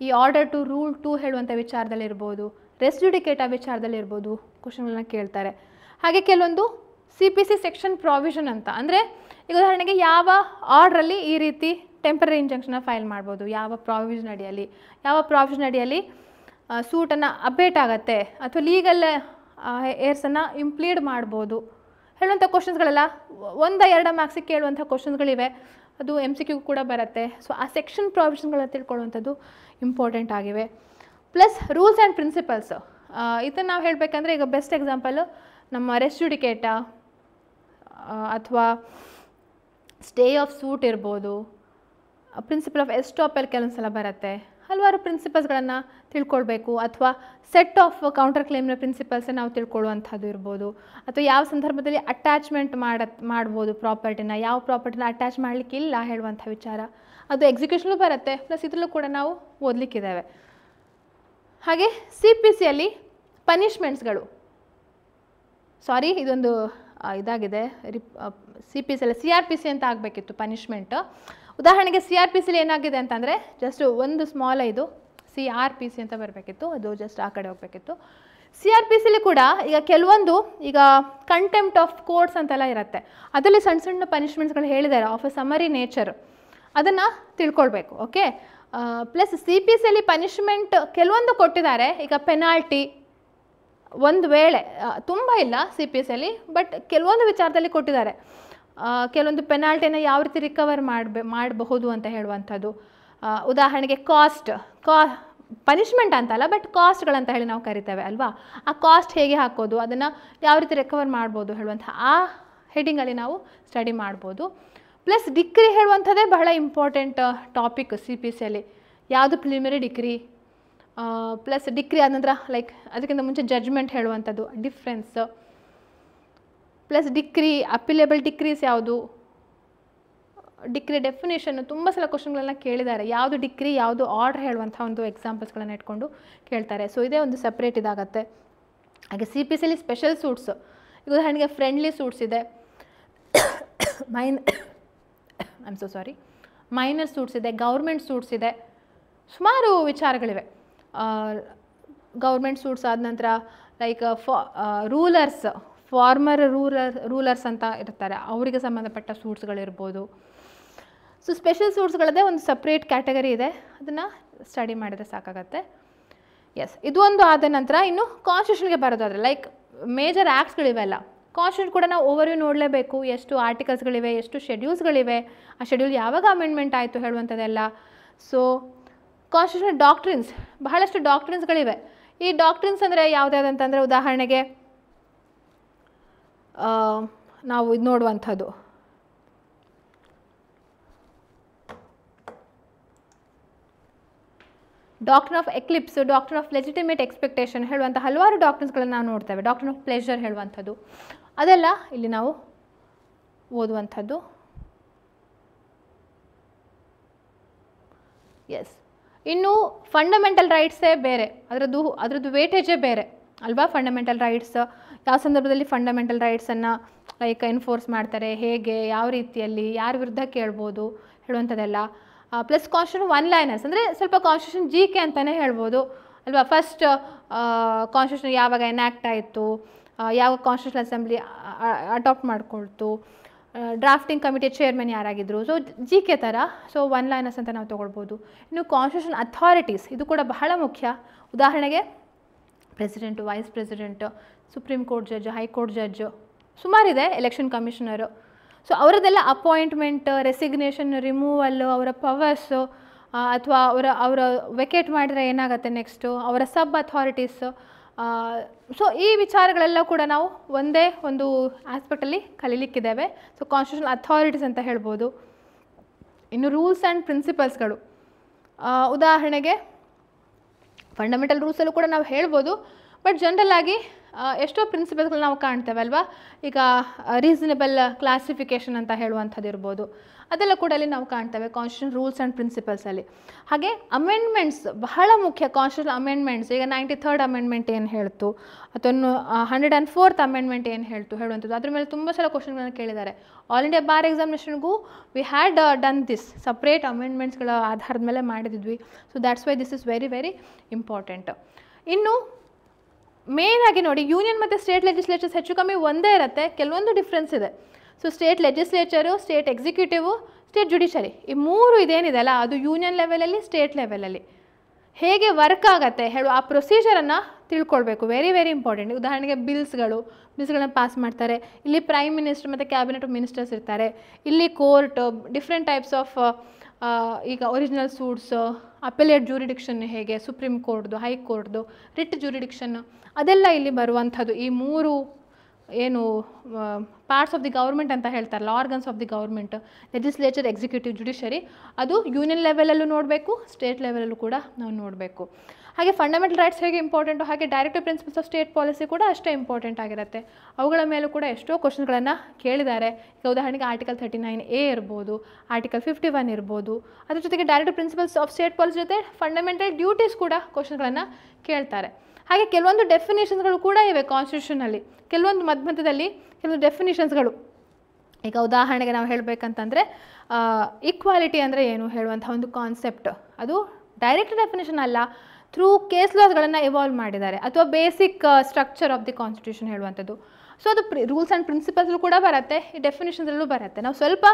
ಈ ಆರ್ಡರ್ ಟು ರೂಲ್ 2 ಹೇಳುವಂಥ ವಿಚಾರದಲ್ಲಿರ್ಬೋದು, ರೆಸ್ ಜುಡಿಕೇಟ್ ಆ ವಿಚಾರದಲ್ಲಿರ್ಬೋದು ಕ್ವಶನ್ಗಳನ್ನ ಕೇಳ್ತಾರೆ. ಹಾಗೆ ಕೆಲವೊಂದು CPC ಸೆಕ್ಷನ್ ಪ್ರಾವಿಷನ್ ಅಂತ ಅಂದರೆ, ಈಗ ಉದಾಹರಣೆಗೆ ಯಾವ ಆರ್ಡ್ರಲ್ಲಿ ಈ ರೀತಿ ಟೆಂಪರರಿ ಇಂಜಂಕ್ಷನ್ನ ಫೈಲ್ ಮಾಡ್ಬೋದು, ಯಾವ ಪ್ರಾವಿಷನ್ ಅಡಿಯಲ್ಲಿ ಸೂಟನ್ನು ಅಬೇಟ್ ಆಗುತ್ತೆ, ಅಥವಾ ಲೀಗಲ್ ಏರ್ಸನ್ನು ಇಂಪ್ಲೀಡ್ ಮಾಡ್ಬೋದು ಹೇಳುವಂಥ ಕ್ವಶನ್ಸ್ಗಳೆಲ್ಲ 1-2 ಮಾರ್ಕ್ಸಿಗೆ ಕೇಳುವಂಥ ಕ್ವಶನ್ಸ್ಗಳಿವೆ. ಅದು MCQ ಕೂಡ ಬರುತ್ತೆ. ಸೊ ಆ ಸೆಕ್ಷನ್ ಪ್ರಾವಿಷನ್ಗಳನ್ನ ತಿಳ್ಕೊಳ್ಳುವಂಥದ್ದು ಇಂಪಾರ್ಟೆಂಟ್ ಆಗಿವೆ. ಪ್ಲಸ್ ರೂಲ್ಸ್ ಆ್ಯಂಡ್ ಪ್ರಿನ್ಸಿಪಲ್ಸ್, ಇದನ್ನು ನಾವು ಹೇಳಬೇಕಂದ್ರೆ ಈಗ ಬೆಸ್ಟ್ ಎಕ್ಸಾಂಪಲು ನಮ್ಮ ರೆಸ್ ಜುಡಿಕೇಟ ಅಥವಾ ಸ್ಟೇ ಆಫ್ ಸೂಟ್ ಇರ್ಬೋದು, ಪ್ರಿನ್ಸಿಪಲ್ ಆಫ್ ಎಸ್ಟಾಪಲ್ ಕೆಲವೊಂದು ಸಲ ಬರುತ್ತೆ. ಹಲವಾರು ಪ್ರಿನ್ಸಿಪಲ್ಸ್ಗಳನ್ನು ತಿಳ್ಕೊಳ್ಬೇಕು. ಅಥವಾ ಸೆಟ್ ಆಫ್ ಕೌಂಟರ್ ಕ್ಲೇಮ್ನ ಪ್ರಿನ್ಸಿಪಲ್ಸ್ ನಾವು ತಿಳ್ಕೊಳ್ಳುವಂಥದ್ದು ಇರ್ಬೋದು. ಅಥವಾ ಯಾವ ಸಂದರ್ಭದಲ್ಲಿ ಅಟ್ಯಾಚ್ಮೆಂಟ್ ಮಾಡ್ಬೋದು ಪ್ರಾಪರ್ಟಿನ, ಯಾವ ಪ್ರಾಪರ್ಟಿನ ಅಟ್ಯಾಚ್ ಮಾಡಲಿಕ್ಕಿಲ್ಲ ಹೇಳುವಂಥ ವಿಚಾರ, ಅದು ಎಕ್ಸಿಕ್ಯೂಷನ್ಲೂ ಬರುತ್ತೆ. ಪ್ಲಸ್ ಇದರಲ್ಲೂ ಕೂಡ ನಾವು ಓದಲಿಕ್ಕಿದ್ದಾವೆ. ಹಾಗೆ CPCಯಲ್ಲಿ ಪನಿಷ್ಮೆಂಟ್ಸ್ಗಳು, ಸಾರಿ ಇದೊಂದು ಇದಾಗಿದೆ, CPCಯಲ್ಲಿ CRPC ಅಂತ ಆಗಬೇಕಿತ್ತು ಪನಿಷ್ಮೆಂಟ್. ಉದಾಹರಣೆಗೆ CRPCಲಿ ಏನಾಗಿದೆ ಅಂತಂದರೆ, ಜಸ್ಟ್ ಒಂದು ಸ್ಮಾಲ್ ಇದು CRPC ಅಂತ ಬರಬೇಕಿತ್ತು, ಅದು ಜಸ್ಟ್ ಆ ಕಡೆ ಹೋಗಬೇಕಿತ್ತು. CRPCಲಿ ಕೂಡ ಈಗ ಕೆಲವೊಂದು ಈಗ ಕಂಟೆಂಪ್ಟ್ ಆಫ್ ಕೋರ್ಟ್ಸ್ ಅಂತೆಲ್ಲ ಇರುತ್ತೆ, ಅದರಲ್ಲಿ ಸಣ್ಣ ಸಣ್ಣ ಪನಿಷ್ಮೆಂಟ್ಸ್ಗಳು ಹೇಳಿದ್ದಾರೆ ಆಫ್ ಎ ಸಮರಿ ನೇಚರ್, ಅದನ್ನು ತಿಳ್ಕೊಳ್ಬೇಕು. ಓಕೆ, ಪ್ಲಸ್ CPCಯಲ್ಲಿ ಪನಿಷ್ಮೆಂಟ್ ಕೆಲವೊಂದು ಕೊಟ್ಟಿದ್ದಾರೆ. ಈಗ ಪೆನಾಲ್ಟಿ ಒಂದು ವೇಳೆ ತುಂಬ ಇಲ್ಲ CPCಯಲ್ಲಿ, ಬಟ್ ಕೆಲವೊಂದು ವಿಚಾರದಲ್ಲಿ ಕೊಟ್ಟಿದ್ದಾರೆ. ಕೆಲವೊಂದು ಪೆನಾಲ್ಟಿನ ಯಾವ ರೀತಿ ರಿಕವರ್ ಮಾಡಬಹುದು ಅಂತ ಹೇಳುವಂಥದ್ದು. ಉದಾಹರಣೆಗೆ ಪನಿಷ್ಮೆಂಟ್ ಅಂತಲ್ಲ, ಬಟ್ ಕಾಸ್ಟ್ಗಳಂತ ಹೇಳಿ ನಾವು ಕರಿತೇವೆ ಅಲ್ವಾ, ಆ ಕಾಸ್ಟ್ ಹೇಗೆ ಹಾಕೋದು, ಅದನ್ನು ಯಾವ ರೀತಿ ರಿಕವರ್ ಮಾಡ್ಬೋದು ಹೇಳುವಂಥ ಆ ಹೆಡಿಂಗಲ್ಲಿ ನಾವು ಸ್ಟಡಿ ಮಾಡ್ಬೋದು. ಪ್ಲಸ್ ಡಿಕ್ರಿ ಹೇಳುವಂಥದ್ದೇ ಬಹಳ ಇಂಪಾರ್ಟೆಂಟ್ ಟಾಪಿಕ್ CPCಯಲ್ಲಿ. ಯಾವುದು ಪ್ರಿಲಿಮಿನರಿ ಡಿಕ್ರಿ, ಪ್ಲಸ್ ಡಿಕ್ರಿ ಆದ ನಂತರ ಲೈಕ್ ಅದಕ್ಕಿಂತ ಮುಂಚೆ ಜಡ್ಜ್ಮೆಂಟ್ ಹೇಳುವಂಥದ್ದು ಡಿಫ್ರೆನ್ಸ್, ಪ್ಲಸ್ ಡಿಕ್ರಿ, ಅಪೀಲೇಬಲ್ ಡಿಕ್ರೀಸ್ ಯಾವುದು, ಡಿಕ್ರಿ ಡೆಫಿನೇಷನ್ನು ತುಂಬ ಸಲ ಕ್ವಶನ್ಗಳನ್ನ ಕೇಳಿದ್ದಾರೆ. ಯಾವುದು ಡಿಕ್ರಿ ಯಾವುದು ಆರ್ಡರ್ ಹೇಳುವಂಥ ಒಂದು ಎಕ್ಸಾಂಪಲ್ಸ್ಗಳನ್ನ ಇಟ್ಕೊಂಡು ಕೇಳ್ತಾರೆ. ಸೊ ಇದೇ ಒಂದು ಸಪ್ರೇಟ್ ಇದಾಗತ್ತೆ. ಹಾಗೆ CPCಯಲ್ಲಿ ಸ್ಪೆಷಲ್ ಸೂಟ್ಸ್, ಈಗ ಉದಾಹರಣೆಗೆ ಫ್ರೆಂಡ್ಲಿ ಸೂಟ್ಸ್ ಇದೆ, ಮೈನರ್ ಸೂಟ್ಸ್ ಇದೆ, ಗೌರ್ಮೆಂಟ್ ಸೂಟ್ಸ್ ಇದೆ, ಸುಮಾರು ವಿಚಾರಗಳಿವೆ. ಗೌರ್ಮೆಂಟ್ ಸೂಟ್ಸ್ ಆದ ನಂತರ ಲೈಕ್ ರೂಲರ್ಸ್, ಫಾರ್ಮರ್ ರೂಲರ್ಸ್ ಅಂತ ಇರ್ತಾರೆ, ಅವರಿಗೆ ಸಂಬಂಧಪಟ್ಟ ಸೂಟ್ಸ್ಗಳಿರ್ಬೋದು. ಸೊ ಸ್ಪೆಷಲ್ ಸೂಟ್ಸ್ಗಳದ್ದೇ ಒಂದು ಸಪ್ರೇಟ್ ಕ್ಯಾಟಗರಿ ಇದೆ, ಅದನ್ನು ಸ್ಟಡಿ ಮಾಡಿದರೆ ಸಾಕಾಗತ್ತೆ. ಎಸ್, ಇದು ಒಂದು ಆದ ನಂತರ ಇನ್ನು ಕಾನ್ಸ್ಟಿಟ್ಯೂಷನ್ಗೆ ಬರೋದಾದರೆ ಲೈಕ್ ಮೇಜರ್ ಆ್ಯಕ್ಟ್ಸ್ಗಳಿವೆಲ್ಲ. ಕಾನ್ಸ್ಟಿಟ್ಯೂಷನ್ ಕೂಡ ನಾವು ಓವರ್ವ್ಯೂ ನೋಡಲೇಬೇಕು, ಎಷ್ಟು ಆರ್ಟಿಕಲ್ಸ್ಗಳಿವೆ, ಎಷ್ಟು ಶೆಡ್ಯೂಲ್ಸ್ಗಳಿವೆ, ಆ ಶೆಡ್ಯೂಲ್ ಯಾವಾಗ ಅಮೆಂಡ್ಮೆಂಟ್ ಆಯಿತು ಹೇಳುವಂಥದ್ದೆಲ್ಲ. ಸೊ ಕಾನ್ಸ್ಟಿಟ್ಯೂಷನ್ ಡಾಕ್ಟ್ರಿನ್ಸ್, ಬಹಳಷ್ಟು ಡಾಕ್ಟ್ರಿನ್ಸ್ಗಳಿವೆ. ಈ ಡಾಕ್ಟ್ರಿನ್ಸ್ ಅಂದರೆ ಯಾವುದ್ಯಾವುದಂತಂದರೆ ಉದಾಹರಣೆಗೆ ನಾವು ಇದು ನೋಡುವಂಥದ್ದು doctrine of eclipse, doctrine of legitimate expectation ಹೇಳುವಂಥ ಹಲವಾರು ಡಾಕ್ಟ್ರಿನ್ಸ್ಗಳನ್ನು ನಾವು ನೋಡ್ತೇವೆ. ಡಾಕ್ಟ್ರಿನ್ ಆಫ್ ಪ್ಲೆಷರ್ ಹೇಳುವಂಥದ್ದು ಅದೆಲ್ಲ ಇಲ್ಲಿ ನಾವು ಓದುವಂಥದ್ದು. ಎಸ್, ಇನ್ನು ಫಂಡಮೆಂಟಲ್ ರೈಟ್ಸೇ ಬೇರೆ, ಅದರದ್ದು ವೇಟೇಜೇ ಬೇರೆ ಅಲ್ವಾ. ಫಂಡಮೆಂಟಲ್ ರೈಟ್ಸ್ ಯಾವ ಸಂದರ್ಭದಲ್ಲಿ ಫಂಡಮೆಂಟಲ್ ರೈಟ್ಸನ್ನು ಲೈಕ್ ಎನ್ಫೋರ್ಸ್ ಮಾಡ್ತಾರೆ, ಹೇಗೆ, ಯಾವ ರೀತಿಯಲ್ಲಿ, ಯಾರ ವಿರುದ್ಧ ಕೇಳ್ಬೋದು ಹೇಳುವಂಥದ್ದೆಲ್ಲ. ಪ್ಲಸ್ ಕಾನ್ಸ್ಟಿಟ್ಯೂಷನ್ ಒನ್ ಲೈನರ್ಸ್ ಅಂದರೆ ಸ್ವಲ್ಪ ಕಾನ್ಸ್ಟಿಟ್ಯೂಷನ್ GK ಅಂತಲೇ ಹೇಳ್ಬೋದು ಅಲ್ವಾ. ಫಸ್ಟ್ ಕಾನ್ಸ್ಟಿಟ್ಯೂಷನ್ ಯಾವಾಗ ಎನ್ಯಾಕ್ಟ್ ಆಯಿತು, ಯಾವ ಕಾನ್ಸ್ಟಿಟ್ಯೂಷನ್ ಅಸೆಂಬ್ಲಿ ಅಡಾಪ್ಟ್ ಮಾಡಿಕೊಳ್ತು, ಡ್ರಾಫ್ಟಿಂಗ್ ಕಮಿಟಿ ಚೇರ್ಮನ್ ಯಾರಾಗಿದ್ದರು, ಸೊ GK ಥರ. ಸೊ ಒನ್ ಲೈನರ್ಸ್ ಅಂತ ನಾವು ತೊಗೊಳ್ಬೋದು. ಇನ್ನು ಕಾನ್ಸ್ಟಿಟ್ಯೂಷನ್ ಅಥಾರಿಟೀಸ್, ಇದು ಕೂಡ ಬಹಳ ಮುಖ್ಯ. ಉದಾಹರಣೆಗೆ president, vice president, supreme court judge, high court judge, ಸುಮಾರಿದೆ, ಎಲೆಕ್ಷನ್ ಕಮಿಷನರು. ಸೊ ಅವರದ್ದೆಲ್ಲ ಅಪಾಯಿಂಟ್ಮೆಂಟ್, ರೆಸಿಗ್ನೇಷನ್, ರಿಮೂವಲ್ಲು, ಅವರ ಪವರ್ಸು, ಅಥವಾ ಅವರ ವೆಕೇಟ್ ಮಾಡಿದರೆ ಏನಾಗುತ್ತೆ ನೆಕ್ಸ್ಟು, ಅವರ ಸಬ್ ಅಥಾರಿಟೀಸು. ಸೊ ಈ ವಿಚಾರಗಳೆಲ್ಲ ಕೂಡ ನಾವು ಒಂದೇ ಒಂದು ಆಸ್ಪೆಕ್ಟಲ್ಲಿ ಕಲೀಲಿಕ್ಕಿದ್ದೇವೆ. ಸೊ ಕಾನ್ಸ್ಟಿಟ್ಯೂಷನಲ್ ಅಥಾರಿಟೀಸ್ ಅಂತ ಹೇಳ್ಬೋದು. ಇನ್ನು ರೂಲ್ಸ್ ಆ್ಯಂಡ್ ಪ್ರಿನ್ಸಿಪಲ್ಸ್ಗಳು, ಉದಾಹರಣೆಗೆ ಫಂಡಮೆಂಟಲ್ ರೂಲ್ಸಲ್ಲೂ ಕೂಡ ನಾವು ಹೇಳ್ಬೋದು, ಬಟ್ ಜನರಲ್ ಆಗಿ ಎಷ್ಟೋ ಪ್ರಿನ್ಸಿಪಲ್ಸ್ಗಳು ನಾವು ಕಾಣ್ತೇವೆ ಅಲ್ವಾ. ಈಗ ರೀಸನಬಲ್ ಕ್ಲಾಸಿಫಿಕೇಷನ್ ಅಂತ ಹೇಳುವಂಥದ್ದು ಇರ್ಬೋದು, ಅದೆಲ್ಲ ಕೂಡ ಅಲ್ಲಿ ನಾವು ಕಾಣ್ತೇವೆ ಕಾನ್ಸ್ಟಿಟ್ಯೂಷನ್ ರೂಲ್ಸ್ ಆ್ಯಂಡ್ ಪ್ರಿನ್ಸಿಪಲ್ಸಲ್ಲಿ. ಹಾಗೆ ಅಮೆಂಡ್ಮೆಂಟ್ಸ್ ಬಹಳ ಮುಖ್ಯ. ಕಾನ್ಸ್ಟಿಟ್ಯೂಷನ್ ಅಮೆಂಡ್ಮೆಂಟ್ಸ್, ಈಗ 93rd ಅಮೆಂಡ್ಮೆಂಟ್ ಏನು ಹೇಳ್ತು, ಅಥವಾ 104th ಅಮೆಂಡ್ಮೆಂಟ್ ಏನು ಹೇಳ್ತು ಹೇಳುವಂಥದ್ದು, ಅದ್ರ ಮೇಲೆ ತುಂಬ ಸಲ ಕ್ವಶನ್ಗಳನ್ನು ಕೇಳಿದ್ದಾರೆ. ಆಲ್ ಇಂಡಿಯಾ ಬಾರ್ ಎಕ್ಸಾಮಿನೇಷನ್ಗೂ we had done this, separate ಅಮೆಂಡ್ಮೆಂಟ್ಸ್ಗಳ ಆಧಾರದ ಮೇಲೆ ಮಾಡಿದ್ವಿ. So that's why this is very very important. ಇನ್ನು ಮೇನ್ ಆಗಿ ನೋಡಿ, ಯೂನಿಯನ್ ಮತ್ತು ಸ್ಟೇಟ್ ಲೆಜಿಸ್ಲೇಚರ್ಸ್ ಹೆಚ್ಚು ಕಮ್ಮಿ ಒಂದೇ ಇರುತ್ತೆ, ಕೆಲವೊಂದು ಡಿಫ್ರೆನ್ಸ್ ಇದೆ. So state legislature, state executive, state judiciary, ಈ ಮೂರು ಇದೇನಿದೆ ಅಲ್ಲ, ಅದು ಯೂನಿಯನ್ ಲೆವೆಲಲ್ಲಿ, ಸ್ಟೇಟ್ ಲೆವೆಲಲ್ಲಿ ಹೇಗೆ ವರ್ಕ್ ಆಗುತ್ತೆ ಹೇಳು, ಆ ಪ್ರೊಸೀಜರನ್ನು ತಿಳ್ಕೊಳ್ಬೇಕು. Very very important. ಉದಾಹರಣೆಗೆ ಬಿಲ್ಸ್ಗಳನ್ನ ಪಾಸ್ ಮಾಡ್ತಾರೆ. ಇಲ್ಲಿ ಪ್ರೈಮ್ ಮಿನಿಸ್ಟರ್ ಮತ್ತು ಕ್ಯಾಬಿನೆಟ್ ಮಿನಿಸ್ಟರ್ಸ್ ಇರ್ತಾರೆ. ಇಲ್ಲಿ ಕೋರ್ಟ್, ಡಿಫ್ರೆಂಟ್ ಟೈಪ್ಸ್ ಆಫ್ ಈಗ ಒರಿಜಿನಲ್ ಸೂಟ್ಸ್, ಅಪೆಲೇಟ್ ಜೂರಿಡಿಕ್ಷನ್ ಹೇಗೆ, ಸುಪ್ರೀಂ ಕೋರ್ಟ್ದು, ಹೈಕೋರ್ಟ್ದು, ರಿಟ್ ಜೂರಿಡಿಕ್ಷನ್, ಅದೆಲ್ಲ ಇಲ್ಲಿ ಬರುವಂಥದ್ದು. ಈ ಮೂರು ಏನು ಪಾರ್ಟ್ಸ್ ಆಫ್ ದಿ ಗೌರ್ಮೆಂಟ್ ಅಂತ ಹೇಳ್ತಾರಲ್ಲ, organs of the government, legislature, executive, judiciary, ಅದು ಯೂನಿಯನ್ ಲೆವೆಲಲ್ಲೂ ನೋಡಬೇಕು, ಸ್ಟೇಟ್ ಲೆವೆಲಲ್ಲೂ ಕೂಡ ನಾವು ನೋಡಬೇಕು. ಹಾಗೆ ಫಂಡಮೆಂಟಲ್ ರೈಟ್ಸ್ ಹೇಗೆ ಇಂಪಾರ್ಟೆಂಟು, ಹಾಗೆ directive principles of state policy ಕೂಡ ಅಷ್ಟೇ ಇಂಪಾರ್ಟೆಂಟ್ ಆಗಿರುತ್ತೆ. ಅವುಗಳ ಮೇಲೂ ಕೂಡ ಎಷ್ಟೋ ಕ್ವಶನ್ಗಳನ್ನು ಕೇಳಿದ್ದಾರೆ. ಈಗ ಉದಾಹರಣೆಗೆ ಆರ್ಟಿಕಲ್ 39A ಇರ್ಬೋದು, ಆರ್ಟಿಕಲ್ 51 ಇರ್ಬೋದು. ಅದ್ರ ಜೊತೆಗೆ directive principles of state policy ಜೊತೆ ಫಂಡಮೆಂಟಲ್ ಡ್ಯೂಟೀಸ್ ಕೂಡ ಕ್ವಶನ್ಗಳನ್ನು ಕೇಳ್ತಾರೆ. ಹಾಗೆ ಕೆಲವೊಂದು ಡೆಫಿನೇಷನ್ಸ್ಗಳು ಕೂಡ ಇವೆ ಕಾನ್ಸ್ಟಿಟ್ಯೂಷನಲ್ಲಿ, ಕೆಲವೊಂದು ಮಧ್ಯದಲ್ಲಿ ಕೆಲವೊಂದು ಡೆಫಿನೇಷನ್ಸ್ಗಳು. ಈಗ ಉದಾಹರಣೆಗೆ ನಾವು ಹೇಳಬೇಕಂತಂದರೆ ಈಕ್ವಾಲಿಟಿ ಅಂದರೆ ಏನು ಹೇಳುವಂಥ ಒಂದು ಕಾನ್ಸೆಪ್ಟ್, ಅದು ಡೈರೆಕ್ಟ್ ಡೆಫಿನೇಷನ್ ಅಲ್ಲ, ಥ್ರೂ ಕೇಸ್ ಲಾಸ್ಗಳನ್ನು ಇವಾಲ್ವ್ ಮಾಡಿದ್ದಾರೆ, ಅಥವಾ basic structure of the constitution ಹೇಳುವಂಥದ್ದು. ಸೊ ಅದು ರೂಲ್ಸ್ ಆ್ಯಂಡ್ ಪ್ರಿನ್ಸಿಪಲ್ಸ್ಗಳು ಕೂಡ ಬರುತ್ತೆ, ಈ ಡೆಫಿನೇಷನ್ಸಲ್ಲೂ ಬರುತ್ತೆ. ನಾವು ಸ್ವಲ್ಪ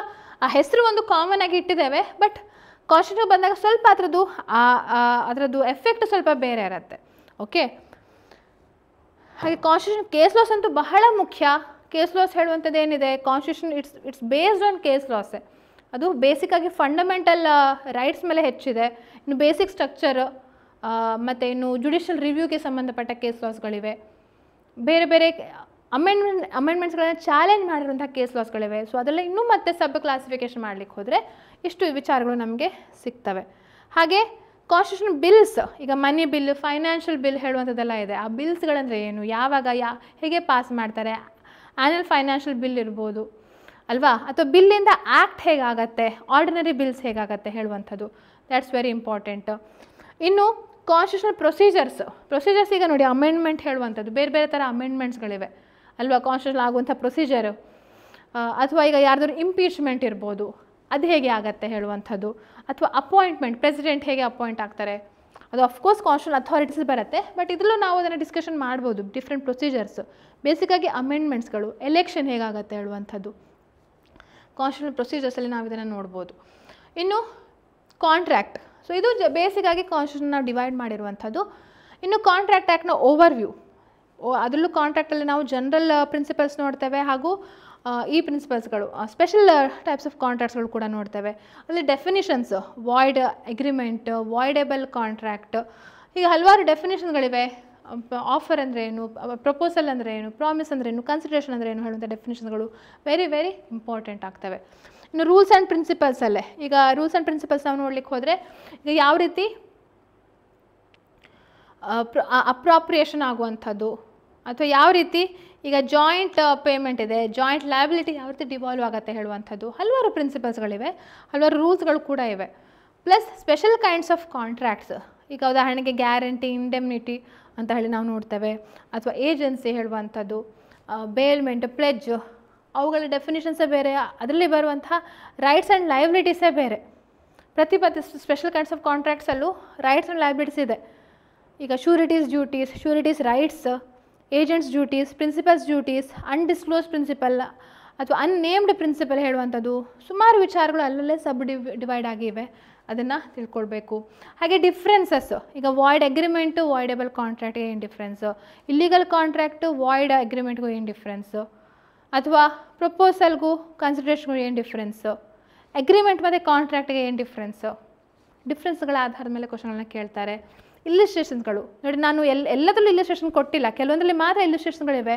ಆ ಹೆಸರು ಒಂದು ಕಾಮನ್ ಆಗಿ ಇಟ್ಟಿದ್ದೇವೆ, ಬಟ್ ಕಾನ್ಸ್ಟಿಟ್ಯೂಷನ್ ಬಂದಾಗ ಸ್ವಲ್ಪ ಅದರದ್ದು ಎಫೆಕ್ಟ್ ಸ್ವಲ್ಪ ಬೇರೆ ಇರುತ್ತೆ. ಓಕೆ, ಹಾಗೆ ಕಾನ್ಸ್ಟಿಟ್ಯೂಷನ್ ಕೇಸ್ ಲಾಸ್ ಅಂತೂ ಬಹಳ ಮುಖ್ಯ. ಕೇಸ್ ಲಾಸ್ ಹೇಳುವಂಥದ್ದು ಏನಿದೆ, constitution it's based on case ಲಾಸೇ. ಅದು ಬೇಸಿಕ್ಕಾಗಿ ಫಂಡಮೆಂಟಲ್ ರೈಟ್ಸ್ ಮೇಲೆ ಹೆಚ್ಚಿದೆ. ಇನ್ನು ಬೇಸಿಕ್ ಸ್ಟ್ರಕ್ಚರ್ ಮತ್ತು ಇನ್ನು ಜುಡಿಷಿಯಲ್ ರಿವ್ಯೂಗೆ ಸಂಬಂಧಪಟ್ಟ ಕೇಸ್ ಲಾಸ್ಗಳಿವೆ. ಬೇರೆ ಬೇರೆ ಅಮೆಂಡ್ಮೆಂಟ್ಸ್ಗಳನ್ನ ಚಾಲೆಂಜ್ ಮಾಡಿರುವಂಥ ಕೇಸ್ ಲಾಸ್ಗಳಿವೆ. ಸೊ ಅದೆಲ್ಲ ಇನ್ನೂ ಮತ್ತೆ ಸಬ್ ಕ್ಲಾಸಿಫಿಕೇಷನ್ ಮಾಡಲಿಕ್ಕೆ ಹೋದರೆ ಇಷ್ಟು ವಿಚಾರಗಳು ನಮಗೆ ಸಿಗ್ತವೆ. ಹಾಗೆ ಕಾನ್ಸ್ಟಿಟ್ಯೂಷನ್ ಬಿಲ್ಸ್, ಈಗ ಮನಿ ಬಿಲ್, ಫೈನಾನ್ಷಿಯಲ್ ಬಿಲ್ ಹೇಳುವಂಥದ್ದೆಲ್ಲ ಇದೆ. ಆ ಬಿಲ್ಸ್ಗಳಂದರೆ ಏನು, ಯಾವಾಗ ಹೇಗೆ ಪಾಸ್ ಮಾಡ್ತಾರೆ, ಆ್ಯನ್ಯಲ್ ಫೈನಾನ್ಷಿಯಲ್ ಬಿಲ್ ಇರ್ಬೋದು ಅಲ್ವಾ, ಅಥವಾ ಬಿಲ್ಲಿಂದ ಆ್ಯಕ್ಟ್ ಹೇಗಾಗತ್ತೆ, ಆರ್ಡಿನರಿ ಬಿಲ್ಸ್ ಹೇಗಾಗತ್ತೆ ಹೇಳುವಂಥದ್ದು, ದ್ಯಾಟ್ಸ್ ವೆರಿ ಇಂಪಾರ್ಟೆಂಟ್. ಇನ್ನು ಕಾನ್ಸ್ಟಿಟ್ಯೂಷನಲ್ ಪ್ರೊಸೀಜರ್ಸ್ ಈಗ ನೋಡಿ, ಅಮೆಂಡ್ಮೆಂಟ್ ಹೇಳುವಂಥದ್ದು ಬೇರೆ ಬೇರೆ ಥರ ಅಮೆಂಡ್ಮೆಂಟ್ಸ್ಗಳಿವೆ ಅಲ್ವಾ, ಕಾನ್ಸ್ಟಿಟ್ಯೂಷನ್ ಆಗುವಂಥ ಪ್ರೊಸೀಜರು. ಅಥವಾ ಈಗ ಯಾರ್ದಾದ್ರು ಇಂಪೀಚ್ಮೆಂಟ್ ಇರ್ಬೋದು, ಅದು ಹೇಗೆ ಆಗುತ್ತೆ ಹೇಳುವಂಥದ್ದು. ಅಥವಾ ಅಪಾಯಿಂಟ್ಮೆಂಟ್, ಪ್ರೆಸಿಡೆಂಟ್ ಹೇಗೆ ಅಪಾಯಿಂಟ್ ಆಗ್ತಾರೆ, ಅದು ಅಫ್ಕೋರ್ಸ್ ಕಾನ್ಸ್ಟಿಟ್ಯೂಷನಲ್ ಅಥಾರಿಟೀಸ್ ಬರುತ್ತೆ, ಬಟ್ ಇದರಲ್ಲೂ ನಾವು ಅದನ್ನು ಡಿಸ್ಕಷನ್ ಮಾಡ್ಬೋದು. ಡಿಫ್ರೆಂಟ್ ಪ್ರೊಸೀಜರ್ಸ್, ಬೇಸಿಕ್ಕಾಗಿ ಅಮೆಂಡ್ಮೆಂಟ್ಸ್ಗಳು, ಎಲೆಕ್ಷನ್ ಹೇಗಾಗುತ್ತೆ ಹೇಳುವಂಥದ್ದು, ಕಾನ್ಸ್ಟಿಟ್ಯೂಷನಲ್ ಪ್ರೊಸೀಜರ್ಸಲ್ಲಿ ನಾವು ಇದನ್ನು ನೋಡ್ಬೋದು. ಇನ್ನು ಕಾಂಟ್ರ್ಯಾಕ್ಟ್, ಸೊ ಇದು ಬೇಸಿಕ್ಕಾಗಿ ಕಾನ್ಸ್ಟಿಟ್ಯೂಷನ್ ನಾವು ಡಿವೈಡ್ ಮಾಡಿರುವಂಥದ್ದು. ಇನ್ನು ಕಾಂಟ್ರ್ಯಾಕ್ಟ್ ಆ್ಯಕ್ಟ್ನ ಓವರ್ವ್ಯೂ, ಅದರಲ್ಲೂ ಕಾಂಟ್ರ್ಯಾಕ್ಟಲ್ಲಿ ನಾವು ಜನರಲ್ ಪ್ರಿನ್ಸಿಪಲ್ಸ್ ನೋಡ್ತೇವೆ ಹಾಗೂ ಈ ಪ್ರಿನ್ಸಿಪಲ್ಸ್ಗಳು, ಸ್ಪೆಷಲ್ ಟೈಪ್ಸ್ ಆಫ್ ಕಾಂಟ್ರಾಕ್ಟ್ಸ್ಗಳು ಕೂಡ ನೋಡ್ತೇವೆ. ಅಲ್ಲಿ ಡೆಫಿನಿಷನ್ಸ್, ವಾಯ್ಡ್ ಅಗ್ರಿಮೆಂಟ್, ವಾಯ್ಡೇಬಲ್ ಕಾಂಟ್ರ್ಯಾಕ್ಟ್, ಹೀಗೆ ಹಲವಾರು ಡೆಫಿನೇಷನ್ಗಳಿವೆ. ಆಫರ್ ಅಂದರೆ ಏನು, ಪ್ರಪೋಸಲ್ ಅಂದರೆ ಏನು, ಪ್ರಾಮಿಸ್ ಅಂದರೆ ಏನು, ಕನ್ಸಿಡರೇಷನ್ ಅಂದರೆ ಏನು ಹೇಳುವಂಥ ಡೆಫಿನೇಷನ್ಗಳು ವೆರಿ ವೆರಿ ಇಂಪಾರ್ಟೆಂಟ್ ಆಗ್ತವೆ. ಇನ್ನು ರೂಲ್ಸ್ ಆ್ಯಂಡ್ ಪ್ರಿನ್ಸಿಪಲ್ಸಲ್ಲೇ, ಈಗ ರೂಲ್ಸ್ ಆ್ಯಂಡ್ ಪ್ರಿನ್ಸಿಪಲ್ಸ್ ನಾವು ನೋಡ್ಲಿಕ್ಕೆ ಹೋದರೆ ಈಗ ಯಾವ ರೀತಿ ಅಪ್ರಾಪ್ರಿಯೇಷನ್ ಆಗುವಂಥದ್ದು, ಅಥವಾ ಯಾವ ರೀತಿ ಈಗ ಜಾಯಿಂಟ್ ಪೇಮೆಂಟ್ ಇದೆ, ಜಾಯಿಂಟ್ ಲಯಬಿಲಿಟಿ ಯಾವ ರೀತಿ ಡಿವಾಲ್ವ್ ಆಗುತ್ತೆ ಹೇಳುವಂಥದ್ದು, ಹಲವಾರು ಪ್ರಿನ್ಸಿಪಲ್ಸ್ಗಳಿವೆ, ಹಲವಾರು ರೂಲ್ಸ್ಗಳು ಕೂಡ ಇವೆ. ಪ್ಲಸ್ ಸ್ಪೆಷಲ್ ಕೈಂಡ್ಸ್ ಆಫ್ ಕಾಂಟ್ರ್ಯಾಕ್ಟ್ಸ್, ಈಗ ಉದಾಹರಣೆಗೆ ಗ್ಯಾರಂಟಿ, ಇಂಡೆಮ್ನಿಟಿ ಅಂತ ಹೇಳಿ ನಾವು ನೋಡ್ತೇವೆ, ಅಥವಾ ಏಜೆನ್ಸಿ ಹೇಳುವಂಥದ್ದು, ಬೇಲ್ಮೆಂಟ್, ಪ್ಲೆಜ್, ಅವುಗಳ ಡೆಫಿನಿಷನ್ಸೇ ಬೇರೆ, ಅದರಲ್ಲಿ ಬರುವಂತಹ ರೈಟ್ಸ್ ಆ್ಯಂಡ್ ಲಯಬಿಲಿಟೀಸೇ ಬೇರೆ. ಪ್ರತಿ ಸ್ಪೆಷಲ್ ಕೈಂಡ್ಸ್ ಆಫ್ ಕಾಂಟ್ರ್ಯಾಕ್ಟ್ಸಲ್ಲೂ ರೈಟ್ಸ್ ಆ್ಯಂಡ್ ಲಯಬಿಲಿಟೀಸ್ ಇದೆ. ಈಗ sureties duties, sureties rights, agents duties, principals duties, undisclosed principal ಅಥವಾ ಅನ್ನೇಮ್ಡ್ ಪ್ರಿನ್ಸಿಪಲ್ ಹೇಳುವಂಥದ್ದು ಸುಮಾರು ವಿಚಾರಗಳು ಅಲ್ಲಲ್ಲೇ ಡಿವೈಡ್ ಆಗಿವೆ, ಅದನ್ನು ತಿಳ್ಕೊಳ್ಬೇಕು. ಹಾಗೆ ಡಿಫ್ರೆನ್ಸಸ್, ಈಗ ವಾಯ್ಡ್ ಅಗ್ರಿಮೆಂಟು, ವಾಯ್ಡೇಬಲ್ ಕಾಂಟ್ರ್ಯಾಕ್ಟ್ಗೆ ಏನು ಡಿಫ್ರೆನ್ಸು, ಇಲ್ಲಿಗಲ್ ಕಾಂಟ್ರ್ಯಾಕ್ಟು, ವಾಯ್ಡ್ ಅಗ್ರಿಮೆಂಟ್ಗೂ ಏನು ಡಿಫ್ರೆನ್ಸು, ಅಥವಾ ಪ್ರಪೋಸಲ್ಗೂ ಕನ್ಸಿಡರೇಷನ್ಗೂ ಏನು ಡಿಫ್ರೆನ್ಸು, ಅಗ್ರಿಮೆಂಟ್ ಮತ್ತು ಕಾಂಟ್ರ್ಯಾಕ್ಟ್ಗೆ ಏನು ಡಿಫ್ರೆನ್ಸ್ಗಳ ಆಧಾರದ ಮೇಲೆ ಕ್ವಶನ್ಗಳನ್ನ ಕೇಳ್ತಾರೆ. ಇಲ್ಲಿಸ್ಟ್ರೇಷನ್ಸ್ಗಳು ನೋಡಿ, ನಾನು ಎಲ್ಲದರಲ್ಲೂ ಇಲ್ಲಿಸ್ಟ್ರೇಷನ್ ಕೊಟ್ಟಿಲ್ಲ, ಕೆಲವೊಂದರಲ್ಲಿ ಮಾತ್ರ ಇಲ್ಲಿಸ್ಟ್ರೇಷನ್ಗಳಿವೆ.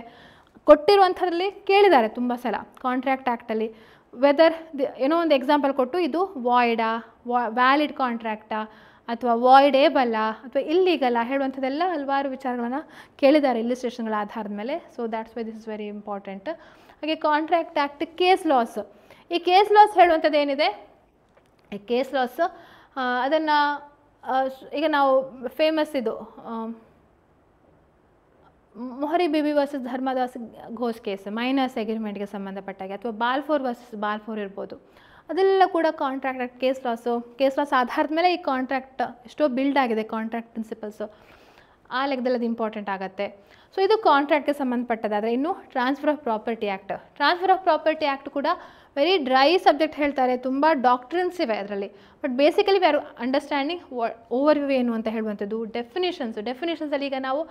ಕೊಟ್ಟಿರುವಂಥದ್ರಲ್ಲಿ ಕೇಳಿದ್ದಾರೆ ತುಂಬ ಸಲ ಕಾಂಟ್ರ್ಯಾಕ್ಟ್ ಆ್ಯಕ್ಟಲ್ಲಿ, ವೆದರ್ ಏನೋ ಒಂದು ಎಕ್ಸಾಂಪಲ್ ಕೊಟ್ಟು ಇದು ವಾಯ್ಡಾ, ವ್ಯಾಲಿಡ್ ಕಾಂಟ್ರ್ಯಾಕ್ಟಾ, ಅಥವಾ ವಾಯ್ಡೇಬಲ್ಲಾ, ಅಥವಾ ಇಲ್ಲೀಗಲ್ಲ ಹೇಳುವಂಥದ್ದೆಲ್ಲ ಹಲವಾರು ವಿಚಾರಗಳನ್ನು ಕೇಳಿದ್ದಾರೆ ಇಲ್ಲಿಸ್ಟ್ರೇಷನ್ಗಳ ಆಧಾರದ ಮೇಲೆ. So that's why this is very important. ಹಾಗೆ ಕಾಂಟ್ರ್ಯಾಕ್ಟ್ ಆ್ಯಕ್ಟ್, ಕೇಸ್ ಲಾಸ್, ಈ ಕೇಸ್ ಲಾಸ್ ಹೇಳುವಂಥದ್ದು ಏನಿದೆ, ಈ ಕೇಸ್ ಲಾಸ್ ಅದನ್ನು ಈಗ ನಾವು ಫೇಮಸ್ ಇದು Mohori Bibi versus Dharmodas Ghosh case, minors ಅಗ್ರಿಮೆಂಟ್ಗೆ ಸಂಬಂಧಪಟ್ಟಾಗೆ, ಅಥವಾ ಬಾಲ್ಫೋರ್ ವರ್ಸಸ್ ಬಾಲ್ಫೋರ್ ಇರ್ಬೋದು, ಅದೆಲ್ಲ ಕೂಡ ಕಾಂಟ್ರಾಕ್ಟ್ ಕೇಸ್ ಲಾಸ್ ಆಧಾರದ ಮೇಲೆ ಈ ಕಾಂಟ್ರಾಕ್ಟ್ ಎಷ್ಟೋ ಬಿಲ್ಡ್ ಆಗಿದೆ, ಕಾಂಟ್ರಾಕ್ಟ್ ಪ್ರಿನ್ಸಿಪಲ್ಸು ಆ ಲೆಕ್ಕದಲ್ಲಿ ಅದು ಇಂಪಾರ್ಟೆಂಟ್ ಆಗುತ್ತೆ. ಸೊ ಇದು ಕಾಂಟ್ರಾಕ್ಟ್ಗೆ ಸಂಬಂಧಪಟ್ಟದಾದರೆ, ಇನ್ನು ಟ್ರಾನ್ಸ್ಫರ್ ಆಫ್ ಪ್ರಾಪರ್ಟಿ ಆ್ಯಕ್ಟ್ ಕೂಡ ವೆರಿ ಡ್ರೈ ಸಬ್ಜೆಕ್ಟ್ ಹೇಳ್ತಾರೆ, ತುಂಬ ಡಾಕ್ಟ್ರಿನ್ಸ್ ಇವೆ ಅದರಲ್ಲಿ. But basically we are understanding overview ಏನು ಅಂತ ಹೇಳುವಂಥದ್ದು. ಡೆಫಿನೇಷನ್ಸಲ್ಲಿ ಈಗ ನಾವು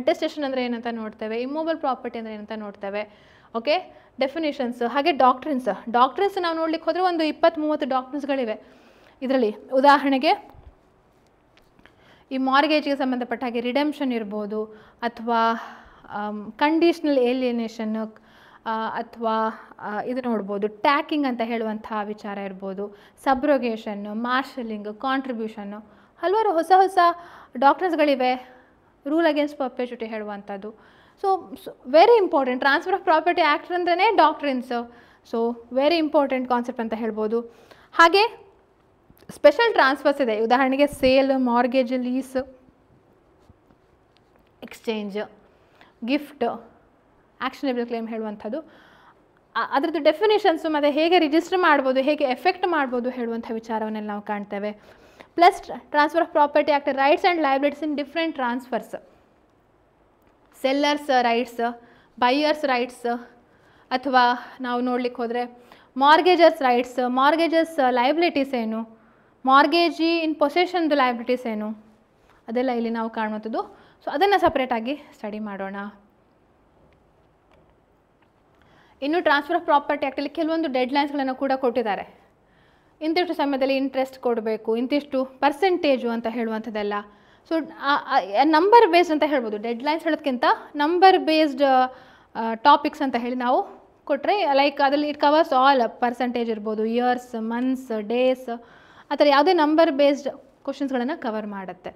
ಅಟೆಸ್ಟೇಷನ್ ಅಂದರೆ ಏನಂತ ನೋಡ್ತೇವೆ, ಇಮ್ಮೂವಬಲ್ ಪ್ರಾಪರ್ಟಿ ಅಂದರೆ ಏನಂತ ನೋಡ್ತೇವೆ. Okay, definitions. ಹಾಗೆ ಡಾಕ್ಟ್ರಿನ್ಸ್ ನಾವು ನೋಡ್ಲಿಕ್ಕೆ ಹೋದರೆ ಒಂದು 20-30 ಡಾಕ್ಟ್ರಿನ್ಸ್ಗಳಿವೆ ಇದರಲ್ಲಿ. ಉದಾಹರಣೆಗೆ ಈ ಮಾರ್ಗೇಜ್ಗೆ ಸಂಬಂಧಪಟ್ಟ ಹಾಗೆ ರಿಡೆಂಪ್ಷನ್ ಇರ್ಬೋದು, ಅಥವಾ ಕಂಡೀಷ್ನಲ್ ಏಲಿಯನೇಷನ್, ಅಥವಾ ಇದು ನೋಡ್ಬೋದು ಟ್ಯಾಕಿಂಗ್ ಅಂತ ಹೇಳುವಂಥ ವಿಚಾರ ಇರ್ಬೋದು, ಸಬ್ರೋಗೇಷನ್, ಮಾರ್ಷಲಿಂಗ್, ಕಾಂಟ್ರಿಬ್ಯೂಷನ್ನು, ಹಲವಾರು ಹೊಸ ಡಾಕ್ಟ್ರಿನ್ಸ್ಗಳಿವೆ. ರೂಲ್ ಅಗೇನ್ಸ್ಟ್ ಪರ್ಪೆಚುಟಿ ಹೇಳುವಂಥದ್ದು. So very important, transfer of property act ಅಂದ್ರೇ doctrines. So very important concept ಅಂತ ಹೇಳ್ಬೋದು. ಹಾಗೆ ಸ್ಪೆಷಲ್ ಟ್ರಾನ್ಸ್ಫರ್ಸ್ ಇದೆ, ಉದಾಹರಣೆಗೆ sale, mortgage, lease, exchange, gift, actionable claim ಹೇಳುವಂಥದ್ದು. ಅದರದ್ದು ಡೆಫಿನೇಷನ್ಸು ಮತ್ತು ಹೇಗೆ ರಿಜಿಸ್ಟರ್ ಮಾಡ್ಬೋದು, ಹೇಗೆ ಎಫೆಕ್ಟ್ ಮಾಡ್ಬೋದು ಹೇಳುವಂಥ ವಿಚಾರವನ್ನೆಲ್ಲ ನಾವು ಕಾಣ್ತೇವೆ. Plus transfer of property act, rights and liabilities in different transfers, sellers rights, buyers rights, ಅಥವಾ ನಾವು ನೋಡ್ಲಿಕ್ಕೆ ಹೋದರೆ ಮಾರ್ಗೇಜರ್ಸ್ ರೈಟ್ಸ್, ಮಾರ್ಗೇಜಸ್ ಲಯಬಿಲಿಟೀಸ್ ಏನು, ಮಾರ್ಗೇಜಿ ಇನ್ ಪೊಸೆಷನ್ದು ಲಯಬಿಲಿಟೀಸ್ ಏನು, ಅದೆಲ್ಲ ಇಲ್ಲಿ ನಾವು ಕಾಣುವಂಥದ್ದು. ಸೊ ಅದನ್ನು ಸಪ್ರೇಟಾಗಿ ಸ್ಟಡಿ ಮಾಡೋಣ. ಇನ್ನು ಟ್ರಾನ್ಸ್ಫರ್ ಆಫ್ ಪ್ರಾಪರ್ಟಿ ಆ್ಯಕ್ಟಲ್ಲಿ ಕೆಲವೊಂದು ಡೆಡ್ಲೈನ್ಸ್ಗಳನ್ನು ಕೂಡ ಕೊಟ್ಟಿದ್ದಾರೆ. ಇಂತಿಷ್ಟು ಸಮಯದಲ್ಲಿ ಇಂಟ್ರೆಸ್ಟ್ ಕೊಡಬೇಕು, ಇಂತಿಷ್ಟು ಪರ್ಸೆಂಟೇಜು ಅಂತ ಹೇಳುವಂಥದ್ದೆಲ್ಲ. ಸೊ ನಂಬರ್ ಬೇಸ್ಡ್ ಅಂತ ಹೇಳ್ಬೋದು, ಡೆಡ್ಲೈನ್ಸ್ ಹೇಳೋದಕ್ಕಿಂತ ನಂಬರ್ ಬೇಸ್ಡ್ ಟಾಪಿಕ್ಸ್ ಅಂತ ಹೇಳಿ ನಾವು ಕೊಟ್ಟರೆ, ಲೈಕ್ ಅದರಲ್ಲಿ ಇಟ್ ಕವರ್ಸ್ ಆಲ್, ಪರ್ಸೆಂಟೇಜ್ ಇರ್ಬೋದು, ಇಯರ್ಸ್, ಮಂತ್ಸ್, ಡೇಸ್, ಆ ಥರ ಯಾವುದೇ ನಂಬರ್ ಬೇಸ್ಡ್ ಕ್ವಶನ್ಸ್ಗಳನ್ನು ಕವರ್ ಮಾಡುತ್ತೆ.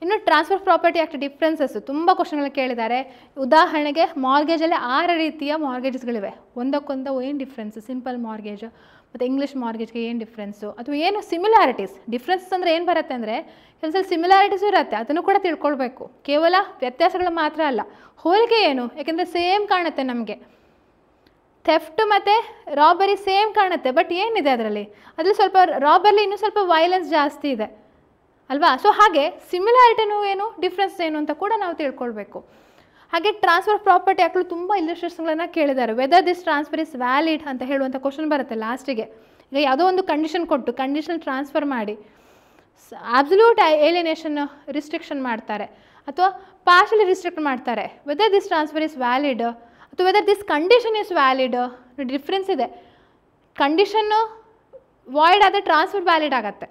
ಇನ್ನು transfer of property act differences ತುಂಬ ಕ್ವಶನ್ಗಳು ಕೇಳಿದ್ದಾರೆ. ಉದಾಹರಣೆಗೆ ಮಾರ್ಗೇಜಲ್ಲಿ 6 ರೀತಿಯ ಮಾರ್ಗೇಜಸ್ಗಳಿವೆ, ಒಂದಕ್ಕೊಂದು ಏನು ಡಿಫ್ರೆನ್ಸ್, ಸಿಂಪಲ್ ಮಾರ್ಗೇಜ್ ಮತ್ತು ಇಂಗ್ಲೀಷ್ ಮಾರ್ಗೇಜ್ಗೆ ಏನು ಡಿಫ್ರೆನ್ಸು, ಅಥವಾ ಏನು ಸಿಮಿಲಾರಿಟೀಸ್. ಡಿಫ್ರೆನ್ಸಸ್ ಅಂದರೆ ಏನು ಬರುತ್ತೆ ಅಂದರೆ ಕೆಲಸ ಸಿಮಿಲಾರಿಟೀಸು ಇರುತ್ತೆ, ಅದನ್ನು ಕೂಡ ತಿಳ್ಕೊಳ್ಬೇಕು. ಕೇವಲ ವ್ಯತ್ಯಾಸಗಳು ಮಾತ್ರ ಅಲ್ಲ, ಹೋಲಿಕೆ ಏನು, ಯಾಕೆಂದರೆ ಸೇಮ್ ಕಾಣುತ್ತೆ ನಮಗೆ. ಥೆಫ್ಟ್ ಮತ್ತು ರಾಬರಿ ಸೇಮ್ ಕಾಣುತ್ತೆ, ಬಟ್ ಏನಿದೆ ಅದರಲ್ಲಿ ಸ್ವಲ್ಪ ರಾಬರ್ಲಿ ಇನ್ನೂ ಸ್ವಲ್ಪ ವೈಲೆನ್ಸ್ ಜಾಸ್ತಿ ಇದೆ. ಅಲ್ವಾ? ಸೊ ಹಾಗೆ ಸಿಮಿಲಾರಿಟಿನೂ ಏನು, ಡಿಫ್ರೆನ್ಸ್ ಏನು ಅಂತ ಕೂಡ ನಾವು ತಿಳ್ಕೊಳ್ಬೇಕು. ಹಾಗೆ ಟ್ರಾನ್ಸ್ಫರ್ ಪ್ರಾಪರ್ಟಿ ಆ್ಯಕ್ಟಲ್ಲಿ ತುಂಬ ಇಲ್ಲಸ್ಟ್ರೇಷನ್ಗಳನ್ನು ಕೇಳಿದ್ದಾರೆ. Weather this transfer is valid ಅಂತ ಹೇಳುವಂಥ ಕ್ವಶನ್ ಬರುತ್ತೆ ಲಾಸ್ಟಿಗೆ. ಈಗ ಯಾವುದೋ ಒಂದು ಕಂಡೀಷನ್ ಕೊಟ್ಟು ಕಂಡೀಷನ್ ಟ್ರಾನ್ಸ್ಫರ್ ಮಾಡಿ ಅಬ್ಸಲ್ಯೂಟ್ ಏಲಿಯನೇಷನ್ ರಿಸ್ಟ್ರಿಕ್ಷನ್ ಮಾಡ್ತಾರೆ ಅಥವಾ ಪಾರ್ಷಲಿ ರಿಸ್ಟ್ರಿಕ್ಟ್ ಮಾಡ್ತಾರೆ. Whether this transfer is valid ಅಥವಾ whether this condition is valid, difference ಇದೆ. ಕಂಡೀಷನ್ನು ವಾಯ್ಡ್ ಆದರೆ ಟ್ರಾನ್ಸ್ಫರ್ ವ್ಯಾಲಿಡ್ ಆಗುತ್ತೆ,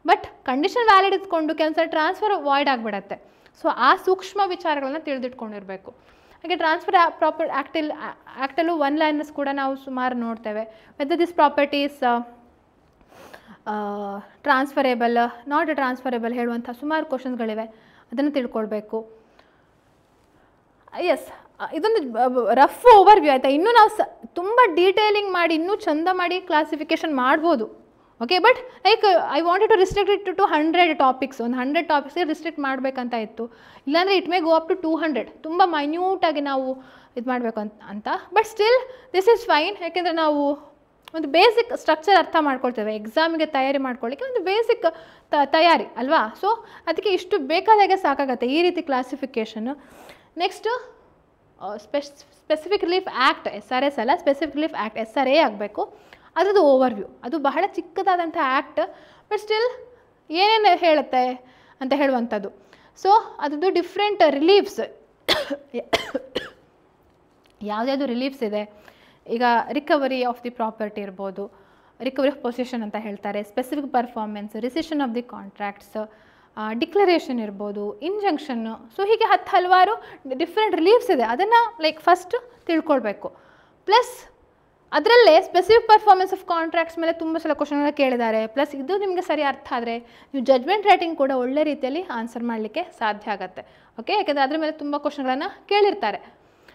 ಬಟ್ ಕಂಡೀಷನ್ ವ್ಯಾಲಿಡ್ ಇದ್ಕೊಂಡು ಕೆಲಸ ಟ್ರಾನ್ಸ್ಫರ್ ವಾಯ್ಡ್ ಆಗಿಬಿಡತ್ತೆ. ಸೊ ಆ ಸೂಕ್ಷ್ಮ ವಿಚಾರಗಳನ್ನು ತಿಳಿದಿಟ್ಕೊಂಡಿರಬೇಕು. ಹಾಗೆ ಟ್ರಾನ್ಸ್ಫರ್ ಆ್ಯಕ್ಟಲ್ಲೂ ಒನ್ ಲೈನರ್ಸ್ ಕೂಡ ನಾವು ಸುಮಾರು ನೋಡ್ತೇವೆ. Weather this properties transferable, not transferable ಹೇಳುವಂಥ ಸುಮಾರು ಕ್ವಶನ್ಸ್ಗಳಿವೆ, ಅದನ್ನು ತಿಳ್ಕೊಳ್ಬೇಕು. ಎಸ್, ಇದೊಂದು ರಫ್ ಓವರ್ವ್ಯೂ ಆಯಿತಾ. ಇನ್ನೂ ನಾವು ತುಂಬ ಡೀಟೇಲಿಂಗ್ ಮಾಡಿ ಇನ್ನೂ ಚಂದ ಮಾಡಿ ಕ್ಲಾಸಿಫಿಕೇಷನ್ ಮಾಡ್ಬೋದು. Okay, but like I wanted to restrict it to 100 topics. ಒಂದು 100 ಟಾಪಿಕ್ಸ್ಗೆ ರಿಸ್ಟ್ರಿಕ್ಟ್ ಮಾಡಬೇಕಂತ ಇತ್ತು. ಇಲ್ಲಾಂದರೆ it may go up to 200. ತುಂಬ ಮೈನ್ಯೂಟಾಗಿ ನಾವು ಇದು ಮಾಡಬೇಕು ಅಂತ. But still this is fine. ಯಾಕೆಂದರೆ ನಾವು ಒಂದು ಬೇಸಿಕ್ ಸ್ಟ್ರಕ್ಚರ್ ಅರ್ಥ ಮಾಡ್ಕೊಳ್ತೇವೆ. ಎಕ್ಸಾಮಿಗೆ ತಯಾರಿ ಮಾಡ್ಕೊಳ್ಳಿಕ್ಕೆ ಒಂದು ಬೇಸಿಕ್ ತಯಾರಿ ಅಲ್ವಾ? ಸೊ ಅದಕ್ಕೆ ಇಷ್ಟು ಬೇಕಾದಾಗೆ ಸಾಕಾಗತ್ತೆ ಈ ರೀತಿ classification. Next specific relief act, SRS ಅಲ್ಲ, ಸ್ಪೆಸಿಫಿಕ್ ರಿಲೀಫ್ ಆ್ಯಕ್ಟ್ SRA ಆಗಬೇಕು. ಅದರದ್ದು ಓವರ್ವ್ಯೂ. ಅದು ಬಹಳ ಚಿಕ್ಕದಾದಂಥ ಆ್ಯಕ್ಟ್, ಬಟ್ ಸ್ಟಿಲ್ ಏನೇನು ಹೇಳುತ್ತೆ ಅಂತ ಹೇಳುವಂಥದ್ದು. ಸೊ ಅದರದ್ದು ಡಿಫ್ರೆಂಟ್ ರಿಲೀಫ್ಸ್, ಯಾವುದ್ಯಾವುದು ರಿಲೀಫ್ಸ್ ಇದೆ. ಈಗ ರಿಕವರಿ ಆಫ್ ದಿ ಪ್ರಾಪರ್ಟಿ ಇರ್ಬೋದು, ರಿಕವರಿ ಆಫ್ ಪೊಸಿಷನ್ ಅಂತ ಹೇಳ್ತಾರೆ, specific performance, recession of the contracts, declaration ಇರ್ಬೋದು, ಇಂಜಂಕ್ಷನ್ನು. ಸೊ ಹೀಗೆ ಹಲವಾರು ಡಿಫ್ರೆಂಟ್ ರಿಲೀಫ್ಸ್ ಇದೆ. ಅದನ್ನು ಲೈಕ್ ಫಸ್ಟ್ ತಿಳ್ಕೊಳ್ಬೇಕು. ಪ್ಲಸ್ ಅದರಲ್ಲೇ ಸ್ಪೆಸಿಫಿಕ್ ಪರ್ಫಾರ್ಮೆನ್ಸ್ ಆಫ್ ಕಾಂಟ್ರಾಕ್ಟ್ಸ್ ಮೇಲೆ ತುಂಬ ಸಲ ಕ್ವಶನ್ಗಳು ಕೇಳಿದ್ದಾರೆ. ಪ್ಲಸ್ ಇದು ನಿಮಗೆ ಸರಿ ಅರ್ಥ ಆದರೆ ನೀವು ಜಡ್ಜ್ಮೆಂಟ್ ರೈಟಿಂಗ್ ಕೂಡ ಒಳ್ಳೆ ರೀತಿಯಲ್ಲಿ ಆನ್ಸರ್ ಮಾಡಲಿಕ್ಕೆ ಸಾಧ್ಯ ಆಗುತ್ತೆ. ಓಕೆ, ಯಾಕೆಂದರೆ ಅದ್ರ ಮೇಲೆ ತುಂಬ ಕ್ವಶನ್ಗಳನ್ನು ಕೇಳಿರ್ತಾರೆ.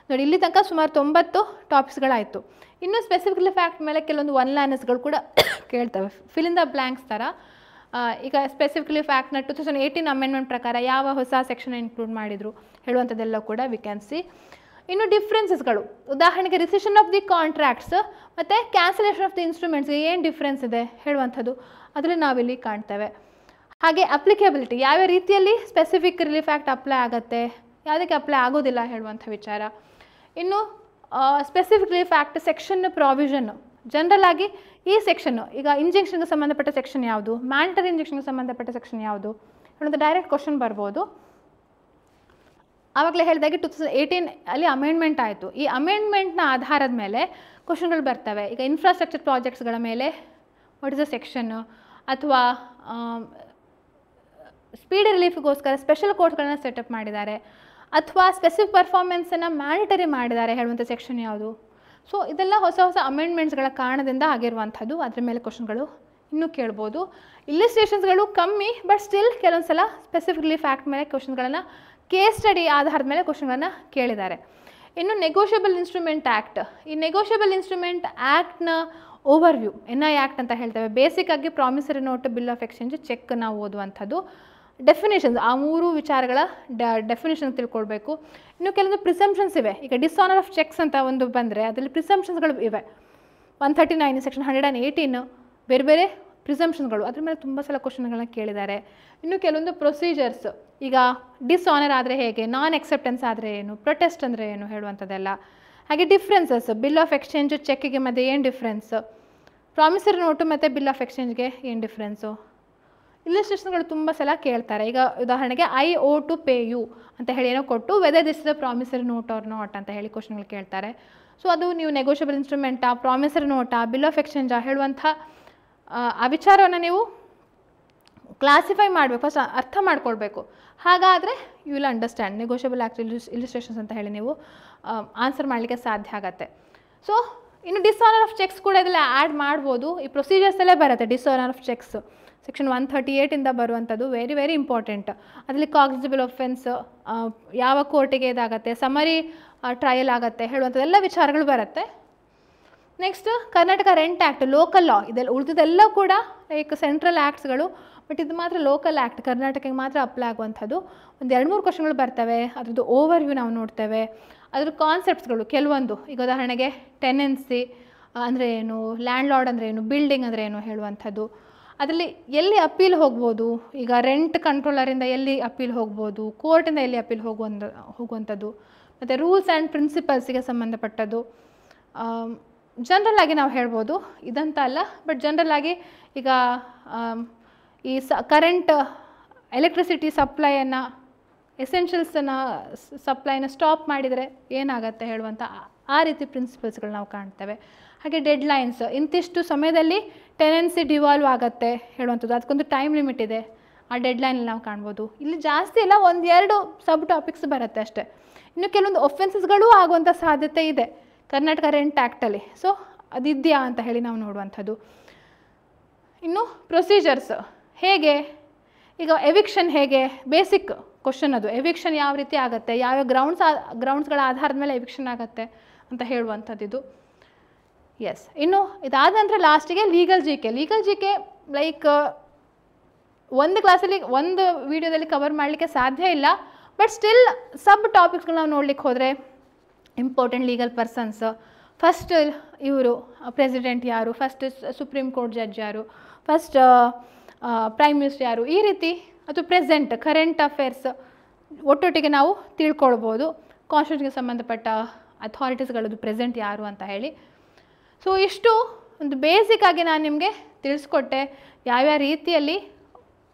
ನೋಡಿ, ಇಲ್ಲಿ ತನಕ ಸುಮಾರು 90 ಟಾಪಿಕ್ಸ್ಗಳಾಯಿತು. ಇನ್ನೂ ಸ್ಪೆಸಿಫಿಕ್ ರಿಲೀಫ್ ಆ್ಯಕ್ಟ್ ಮೇಲೆ ಕೆಲವೊಂದು ಒನ್ ಲೈನರ್ಸ್ಗಳು ಕೂಡ ಕೇಳ್ತವೆ, ಫಿಲ್ ಇನ್ ದ ಬ್ಲ್ಯಾಂಕ್ಸ್ ಥರ. ಈಗ ಸ್ಪೆಸಿಫಿಕ್ ರಿಲೀಫ್ ಆ್ಯಕ್ಟ್ನ 2018 ಅಮೆಂಡ್ಮೆಂಟ್ ಪ್ರಕಾರ ಯಾವ ಹೊಸ ಸೆಕ್ಷನ್ ಇನ್ಕ್ಲೂಡ್ ಮಾಡಿದರು ಹೇಳುವಂಥದ್ದೆಲ್ಲ ಕೂಡ ವಿ ಕ್ಯಾನ್ ಸಿ. ಇನ್ನು ಡಿಫ್ರೆನ್ಸಸ್ಗಳು, ಉದಾಹರಣೆಗೆ ರಿಸಿಷನ್ ಆಫ್ ದಿ ಕಾಂಟ್ರಾಕ್ಟ್ಸ್ ಮತ್ತು ಕ್ಯಾನ್ಸಲೇಷನ್ ಆಫ್ ದಿ ಇನ್ಸ್ಟ್ರೂಮೆಂಟ್ಸ್ಗೆ ಏನು ಡಿಫ್ರೆನ್ಸ್ ಇದೆ ಹೇಳುವಂಥದ್ದು ಅದರಲ್ಲಿ ನಾವಿಲ್ಲಿ ಕಾಣ್ತೇವೆ. ಹಾಗೆ ಅಪ್ಲಿಕೇಬಿಲಿಟಿ, ಯಾವ್ಯಾವ ರೀತಿಯಲ್ಲಿ ಸ್ಪೆಸಿಫಿಕ್ ರಿಲೀಫ್ ಆ್ಯಕ್ಟ್ ಅಪ್ಲೈ ಆಗುತ್ತೆ, ಯಾವುದಕ್ಕೆ ಅಪ್ಲೈ ಆಗೋದಿಲ್ಲ ಹೇಳುವಂಥ ವಿಚಾರ. ಇನ್ನು specific relief act section provision, general ಆಗಿ ಈ ಸೆಕ್ಷನ್ನು, ಈಗ ಇಂಜೆಕ್ಷನ್ಗೆ ಸಂಬಂಧಪಟ್ಟ ಸೆಕ್ಷನ್ ಯಾವುದು, ಮ್ಯಾಂಡಟರಿ ಇಂಜೆಕ್ಷನ್ಗೆ ಸಂಬಂಧಪಟ್ಟ ಸೆಕ್ಷನ್ ಯಾವುದು ಹೇಳೋದು ಡೈರೆಕ್ಟ್ ಕ್ವಶನ್ ಬರ್ಬೋದು. ಆವಾಗಲೇ ಹೇಳಿದಾಗೆ 2018 ಅಲ್ಲಿ ಅಮೆಂಡ್ಮೆಂಟ್ ಆಯಿತು. ಈ ಅಮೆಂಡ್ಮೆಂಟ್ನ ಆಧಾರದ ಮೇಲೆ ಕ್ವಶನ್ಗಳು ಬರ್ತವೆ. ಈಗ ಇನ್ಫ್ರಾಸ್ಟ್ರಕ್ಚರ್ ಪ್ರಾಜೆಕ್ಟ್ಸ್ಗಳ ಮೇಲೆ ವಾಟ್ ಇಸ್ ದ ಸೆಕ್ಷನ್ನು, ಅಥವಾ ಸ್ಪೀಡ್ ರಿಲೀಫ್ಗೋಸ್ಕರ ಸ್ಪೆಷಲ್ ಕೋರ್ಟ್ಗಳನ್ನು ಸೆಟಪ್ ಮಾಡಿದ್ದಾರೆ, ಅಥವಾ ಸ್ಪೆಸಿಫಿಕ್ ಪರ್ಫಾರ್ಮೆನ್ಸನ್ನು ಮ್ಯಾಂಡಟರಿ ಮಾಡಿದ್ದಾರೆ ಹೇಳುವಂಥ ಸೆಕ್ಷನ್ ಯಾವುದು. ಸೊ ಇದೆಲ್ಲ ಹೊಸ ಹೊಸ ಅಮೆಂಡ್ಮೆಂಟ್ಸ್ಗಳ ಕಾರಣದಿಂದ ಆಗಿರುವಂಥದ್ದು. ಅದ್ರ ಮೇಲೆ ಕ್ವಶನ್ಗಳು ಇನ್ನೂ ಕೇಳ್ಬೋದು. ಇಲ್ಲಿಸ್ಟ್ರೇಷನ್ಸ್ಗಳು ಕಮ್ಮಿ, ಬಟ್ ಸ್ಟಿಲ್ ಕೆಲವೊಂದು ಸಲ ಸ್ಪೆಸಿಫಿಕ್ ರಿಲೀಫ್ ಆ್ಯಕ್ಟ್ ಮೇಲೆ ಕ್ವಶನ್ಗಳನ್ನು ಕೇಸ್ ಸ್ಟಡಿ ಆಧಾರದ ಮೇಲೆ ಕ್ವಶನ್ಗಳನ್ನು ಕೇಳಿದ್ದಾರೆ. ಇನ್ನು ನೆಗೋಷಿಯಬಲ್ ಇನ್ಸ್ಟ್ರೂಮೆಂಟ್ ಆ್ಯಕ್ಟ್, ಈ ನೆಗೋಷಿಯಬಲ್ ಇನ್ಸ್ಟ್ರೂಮೆಂಟ್ ಆ್ಯಕ್ಟ್ನ ಓವರ್ವ್ಯೂ NI ಆ್ಯಕ್ಟ್ ಅಂತ ಹೇಳ್ತೇವೆ. ಬೇಸಿಕ್ಕಾಗಿ promissory note, bill of exchange, cheque ನಾವು ಓದುವಂಥದ್ದು. ಡೆಫಿನೇಷನ್ಸ್, ಆ 3 ವಿಚಾರಗಳ ಡೆಫಿನೇಷನ್ ತಿಳ್ಕೊಳ್ಬೇಕು. ಇನ್ನು ಕೆಲವೊಂದು ಪ್ರಿಸಂಪ್ಷನ್ಸ್ ಇವೆ. ಈಗ ಡಿಸಾನರ್ ಆಫ್ ಚೆಕ್ಸ್ ಅಂತ ಒಂದು ಬಂದರೆ ಅದರಲ್ಲಿ ಪ್ರಿಸಂಪ್ಷನ್ಸ್ಗಳು ಇವೆ. 139 ಸೆಕ್ಷನ್ 118 ಬೇರೆ ಬೇರೆ ಪ್ರಿಸಂಪ್ಷನ್ಗಳು, ಅದ್ರ ಮೇಲೆ ತುಂಬ ಸಲ ಕ್ವಶನ್ಗಳನ್ನ ಕೇಳಿದ್ದಾರೆ. ಇನ್ನು ಕೆಲವೊಂದು ಪ್ರೊಸೀಜರ್ಸ್, ಈಗ ಡಿಸಾನರ್ ಆದರೆ ಹೇಗೆ, ನಾನ್ ಎಕ್ಸೆಪ್ಟೆನ್ಸ್ ಆದರೆ ಏನು, ಪ್ರೊಟೆಸ್ಟ್ ಅಂದರೆ ಏನು ಹೇಳುವಂಥದ್ದೆಲ್ಲ. ಹಾಗೆ ಡಿಫ್ರೆನ್ಸಸ್, ಬಿಲ್ ಆಫ್ ಎಕ್ಸ್ಚೇಂಜ್ ಚೆಕ್ಕಿಗೆ ಮತ್ತು ಏನು ಡಿಫ್ರೆನ್ಸ್, ಪ್ರಾಮಿಸರಿ ನೋಟು ಮತ್ತು ಬಿಲ್ ಆಫ್ ಎಕ್ಸ್ಚೇಂಜ್ಗೆ ಏನು ಡಿಫ್ರೆನ್ಸು. ಇಲ್ಲಿಸ್ಟ್ರೇಷನ್ಗಳು ತುಂಬ ಸಲ ಕೇಳ್ತಾರೆ. ಈಗ ಉದಾಹರಣೆಗೆ I owe to pay you ಅಂತ ಹೇಳಿ ಏನೋ ಕೊಟ್ಟು whether this is the promissory note or not ಅಂತ ಹೇಳಿ ಕ್ವಶನ್ಗಳು ಕೇಳ್ತಾರೆ. ಸೊ ಅದು ನೀವು ನೆಗೋಷಿಯಬಲ್ ಇನ್ಸ್ಟ್ರೂಮೆಂಟಾ, ಪ್ರಾಮಿಸರಿ ನೋಟಾ, ಬಿಲ್ ಆಫ್ ಎಕ್ಸ್ಚೇಂಜಾ ಹೇಳುವಂಥ ಆ ವಿಚಾರವನ್ನು ನೀವು ಕ್ಲಾಸಿಫೈ ಮಾಡಬೇಕು, ಫಸ್ಟ್ ಅರ್ಥ ಮಾಡ್ಕೊಳ್ಬೇಕು. ಹಾಗಾದರೆ you will understand negotiable act illustrations ಅಂತ ಹೇಳಿ ನೀವು ಆನ್ಸರ್ ಮಾಡಲಿಕ್ಕೆ ಸಾಧ್ಯ ಆಗುತ್ತೆ. ಸೊ ಇನ್ನು ಡಿಸಾನರ್ ಆಫ್ ಚೆಕ್ಸ್ ಕೂಡ ಇದೆಲ್ಲ ಆ್ಯಡ್ ಮಾಡ್ಬೋದು. ಈ ಪ್ರೊಸೀಜರ್ಸಲ್ಲೇ ಬರುತ್ತೆ ಡಿಸಾನರ್ ಆಫ್ ಚೆಕ್ಸ್, ಸೆಕ್ಷನ್ 138 ಬರುವಂಥದ್ದು. Very very important. ಅದರಲ್ಲಿ ಕಾಗ್ನಿಸಬಲ್ ಒಫೆನ್ಸ್, ಯಾವ ಕೋರ್ಟಿಗೆ ಇದಾಗತ್ತೆ, ಸಮರಿ ಟ್ರಯಲ್ ಆಗುತ್ತೆ ಹೇಳುವಂಥದ್ದೆಲ್ಲ ವಿಚಾರಗಳು ಬರುತ್ತೆ. Next Karnataka rent act, local law. ಇದೆಲ್ಲ ಉಳಿದಿದ್ದೆಲ್ಲ ಕೂಡ ಲೈಕ್ ಸೆಂಟ್ರಲ್ ಆ್ಯಕ್ಟ್ಸ್ಗಳು, ಬಟ್ ಇದು ಮಾತ್ರ ಲೋಕಲ್ ಆ್ಯಕ್ಟ್, ಕರ್ನಾಟಕಕ್ಕೆ ಮಾತ್ರ ಅಪ್ಲೈ ಆಗುವಂಥದ್ದು. ಒಂದು 2-3 ಕ್ವಶನ್ಗಳು ಬರ್ತವೆ. ಅದ್ರದ್ದು ಓವರ್ವ್ಯೂ ನಾವು ನೋಡ್ತೇವೆ. ಅದ್ರ ಕಾನ್ಸೆಪ್ಟ್ಸ್ಗಳು ಕೆಲವೊಂದು, ಈಗ ಉದಾಹರಣೆಗೆ ಟೆನೆನ್ಸಿ ಅಂದರೆ ಏನು, ಲ್ಯಾಂಡ್ ಲಾರ್ಡ್ ಅಂದರೆ ಏನು, ಬಿಲ್ಡಿಂಗ್ ಅಂದರೆ ಏನು ಹೇಳುವಂಥದ್ದು. ಅದರಲ್ಲಿ ಎಲ್ಲಿ ಅಪೀಲ್ ಹೋಗ್ಬೋದು, ಈಗ ರೆಂಟ್ ಕಂಟ್ರೋಲರಿಂದ ಎಲ್ಲಿ ಅಪೀಲ್ ಹೋಗ್ಬೋದು, ಕೋರ್ಟಿಂದ ಎಲ್ಲಿ ಅಪೀಲ್ ಹೋಗುವಂಥದ್ದು, ಮತ್ತು ರೂಲ್ಸ್ ಆ್ಯಂಡ್ ಪ್ರಿನ್ಸಿಪಲ್ಸಿಗೆ ಸಂಬಂಧಪಟ್ಟದ್ದು. ಜನರಲ್ಲಾಗಿ ನಾವು ಹೇಳ್ಬೋದು, ಇದಂತ ಅಲ್ಲ, ಬಟ್ ಜನರಲ್ಲಾಗಿ ಈಗ ಈ ಕರೆಂಟ್ ಎಲೆಕ್ಟ್ರಿಸಿಟಿ ಸಪ್ಲೈಯನ್ನು ಎಸೆನ್ಷಿಯಲ್ಸನ್ನು ಸಪ್ಲೈನ ಸ್ಟಾಪ್ ಮಾಡಿದರೆ ಏನಾಗುತ್ತೆ ಹೇಳುವಂಥ ಆ ರೀತಿ ಪ್ರಿನ್ಸಿಪಲ್ಸ್ಗಳು ನಾವು ಕಾಣ್ತೇವೆ. ಹಾಗೆ ಡೆಡ್ಲೈನ್ಸ್, ಇಂತಿಷ್ಟು ಸಮಯದಲ್ಲಿ ಟೆನೆನ್ಸಿ ಡಿವಾಲ್ವ್ ಆಗುತ್ತೆ ಹೇಳುವಂಥದ್ದು, ಅದಕ್ಕೊಂದು ಟೈಮ್ ಲಿಮಿಟ್ ಇದೆ, ಆ ಡೆಡ್ಲೈನಲ್ಲಿ ನಾವು ಕಾಣ್ಬೋದು. ಇಲ್ಲಿ ಜಾಸ್ತಿ ಇಲ್ಲ, 1-2 ಸಬ್ ಟಾಪಿಕ್ಸ್ ಬರುತ್ತೆ ಅಷ್ಟೇ. ಇನ್ನು ಕೆಲವೊಂದು ಒಫೆನ್ಸಸ್ಗಳೂ ಆಗುವಂಥ ಸಾಧ್ಯತೆ ಇದೆ ಕರ್ನಾಟಕ ರೆಂಟ್ ಆ್ಯಕ್ಟಲ್ಲಿ. ಸೊ ಅದಿದೆಯಾ ಅಂತ ಹೇಳಿ ನಾವು ನೋಡುವಂಥದ್ದು. ಇನ್ನು ಪ್ರೊಸೀಜರ್ಸ್ ಹೇಗೆ, ಈಗ ಎವಿಕ್ಷನ್ ಹೇಗೆ, ಬೇಸಿಕ್ ಕ್ವಶನ್ ಅದು. ಎವಿಕ್ಷನ್ ಯಾವ ರೀತಿ ಆಗುತ್ತೆ, ಯಾವ್ಯಾವ ಗ್ರೌಂಡ್ಸ್ಗಳ ಆಧಾರದ ಮೇಲೆ ಎವಿಕ್ಷನ್ ಆಗುತ್ತೆ ಅಂತ ಹೇಳುವಂಥದ್ದು. ಎಸ್, ಇನ್ನು ಇದಾದ ನಂತರ ಲಾಸ್ಟಿಗೆ ಲೀಗಲ್ ಜಿ ಕೆ ಲೈಕ್ ಒಂದು ಕ್ಲಾಸಲ್ಲಿ ಒಂದು ವಿಡಿಯೋದಲ್ಲಿ ಕವರ್ ಮಾಡಲಿಕ್ಕೆ ಸಾಧ್ಯ ಇಲ್ಲ, ಬಟ್ ಸ್ಟಿಲ್ ಸಬ್ ಟಾಪಿಕ್ಸ್ಗಳು ನಾವು ನೋಡ್ಲಿಕ್ಕೆ ಹೋದರೆ ಇಂಪಾರ್ಟೆಂಟ್ ಲೀಗಲ್ ಪರ್ಸನ್ಸ್, ಫಸ್ಟ್ ಇವರು ಪ್ರೆಸಿಡೆಂಟ್ ಯಾರು, ಫಸ್ಟ್ ಸುಪ್ರೀಂ ಕೋರ್ಟ್ ಜಡ್ಜ್ ಯಾರು, ಫಸ್ಟ್ ಪ್ರೈಮ್ ಮಿನಿಸ್ಟರ್ ಯಾರು, ಈ ರೀತಿ, ಅದು ಪ್ರೆಸೆಂಟ್ ಕರೆಂಟ್ ಅಫೇರ್ಸ್ ಒಟ್ಟೊಟ್ಟಿಗೆ ನಾವು ತಿಳ್ಕೊಳ್ಬೋದು. ಕಾನ್ಸ್ಟಿಟ್ಯೂಷನ್ಗೆ ಸಂಬಂಧಪಟ್ಟ ಅಥಾರಿಟೀಸ್ಗಳದ್ದು ಪ್ರೆಸೆಂಟ್ ಯಾರು ಅಂತ ಹೇಳಿ. ಸೊ ಇಷ್ಟು ಒಂದು ಬೇಸಿಕ್ಕಾಗಿ ನಾನು ನಿಮಗೆ ತಿಳಿಸ್ಕೊಟ್ಟೆ ಯಾವ್ಯಾವ ರೀತಿಯಲ್ಲಿ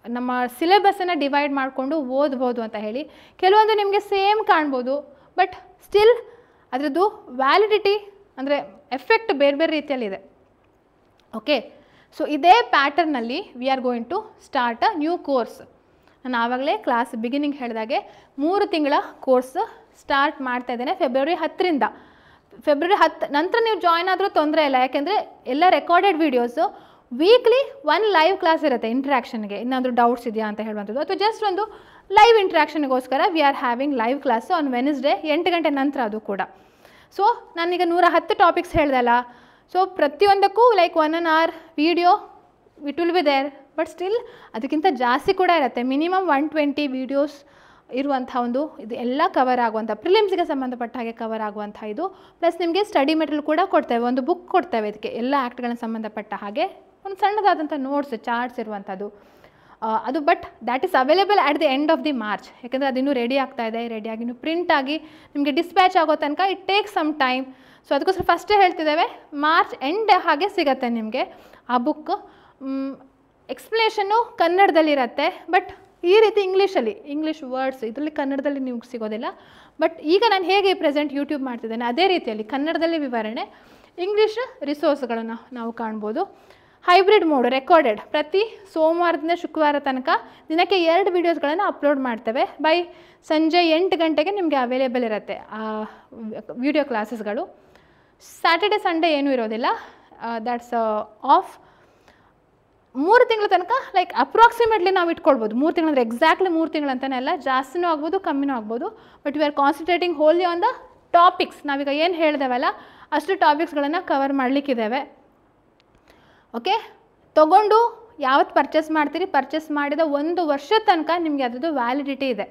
ನಮ್ಮ ಸಿಲೆಬಸ್ಸನ್ನು ಡಿವೈಡ್ ಮಾಡಿಕೊಂಡು ಓದ್ಬೋದು ಅಂತ ಹೇಳಿ. ಕೆಲವೊಂದು ನಿಮಗೆ ಸೇಮ್ ಕಾಣ್ಬೋದು, ಬಟ್ ಸ್ಟಿಲ್ ಅದರದ್ದು ವ್ಯಾಲಿಡಿಟಿ ಅಂದರೆ ಎಫೆಕ್ಟ್ ಬೇರೆ ಬೇರೆ ರೀತಿಯಲ್ಲಿದೆ. ಓಕೆ, ಸೊ ಇದೇ ಪ್ಯಾಟರ್ನಲ್ಲಿ we are going to start a new course. ನಾನು ಆವಾಗಲೇ ಕ್ಲಾಸ್ ಬಿಗಿನಿಂಗ್ ಹೇಳಿದಾಗೆ 3 ತಿಂಗಳ ಕೋರ್ಸ್ ಸ್ಟಾರ್ಟ್ ಮಾಡ್ತಾ ಇದ್ದೇನೆ ಫೆಬ್ರವರಿ 10ರಿಂದ. ಫೆಬ್ರವರಿ 10 ನಂತರ ನೀವು ಜಾಯ್ನ್ ಆದರೂ ತೊಂದರೆ ಇಲ್ಲ, ಯಾಕೆಂದರೆ ಎಲ್ಲ recorded videos. Weekly 1 live class ಇರುತ್ತೆ ಇಂಟ್ರ್ಯಾಕ್ಷನ್ಗೆ, ಏನಾದರೂ ಡೌಟ್ಸ್ ಇದೆಯಾ ಅಂತ ಹೇಳುವಂಥದ್ದು, ಅಥವಾ ಜಸ್ಟ್ ಒಂದು ಲೈವ್ ಇಂಟ್ರ್ಯಾಕ್ಷನ್ಗೋಸ್ಕರ we are having live class on Wednesday 8 ಗಂಟೆ ನಂತರ ಅದು ಕೂಡ. ಸೊ ನಾನೀಗ 110 ಟಾಪಿಕ್ಸ್ ಹೇಳ್ದಲ್ಲ, ಸೊ ಪ್ರತಿಯೊಂದಕ್ಕೂ like 1 hour video it will be there, but still ಅದಕ್ಕಿಂತ ಜಾಸ್ತಿ ಕೂಡ ಇರುತ್ತೆ. ಮಿನಿಮಮ್ 120 ವೀಡಿಯೋಸ್ ಇರುವಂಥ ಒಂದು ಇದು ಎಲ್ಲ ಕವರ್ ಆಗುವಂಥ, ಪ್ರಿಲಿಮ್ಸ್ಗೆ ಸಂಬಂಧಪಟ್ಟ ಹಾಗೆ ಕವರ್ ಆಗುವಂಥ ಇದು. ಪ್ಲಸ್ ನಿಮಗೆ ಸ್ಟಡಿ ಮೆಟೀರಿಯಲ್ ಕೂಡ ಕೊಡ್ತೇವೆ, ಒಂದು ಬುಕ್ ಕೊಡ್ತೇವೆ ಇದಕ್ಕೆ ಎಲ್ಲ ಆ್ಯಕ್ಟ್ಗಳನ್ನ ಸಂಬಂಧಪಟ್ಟ ಹಾಗೆ, ಒಂದು ಸಣ್ಣದಾದಂಥ ನೋಟ್ಸ್ ಚಾರ್ಟ್ಸ್ ಇರುವಂಥದ್ದು ಅದು. But that is available at the end of the March, ಯಾಕೆಂದರೆ ಅದಿನ್ನೂ ರೆಡಿ ಆಗ್ತಾ ಇದೆ, ರೆಡಿಯಾಗಿ ಇನ್ನೂ ಪ್ರಿಂಟಾಗಿ ನಿಮಗೆ ಡಿಸ್ಪ್ಯಾಚ್ ಆಗೋ ತನಕ it take some time. So ಅದಕ್ಕೋಸ್ಕರ ಫಸ್ಟೇ ಹೇಳ್ತಿದ್ದೇವೆ, ಮಾರ್ಚ್ ಎಂಡ್ ಹಾಗೆ ಸಿಗುತ್ತೆ ನಿಮಗೆ ಆ ಬುಕ್. ಎಕ್ಸ್ಪ್ಲೇಷನ್ನು ಕನ್ನಡದಲ್ಲಿರುತ್ತೆ, ಬಟ್ ಈ ರೀತಿ ಇಂಗ್ಲೀಷ್ ವರ್ಡ್ಸ್ ಇದರಲ್ಲಿ ಕನ್ನಡದಲ್ಲಿ ನಿಮ್ಗೆ ಸಿಗೋದಿಲ್ಲ. ಬಟ್ ಈಗ ನಾನು ಹೇಗೆ ಪ್ರೆಸೆಂಟ್ ಯೂಟ್ಯೂಬ್ ಮಾಡ್ತಿದ್ದೇನೆ ಅದೇ ರೀತಿಯಲ್ಲಿ ಕನ್ನಡದಲ್ಲಿ ವಿವರಣೆ, ಇಂಗ್ಲೀಷ್ ರಿಸೋರ್ಸ್ಗಳನ್ನು ನಾವು ಕಾಣ್ಬೋದು. ಹೈಬ್ರಿಡ್ ಮೋಡ್ ರೆಕಾರ್ಡೆಡ್, ಪ್ರತಿ ಸೋಮವಾರದಿಂದ ಶುಕ್ರವಾರ ತನಕ ದಿನಕ್ಕೆ 2 ವೀಡಿಯೋಸ್ಗಳನ್ನು ಅಪ್ಲೋಡ್ ಮಾಡ್ತೇವೆ. ಬೈ ಸಂಜೆ 8 ಗಂಟೆಗೆ ನಿಮಗೆ ಅವೈಲೇಬಲ್ ಇರುತ್ತೆ ಆ ವಿಡಿಯೋ ಕ್ಲಾಸಸ್ಗಳು. ಸ್ಯಾಟರ್ಡೆ ಸಂಡೇ ಏನೂ ಇರೋದಿಲ್ಲ, ದ್ಯಾಟ್ಸ್ ಆಫ್. 3 ತಿಂಗಳ ತನಕ ಲೈಕ್ ಅಪ್ರಾಕ್ಸಿಮೇಟ್ಲಿ ನಾವು ಇಟ್ಕೊಳ್ಬೋದು. 3 ತಿಂಗಳು ಅಂದರೆ ಎಕ್ಸಾಕ್ಟ್ಲಿ 3 ತಿಂಗಳು ಅಂತಲೇ ಅಲ್ಲ, ಜಾಸ್ತಿನೂ ಆಗ್ಬೋದು ಕಮ್ಮಿನೂ ಆಗ್ಬೋದು. But we are concentrating wholly on the topics. ನಾವೀಗ ಏನು ಹೇಳಿದೆವಲ್ಲ ಅಷ್ಟು ಟಾಪಿಕ್ಸ್ಗಳನ್ನು ಕವರ್ ಮಾಡಲಿಕ್ಕಿದ್ದೇವೆ. ಓಕೆ, ತೊಗೊಂಡು ಯಾವತ್ತು ಪರ್ಚೇಸ್ ಮಾಡ್ತೀರಿ, ಪರ್ಚೇಸ್ ಮಾಡಿದ 1 ವರ್ಷದ ತನಕ ನಿಮಗೆ ಅದರದ್ದು ವ್ಯಾಲಿಡಿಟಿ ಇದೆ.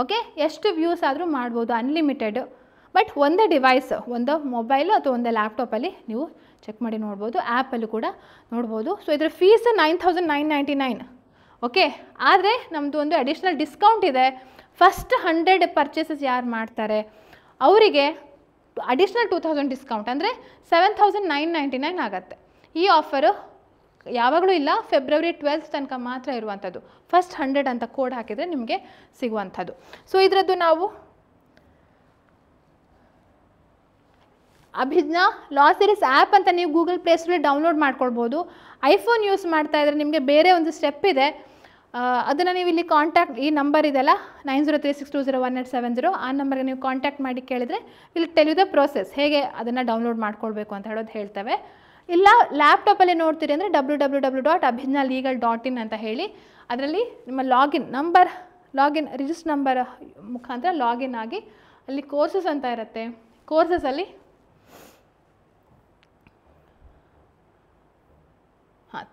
ಓಕೆ, ಎಷ್ಟು ವ್ಯೂಸ್ ಆದರೂ ಮಾಡ್ಬೋದು, ಅನ್ಲಿಮಿಟೆಡ್. ಬಟ್ ಒಂದೇ ಡಿವೈಸ್, ಒಂದು ಮೊಬೈಲು ಅಥವಾ ಒಂದೇ ಲ್ಯಾಪ್ಟಾಪಲ್ಲಿ ನೀವು ಚೆಕ್ ಮಾಡಿ ನೋಡ್ಬೋದು, ಆ್ಯಪಲ್ಲೂ ಕೂಡ ನೋಡ್ಬೋದು. ಸೊ ಇದರ ಫೀಸ್ 9,999. ಓಕೆ, ಆದರೆ ನಮ್ಮದು ಒಂದು ಅಡಿಷ್ನಲ್ ಡಿಸ್ಕೌಂಟ್ ಇದೆ. ಫಸ್ಟ್ 100 ಪರ್ಚೇಸಸ್ ಯಾರು ಮಾಡ್ತಾರೆ ಅವರಿಗೆ ಅಡಿಷ್ನಲ್ 2,000 ಡಿಸ್ಕೌಂಟ್, ಅಂದರೆ 7,999 ಆಗುತ್ತೆ. ಈ ಆಫರು ಯಾವಾಗಲೂ ಇಲ್ಲ, ಫೆಬ್ರವರಿ 12th ತನಕ ಮಾತ್ರ ಇರುವಂಥದ್ದು. ಫಸ್ಟ್ 100 ಅಂತ ಕೋಡ್ ಹಾಕಿದರೆ ನಿಮಗೆ ಸಿಗುವಂಥದ್ದು. ಸೊ ಇದರದ್ದು ನಾವು ಅಭಿಜ್ಞಾ ಲಾ ಸೀರೀಸ್ ಆ್ಯಪ್ ಅಂತ ನೀವು ಗೂಗಲ್ ಪ್ಲೇಸ್ಟೋರಲ್ಲಿ ಡೌನ್ಲೋಡ್ ಮಾಡ್ಕೊಳ್ಬೋದು. ಐಫೋನ್ ಯೂಸ್ ಮಾಡ್ತಾ ಇದ್ದರೆ ನಿಮಗೆ ಬೇರೆ ಒಂದು ಸ್ಟೆಪ್ ಇದೆ, ಅದನ್ನು ನೀವು ಇಲ್ಲಿ ಕಾಂಟ್ಯಾಕ್ಟ್, ಈ ನಂಬರ್ ಇದೆಲ್ಲ 9036201870, ಆ ನಂಬರ್ಗೆ ನೀವು ಕಾಂಟ್ಯಾಕ್ಟ್ ಮಾಡಿ ಕೇಳಿದರೆ ಇಲ್ಲಿ ಟೆಲ್ ಯು ದ ಪ್ರೋಸೆಸ್, ಹೇಗೆ ಅದನ್ನು ಡೌನ್ಲೋಡ್ ಮಾಡ್ಕೊಳ್ಬೇಕು ಅಂತ ಹೇಳೋದು ಹೇಳ್ತೇವೆ. ಇಲ್ಲ ಲ್ಯಾಪ್ಟಾಪಲ್ಲಿ ನೋಡ್ತೀರಿ ಅಂದರೆ www.abhijnalegal.in ಅಂತ ಹೇಳಿ, ಅದರಲ್ಲಿ ನಿಮ್ಮ ಲಾಗಿನ್ ರಿಜಿಸ್ಟರ್ ನಂಬರ್ ಮುಖಾಂತರ ಲಾಗಿನ್ ಆಗಿ ಅಲ್ಲಿ ಕೋರ್ಸಸ್ ಅಂತ ಇರುತ್ತೆ. ಕೋರ್ಸಸಲ್ಲಿ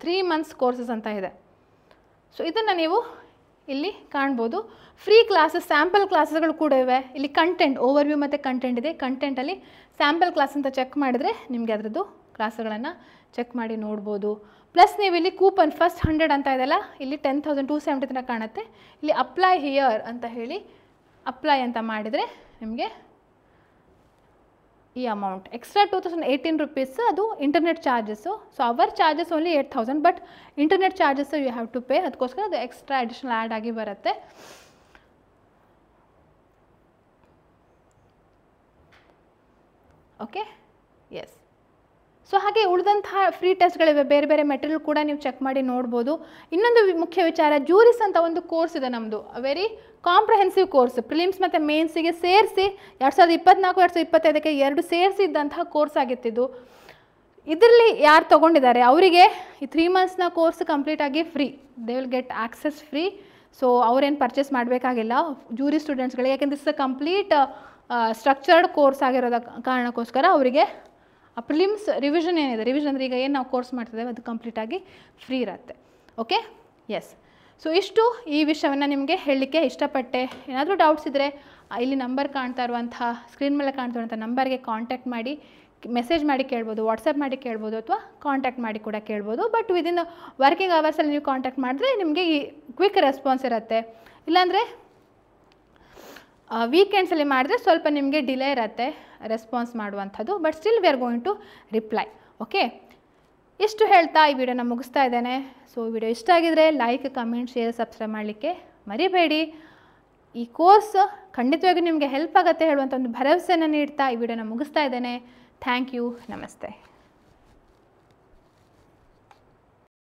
3 months ಕೋರ್ಸಸ್ ಅಂತ ಇದೆ. ಸೊ ಇದನ್ನು ನೀವು ಇಲ್ಲಿ ಕಾಣ್ಬೋದು. ಫ್ರೀ ಕ್ಲಾಸಸ್, ಸ್ಯಾಂಪಲ್ ಕ್ಲಾಸಸ್ಗಳು ಕೂಡ ಇವೆ. ಇಲ್ಲಿ ಕಂಟೆಂಟ್ ಓವರ್ವ್ಯೂ ಮತ್ತು ಕಂಟೆಂಟ್ ಇದೆ. ಕಂಟೆಂಟಲ್ಲಿ ಸ್ಯಾಂಪಲ್ ಕ್ಲಾಸ್ ಅಂತ ಚೆಕ್ ಮಾಡಿದರೆ ನಿಮಗೆ ಅದರದ್ದು ಕ್ಲಾಸ್ಗಳನ್ನು ಚೆಕ್ ಮಾಡಿ ನೋಡ್ಬೋದು. ಪ್ಲಸ್ ನೀವು ಇಲ್ಲಿ ಕೂಪನ್ ಫಸ್ಟ್ 100 ಅಂತ ಇದೆಯಲ್ಲ, ಇಲ್ಲಿ 10,270 ತನಕ ಕಾಣುತ್ತೆ. ಇಲ್ಲಿ ಅಪ್ಲೈ ಹಿಯರ್ ಅಂತ ಹೇಳಿ ಅಪ್ಲೈ ಅಂತ ಮಾಡಿದರೆ ನಿಮಗೆ ಈ ಅಮೌಂಟ್ ಎಕ್ಸ್ಟ್ರಾ 2018 ರುಪೀಸ್ ಅದು internet charges. So our charges only 8,000, but internet charges you have to pay. ಅದಕ್ಕೋಸ್ಕರ ಅದು ಎಕ್ಸ್ಟ್ರಾ ಅಡಿಷ್ನಲ್ ಆ್ಯಡ್ ಆಗಿ ಬರುತ್ತೆ. Okay, S. ಸೊ ಹಾಗೆ ಉಳಿದಂತಹ ಫ್ರೀ ಟೆಸ್ಟ್ಗಳಿವೆ, ಬೇರೆ ಬೇರೆ ಮೆಟೀರಿಯಲ್ ಕೂಡ ನೀವು ಚೆಕ್ ಮಾಡಿ ನೋಡ್ಬೋದು. ಇನ್ನೊಂದು ಮುಖ್ಯ ವಿಚಾರ, ಜೂರಿಸ್ ಅಂತ ಒಂದು ಕೋರ್ಸ್ ಇದೆ ನಮ್ಮದು, ವೆರಿ ಕಾಂಪ್ರಹೆನ್ಸಿವ್ ಕೋರ್ಸ್. ಪ್ರಿಲಿಮ್ಸ್ ಮತ್ತು ಮೇನ್ಸಿಗೆ ಸೇರಿಸಿ 2024-2025ಕ್ಕೆ 2 ಸೇರಿಸಿ ಇದ್ದಂತಹ ಕೋರ್ಸ್ ಆಗಿತ್ತಿದ್ದು. ಇದರಲ್ಲಿ ಯಾರು ತೊಗೊಂಡಿದ್ದಾರೆ ಅವರಿಗೆ ಈ 3 ಮಂತ್ಸ್ನ ಕೋರ್ಸ್ ಕಂಪ್ಲೀಟಾಗಿ free, they will get access free. So ಅವರೇನು ಪರ್ಚೇಸ್ ಮಾಡಬೇಕಾಗಿಲ್ಲ ಜೂರಿ ಸ್ಟೂಡೆಂಟ್ಸ್ಗಳಿಗೆ, ಯಾಕೆಂದರೆ ದಿಸ್ ಕಂಪ್ಲೀಟ್ ಸ್ಟ್ರಕ್ಚರ್ಡ್ ಕೋರ್ಸ್ ಆಗಿರೋದ ಕಾರಣಕ್ಕೋಸ್ಕರ ಅವರಿಗೆ ಆ ಪ್ರಿಲಿಮ್ಸ್ ರಿವಿಷನ್ ಏನಿದೆ, ರಿವಿಷನ್ ಅಂದರೆ ಈಗ ಏನು ನಾವು ಕೋರ್ಸ್ ಮಾಡ್ತಿದ್ದೇವೆ ಅದು ಕಂಪ್ಲೀಟಾಗಿ ಫ್ರೀ ಇರುತ್ತೆ. Okay, S. ಸೊ ಇಷ್ಟು ಈ ವಿಷಯವನ್ನು ನಿಮಗೆ ಹೇಳಲಿಕ್ಕೆ ಇಷ್ಟಪಟ್ಟೆ. ಏನಾದರೂ ಡೌಟ್ಸ್ ಇದ್ದರೆ ಇಲ್ಲಿ ನಂಬರ್ ಕಾಣ್ತಾ ಇರುವಂಥ, ಸ್ಕ್ರೀನ್ ಮೇಲೆ ಕಾಣ್ತಾ ಇರುವಂಥ ನಂಬರ್ಗೆ ಕಾಂಟ್ಯಾಕ್ಟ್ ಮಾಡಿ, ಮೆಸೇಜ್ ಮಾಡಿ ಕೇಳ್ಬೋದು, ವಾಟ್ಸಪ್ ಮಾಡಿ ಕೇಳ್ಬೋದು, ಅಥವಾ ಕಾಂಟ್ಯಾಕ್ಟ್ ಮಾಡಿ ಕೂಡ ಕೇಳ್ಬೋದು. ಬಟ್ ವಿದಿನ್ ವರ್ಕಿಂಗ್ ಅವರ್ಸಲ್ಲಿ ನೀವು ಕಾಂಟ್ಯಾಕ್ಟ್ ಮಾಡಿದ್ರೆ ನಿಮಗೆ ಈ ಕ್ವಿಕ್ ರೆಸ್ಪಾನ್ಸ್ ಇರುತ್ತೆ. ಇಲ್ಲಾಂದರೆ ವೀಕೆಂಡ್ಸಲ್ಲಿ ಮಾಡಿದ್ರೆ ಸ್ವಲ್ಪ ನಿಮಗೆ ಡಿಲೇ ಇರುತ್ತೆ ರೆಸ್ಪಾನ್ಸ್ ಮಾಡುವಂಥದ್ದು, but still we are going to reply. Okay, ಇಷ್ಟು ಹೇಳ್ತಾ ಈ ವಿಡಿಯೋನ ಮುಗಿಸ್ತಾ ಇದ್ದೇನೆ. ಸೊ ಈ ವಿಡಿಯೋ ಇಷ್ಟ ಆಗಿದರೆ ಲೈಕ್, ಕಮೆಂಟ್, ಶೇರ್, ಸಬ್ಸ್ಕ್ರೈಬ್ ಮಾಡಲಿಕ್ಕೆ ಮರಿಬೇಡಿ. ಈ ಕೋರ್ಸ್ ಖಂಡಿತವಾಗಿ ನಿಮಗೆ ಹೆಲ್ಪ್ ಆಗುತ್ತೆ ಹೇಳುವಂಥ ಒಂದು ಭರವಸೆಯನ್ನು ನೀಡ್ತಾ ಈ ವಿಡಿಯೋನ ಮುಗಿಸ್ತಾ ಇದ್ದೇನೆ. ಥ್ಯಾಂಕ್ ಯು, ನಮಸ್ತೆ.